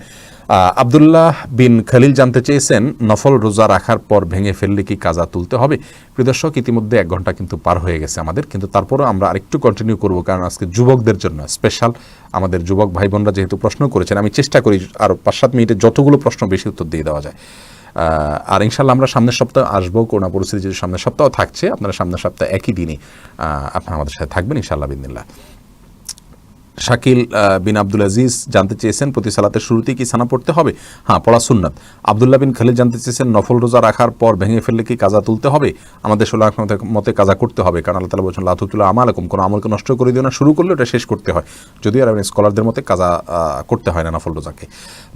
আব্দুল্লাহ বিন খলিল জানতে চেয়েছেন, নফল রোজা রাখার পর ভেঙে ফেললে কি কাজা তুলতে হবে? প্রিয় দর্শক, ইতিমধ্যে 1 ঘন্টা কিন্তু পার হয়ে গেছে আমাদের, কিন্তু তারপরও আমরা আরেকটু কন্টিনিউ করব, কারণ আজকে যুবকদের জন্য স্পেশাল। আমাদের যুবক ভাই বোনরা যেহেতু প্রশ্ন করেছেন, আমি চেষ্টা করি আর 5-7 মিনিটে যতগুলো প্রশ্ন বেশি উত্তর দিয়ে দেওয়া যায়। আর ইনশাল্লাহ আমরা সামনের সপ্তাহে আসবো। করোনা পরিস্থিতি যদি সামনের সপ্তাহ থাকছে, আপনারা সামনের সপ্তাহে একই দিনই আপনারা আমাদের সাথে থাকবেন ইনশাআল্লাহ বিদিনিল্লাহ। শাকিল বিন আব্দুল আজিজ জানতে চেয়েছেন, প্রতি সালাতের শুরুতেই কি সানা পড়তে হবে? হ্যাঁ, পড়া সুন্নাত। আব্দুল্লাহ বিন খালিদ জানতে চেয়েছেন, নফল রোজা রাখার পর ভেঙে ফেললে কি কাজা তুলতে হবে? আমাদের শরীর মতে কাজা করতে হবে, কারণ আল্লাহ তাআলা বলছেন লা তুবতিলু আমালাকুম, কোনো আমলকে নষ্ট করে দিও না, শুরু করলে ওটা শেষ করতে হয়। যদিও আর স্কলারদের মতে কাজা করতে হয় না নফল রোজাকে।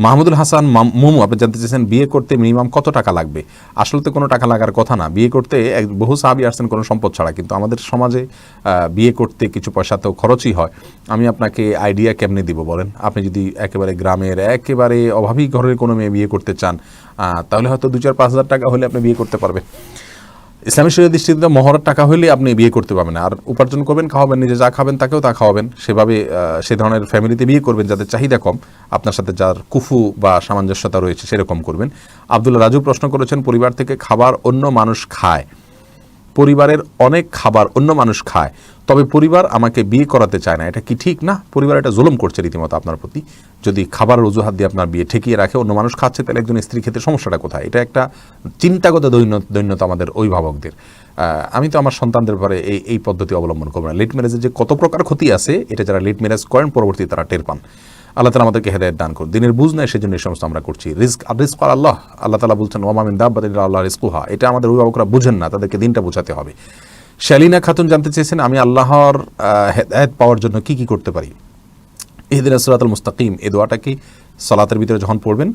মাহমুদুল হাসান মুমু আপনি জানতে চেয়েছেন, বিয়ে করতে মিনিমাম কত টাকা লাগবে? আসলে তো কোনো টাকা লাগার কথা না। বিয়ে করতে বহু সাহাবী আসছেন কোনো সম্পদ ছাড়া, কিন্তু আমাদের সমাজে বিয়ে করতে কিছু পয়সা তো খরচই হয়। আমি আপনাকে আইডিয়া কেমনে দিব বলেন? আপনি যদি একেবারে গ্রামের একেবারে অভাবী ঘরের কোনো মেয়ে বিয়ে করতে চান, তাহলে হয়তো 2-4-5 হাজার টাকা হলে আপনি বিয়ে করতে পারবেন। ইসলামী শরীয়তের দৃষ্টিতে মহরের টাকা হলে আপনি বিয়ে করতে পারবেন, আর উপার্জন করবেন, খাওয়াবেন, নিজে যা খাবেন তাকেও তা খাওয়াবেন। সেভাবে সে ধরনের ফ্যামিলিতে বিয়ে করবেন যাদের চাহিদা কম, আপনার সাথে যার কুফু বা সামঞ্জস্যতা রয়েছে সেরকম করবেন। আব্দুল্লাহ রাজু প্রশ্ন করেছেন, পরিবার থেকে খাবার অন্য মানুষ খায়, পরিবারের অনেক খাবার অন্য মানুষ খায়, তবে পরিবার আমাকে বিয়ে করাতে চায় না, এটা কি ঠিক? না, পরিবার এটা জুলুম করছে রীতিমতো আপনার প্রতি। যদি খাবারের অজুহাত দিয়ে আপনার বিয়ে ঠেকিয়ে রাখে, অন্য মানুষ খাচ্ছে, তাহলে একজন স্ত্রী ক্ষেত্রে সমস্যাটা কোথায়? এটা একটা চিন্তাগত দৈন্যতা আমাদের অভিভাবকদের। আমি তো আমার সন্তানদের ব্যাপারে এই পদ্ধতি অবলম্বন করবো না। লেট ম্যারেজের যে কত প্রকার ক্ষতি আছে, এটা যারা লেট ম্যারেজ করেন পরবর্তী তারা টের পান। আল্লাহ তাআলা আমাদেরকে হেদায়েত দান করুন। দিনের বুঝ নাই, সেজন্য এই সমস্ত আমরা করছি। রিজক আল্লাহ, আল্লাহ তাআলা বলছেন ওয়া মা মিন দাব্বাতিন ইল্লা আল্লাহু রিজকুহা। এটা আমাদের অভিভাবকরা বুঝেন না, তাদেরকে দিনটা বোঝাতে হবে। শালিনা খাতুন জানতে চেয়েছেন, আমি আল্লাহর হেদায়েত পাওয়ার জন্য কি কি করতে পারি? ইহদিনাস সিরাতাল মুস্তাকিম এই দোয়াটা কি সালাতের ভিতরে যখন পড়বেন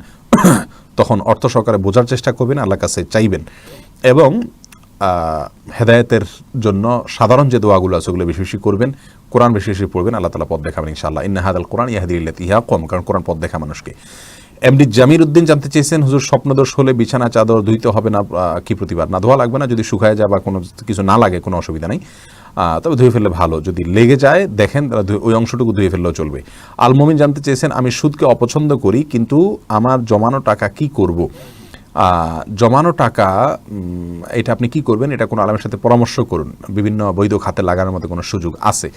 তখন অর্থ সহকারে বোঝার চেষ্টা করবেন, আল্লাহর কাছে চাইবেন, এবং হেদায়েতের জন্য সাধারণ যে দোয়াগুলো আছে ওগুলো বেশি বেশি করবেন, কোরআন বেশি বেশি পড়বেন, আল্লাহ তাআলা পথ দেখাবেন ইনশাআল্লাহ। ইন্না হাদাল কোরআন ইয়াহদি লিল্লাতি হিয়া আকওয়াম, কারণ কোরআন পথ দেখা মানুষকে। এমডি জামির উদ্দিন জানতে চেয়েছেন, হুজুর স্বপ্নদোষ হলে বিছানা চাদর ধুইতে হবে না কি প্রতিবার? না, ধোয়া লাগবে না, যদি শুকায় যায় বা কোনো কিছু না লাগে কোনো অসুবিধা নেই, তবে ধুয়ে ফেললে ভালো। যদি লেগে যায় দেখেন ওই অংশটুকু ধুয়ে ফেললেও চলবে। আল মুমিন জানতে চেয়েছেন, আমি সুদকে অপছন্দ করি, কিন্তু আমার জমানো টাকা কি করব? জমানো টাকা এটা আপনি কি করবেন, এটা কোনো আলেমের সাথে পরামর্শ করুন, বিভিন্ন বৈধ খাতে লাগানোর মতো কোনো সুযোগ আছে।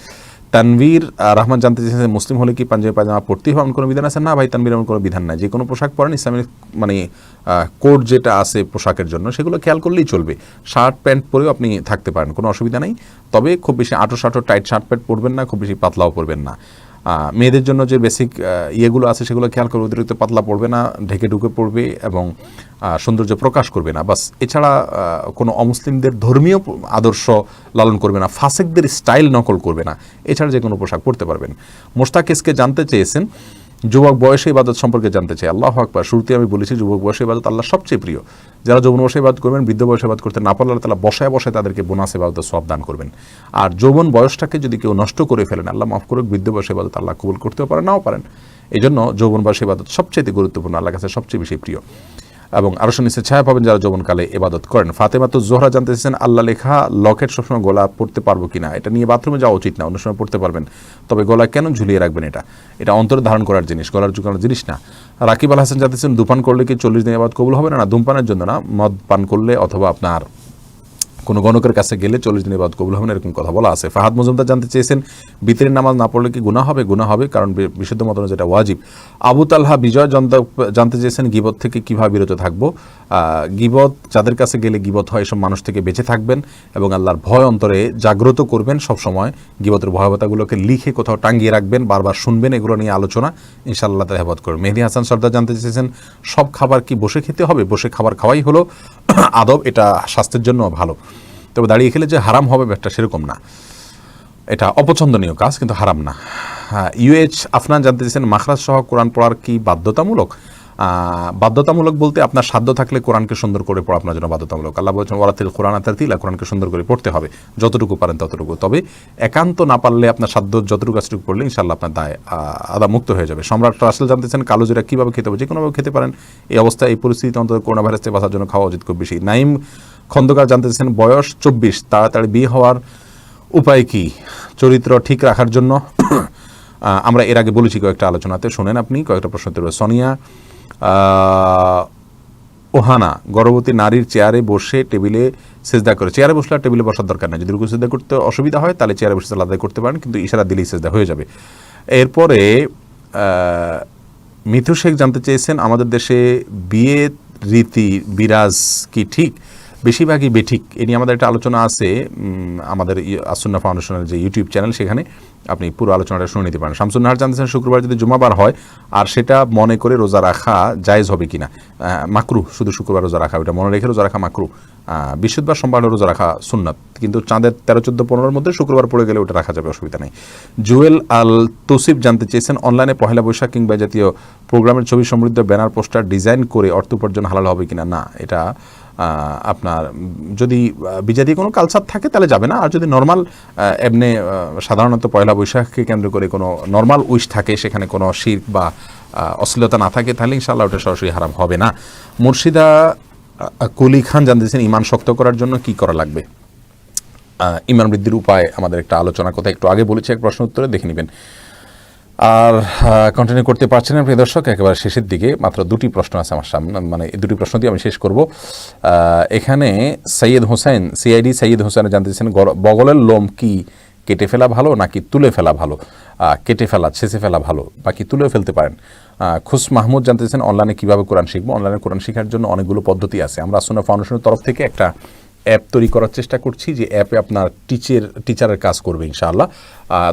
তানভীর রহমান জানতে চেয়েছেন, মুসলিম হলে কি পাঞ্জাবি পায়জামা পড়তেই হবে, এমন কোনো বিধান আছে? না ভাই, তানভীর এমন কোনো বিধান নাই। যে কোনো পোশাক পরেন, ইসলামিক মানে কোড যেটা আছে পোশাকের জন্য সেগুলো খেয়াল করলেই চলবে। শার্ট প্যান্ট পরেও আপনি থাকতে পারেন, কোনো অসুবিধা নেই। তবে খুব বেশি আঁটো টাইট শার্ট প্যান্ট পরবেন না, খুব বেশি পাতলাও পরবেন না। মেয়েদের জন্য যে বেসিক ইয়েগুলো আছে সেগুলো খেয়াল করবে, অতিরিক্ত পাতলা পড়বে না, ঢেকে ঢুকে পড়বে এবং সৌন্দর্য প্রকাশ করবে না, বাস। এছাড়া কোনো অমুসলিমদের ধর্মীয় আদর্শ লালন করবে না, ফাসেকদের স্টাইল নকল করবে না, এছাড়া যে কোনো পোশাক পরতে পারবেন। মোশতাক এসকে জানতে চেয়েছেন, যুবক বয়সে ইবাদত সম্পর্কে জানতে চাই। আল্লাহু আকবার, শুরুতে আমি বলেছি যুবক বয়সে ইবাদত আল্লাহ সবচেয়ে প্রিয়। যারা যৌবন বয়সে ইবাদত করবেন, বৃদ্ধ বয়সে ইবাদত করতে না পারলে আল্লাহ তাআলা বসায় বসায় তাদেরকে বোনাস ইবাদতের সওয়াব দান করবেন। আর যৌবন বয়সটাকে যদি কেউ নষ্ট করে ফেলেন, আল্লাহ মাফ করুক, বৃদ্ধ বয়সে ইবাদত আল্লাহ কবুল করতেও পারেন, নাও পারেন। এই জন্য যৌবন বয়সে ইবাদত সবচেয়ে গুরুত্বপূর্ণ, আল্লাহর কাছে সবচেয়ে বেশি প্রিয়, এবং আরো নিচে ছায়া পাবেন যারা যৌবনকালে ইবাদত করেন। ফাতেমাতুজ জোহরা জানতে চেয়েছেন, আল্লাহ লেখা লকেট সবসময় গলা পড়তে পারবো কিনা? এটা নিয়ে বাথরুমে যাওয়া উচিত না, অন্য সময় পড়তে পারবেন, তবে গলা কেন ঝুলিয়ে রাখবেন? এটা অন্তরে ধারণ করার জিনিস, গলার ঝুলানোর জিনিস না। রাকিব আল হাসান জানতে চেয়েছেন, ধূমপান করলে কি 40 দিন ইবাদত কবুল হবে না? না, ধূমপানের জন্য না, মদ পান করলে অথবা আপনার কোনো গণকের কাছে গেলে 40 দিন ইবাদত কবুল হবে না, এরকম কথা বলা আছে। ফাহাদ মজুমদার জানতে চেয়েছেন, বিতরের নামাজ না পড়লে কি গুনাহ হবে? গুনাহ হবে, কারণ বিশুদ্ধ মত যেটা ওয়াজিব। আবু তালহা বিজয় জানতে চেয়েছেন, গীবত থেকে কিভাবে বিরত থাকবো? গীবত যাদের কাছে গেলে গীবত হয়, এসব মানুষ থেকে বেঁচে থাকবেন এবং আল্লাহর ভয় অন্তরে জাগ্রত করবেন সবসময়। গীবতের ভয়াবহতাগুলোকে লিখে কোথাও টাঙ্গিয়ে রাখবেন, বারবার শুনবেন, এগুলো নিয়ে আলোচনা, ইনশাআল্লাহ তাআলা হেফাজত করবেন। মেহেদী হাসান সর্দার জানতে চেয়েছেন, সব খাবার কি বসে খেতে হবে? বসে খাবার খাওয়াই হলো আদব, এটা স্বাস্থ্যের জন্য ভালো। তবে দাঁড়িয়ে খেলে যে হারাম হবে ব্যাপারটা সেরকম না, এটা অপছন্দনীয় কাজ কিন্তু হারাম না। ইউএইচ আফনান জানতে চেয়েছেন, মাখরাজ সহ কোরআন পড়ার কি বাধ্যতামূলক? বাধ্যতামূলক বলতে আপনার সাধ্য থাকলে কোরআনকে সুন্দর করে পড়া আপনার জন্য বাধ্যতামূলক। আল্লাহ বলছেন ওয়ারাতিল কোরআন তারতিলা, কোরআনকে সুন্দর করে পড়তে হবে, যতটুকু পারেন ততটুকু। তবে একান্ত না পারলে আপনার সাধ্য যতটুকু কাজটুকু পড়লে ইনশাআল্লাহ আপনার দায় আদা মুক্ত হয়ে যাবে। সম্রাট রাসেল জানতেছেন, কালো জিরা কীভাবে খেতে হবে? যে কোনোভাবে খেতে পারেন, এই অবস্থায় এই পরিস্থিতিতে অন্তত করোনা ভাইরাস থেকে বাঁচার জন্য খাওয়া উচিত খুব বেশি। নাইম খন্দকার জানতেছেন, বয়স 24, তাড়াতাড়ি বিয়ে হওয়ার উপায় কি? চরিত্র ঠিক রাখার জন্য আমরা এর আগে বলেছি কয়েকটা আলোচনাতে, শোনেন আপনি কয়েকটা প্রশ্ন উত্তর। সোনিয়া ওহানা, গর্ভবতী নারীর চেয়ারে বসে টেবিলে সেজদা করে। চেয়ারে বসলে আর টেবিলে বসার দরকার নেই। যদি রুকু সেজদা করতে অসুবিধা হয় তাহলে চেয়ারে বসে আলাদা করতে পারেন, কিন্তু ইশারা দিলেই সেজদা হয়ে যাবে। এরপরে মিথু শেখ জানতে চেয়েছেন, আমাদের দেশে বিয়ে রীতি বিরাজ কি ঠিক? বেশিরভাগই বেঠিক। এ নিয়ে আমাদের একটা আলোচনা আছে আমাদের আসুন্না ফাউন্ডেশনের যে ইউটিউব চ্যানেল, সেখানে আপনি পুরো আলোচনাটা শুনে নিতে পারেন। শামসুন নাহার জানতেছেন, শুক্রবার যদি জুমাবার হয় আর সেটা মনে করে রোজা রাখা জায়েজ হবে কিনা? মাকরু, শুধু শুক্রবার রোজা রাখা, ওইটা মনে রেখে রোজা রাখা মাকরু। বৃহস্পতিবার সোমবার রোজা রাখা সুন্নাত, কিন্তু চাঁদের 13, 14, 15 মধ্যে শুক্রবার পড়ে গেলে ওটা রাখা যাবে, অসুবিধা নেই। জুয়েল আল তৌসিফ জানতে চেয়েছেন, অনলাইনে পহেলা বৈশাখ কিংবা জাতীয় প্রোগ্রামের ছবি সমৃদ্ধ ব্যানার পোস্টার ডিজাইন করে অর্থ উপার্জন হালাল হবে কিনা? না, এটা আপনার যদি বিজাতি কোনো কালচার থাকে তাহলে যাবে না। আর যদি নর্মাল এমনি সাধারণত পয়লা বৈশাখকে কেন্দ্র করে কোনো নর্মাল উইশ থাকে, সেখানে কোনো শিরক বা অশ্লীলতা না থাকে, তাহলে ইনশাআল্লাহ ওটা সরাসরি হারাম হবে না। মুর্শিদা কুলি খান জানতেছেন, ইমান শক্ত করার জন্য কি করা লাগবে? ইমান বৃদ্ধির উপায় আমাদের একটা আলোচনার কথা একটু আগে বলেছি, এক প্রশ্ন উত্তরে দেখে নেবেন। আর কন্টিনিউ করতে পারছেন না প্রিয় দর্শক, একেবারে শেষের দিকে মাত্র 2টি প্রশ্ন আছে আমার সামনে, মানে এই 2টি প্রশ্ন দিয়ে আমি শেষ করব। এখানে সৈয়দ হোসেন, সিআইডি সৈয়দ হোসেন জানতেছেন, বগলের লোম কি কেটে ফেলা ভালো নাকি তুলে ফেলা ভালো? কেটে ফেলা, ছেঁচে ফেলা ভালো, বাকি তুলেও ফেলতে পারেন। খুশ মাহমুদ জানতেছেন, অনলাইনে কীভাবে কোরআন শিখবো? অনলাইনে কোরআন শেখার জন্য অনেকগুলো পদ্ধতি আছে। আমরা আসুন্না ফাউন্ডেশনের তরফ থেকে একটা অ্যাপ তৈরি করার চেষ্টা করছি, যে অ্যাপে আপনার টিচারের কাজ করবে ইনশাআল্লাহ।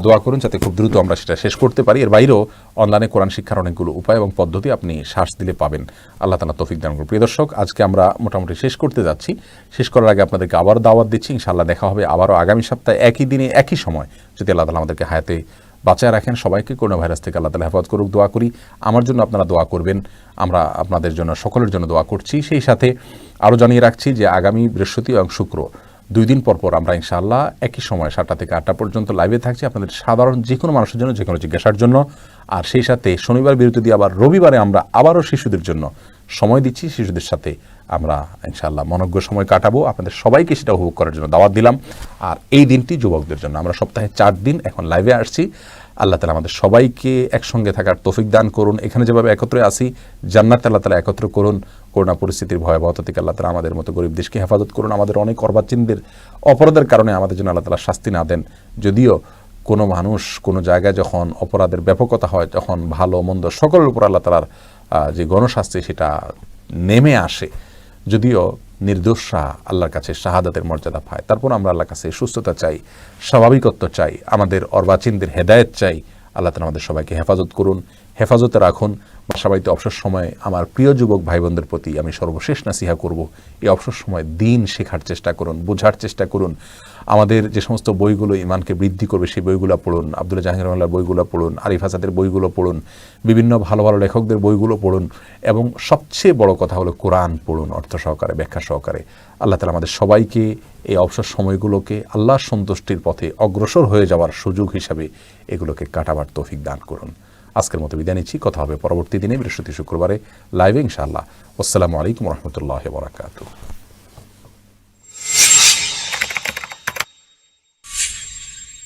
দোয়া করুন যাতে খুব দ্রুত আমরা সেটা শেষ করতে পারি। এর বাইরেও অনলাইনে কোরআন শিক্ষার অনেকগুলো উপায় এবং পদ্ধতি আপনি সার্চ দিলে পাবেন। আল্লাহ তাআলা তৌফিক দান করুন। প্রিয় দর্শক, আজকে আমরা মোটামুটি শেষ করতে যাচ্ছি। শেষ করার আগে আপনাদেরকে আবার দাওয়াত দিচ্ছি, ইনশাআল্লাহ দেখা হবে আবারও আগামী সপ্তাহে একই দিনে একই সময়, যদি আল্লাহ তাআলা আমাদেরকে হায়াতে বাঁচায় রাখেন। সবাইকে করোনা ভাইরাস থেকে আল্লাহ তাআলা হেফাজত করুক, দোয়া করি। আমার জন্য আপনারা দোয়া করবেন, আমরা আপনাদের জন্য, সকলের জন্য দোয়া করছি। সেই সাথে আরও জানিয়ে রাখছি যে আগামী বৃহস্পতি এবং শুক্র 2 দিন পর পর আমরা ইনশাআল্লাহ একই সময় 7টা থেকে 8টা পর্যন্ত লাইভে থাকছি, আপনাদের সাধারণ যে কোনো মানুষের জন্য, যে কোনো জিজ্ঞাসার জন্য। আর সেই সাথে শনিবার বিরতি দিয়ে আবার রবিবারে আমরা আবারও শিশুদের জন্য সময় দিচ্ছি। শিশুদের সাথে আমরা ইনশাআল্লাহ মনোজ্ঞ সময় কাটাবো। আপনাদের সবাইকে সেটা উপভোগ করার জন্য দাওয়াত দিলাম। আর এই দিনটি যুবকদের জন্য। আমরা সপ্তাহে 4 দিন এখন লাইভে আসছি। আল্লাহ তাআলা আমাদের সবাইকে একসঙ্গে থাকার তৌফিক দান করুন। এখানে যেভাবে একত্রে আসি, জান্নাতে আল্লাহ তাআলা একত্র করুন। করোনা পরিস্থিতির ভয়াবহতা থেকে আল্লাহ তাআলা আমাদের মতো গরিব দেশকে হেফাজত করুন। আমাদের অনেক অর্বাচীনদের অপরাধের কারণে আমাদের জন্য আল্লাহ তাআলা শাস্তি না দেন। যদিও কোনো মানুষ কোনো জায়গায় যখন অপরাধের ব্যাপকতা হয়, তখন ভালো মন্দ সকলের উপর আল্লাহ তাআলার যে গণশাস্তি সেটা নেমে আসে, যদিও নির্দোষরা আল্লাহর কাছে শাহাদাতের মর্যাদা পায়। তারপর আমরা আল্লাহর কাছে সুস্থতা চাই, স্বাভাবিকত্ব চাই, আমাদের অর্বাচীনদের হেদায়েত চাই। আল্লাহ তাআলা আমাদের সবাইকে হেফাজত করুন, হেফাজতে রাখুন। বাসাবাড়িতে অবসর সময়ে আমার প্রিয় যুবক ভাই বোনদের প্রতি আমি সর্বশেষ নাসিহা করব, এই অবসর সময় দিন শেখার চেষ্টা করুন, বোঝার চেষ্টা করুন। আমাদের যে সমস্ত বইগুলো ইমানকে বৃদ্ধি করবে সেই বইগুলো পড়ুন, আব্দুল্লাহ জাহাঙ্গীর রহমানের বইগুলো পড়ুন, আরিফ আসাদের বইগুলো পড়ুন, বিভিন্ন ভালো ভালো লেখকদের বইগুলো পড়ুন, এবং সবচেয়ে বড় কথা হলো কোরআন পড়ুন অর্থ সহকারে, ব্যাখ্যা সহকারে। আল্লাহ তাআলা আমাদের সবাইকে এই অবসর সময়গুলোকে আল্লাহর সন্তুষ্টির পথে অগ্রসর হয়ে যাওয়ার সুযোগ হিসাবে এগুলোকে কাটাবার তৌফিক দান করুন। আজকের মতো বিদায় নিচ্ছি। কথা হবে পরবর্তী দিনে, বৃহস্পতি শুক্রবারে লাইভে ইনশাআল্লাহ। আসসালামু আলাইকুম ওয়া রাহমাতুল্লাহি ওয়া বারাকাতুহু।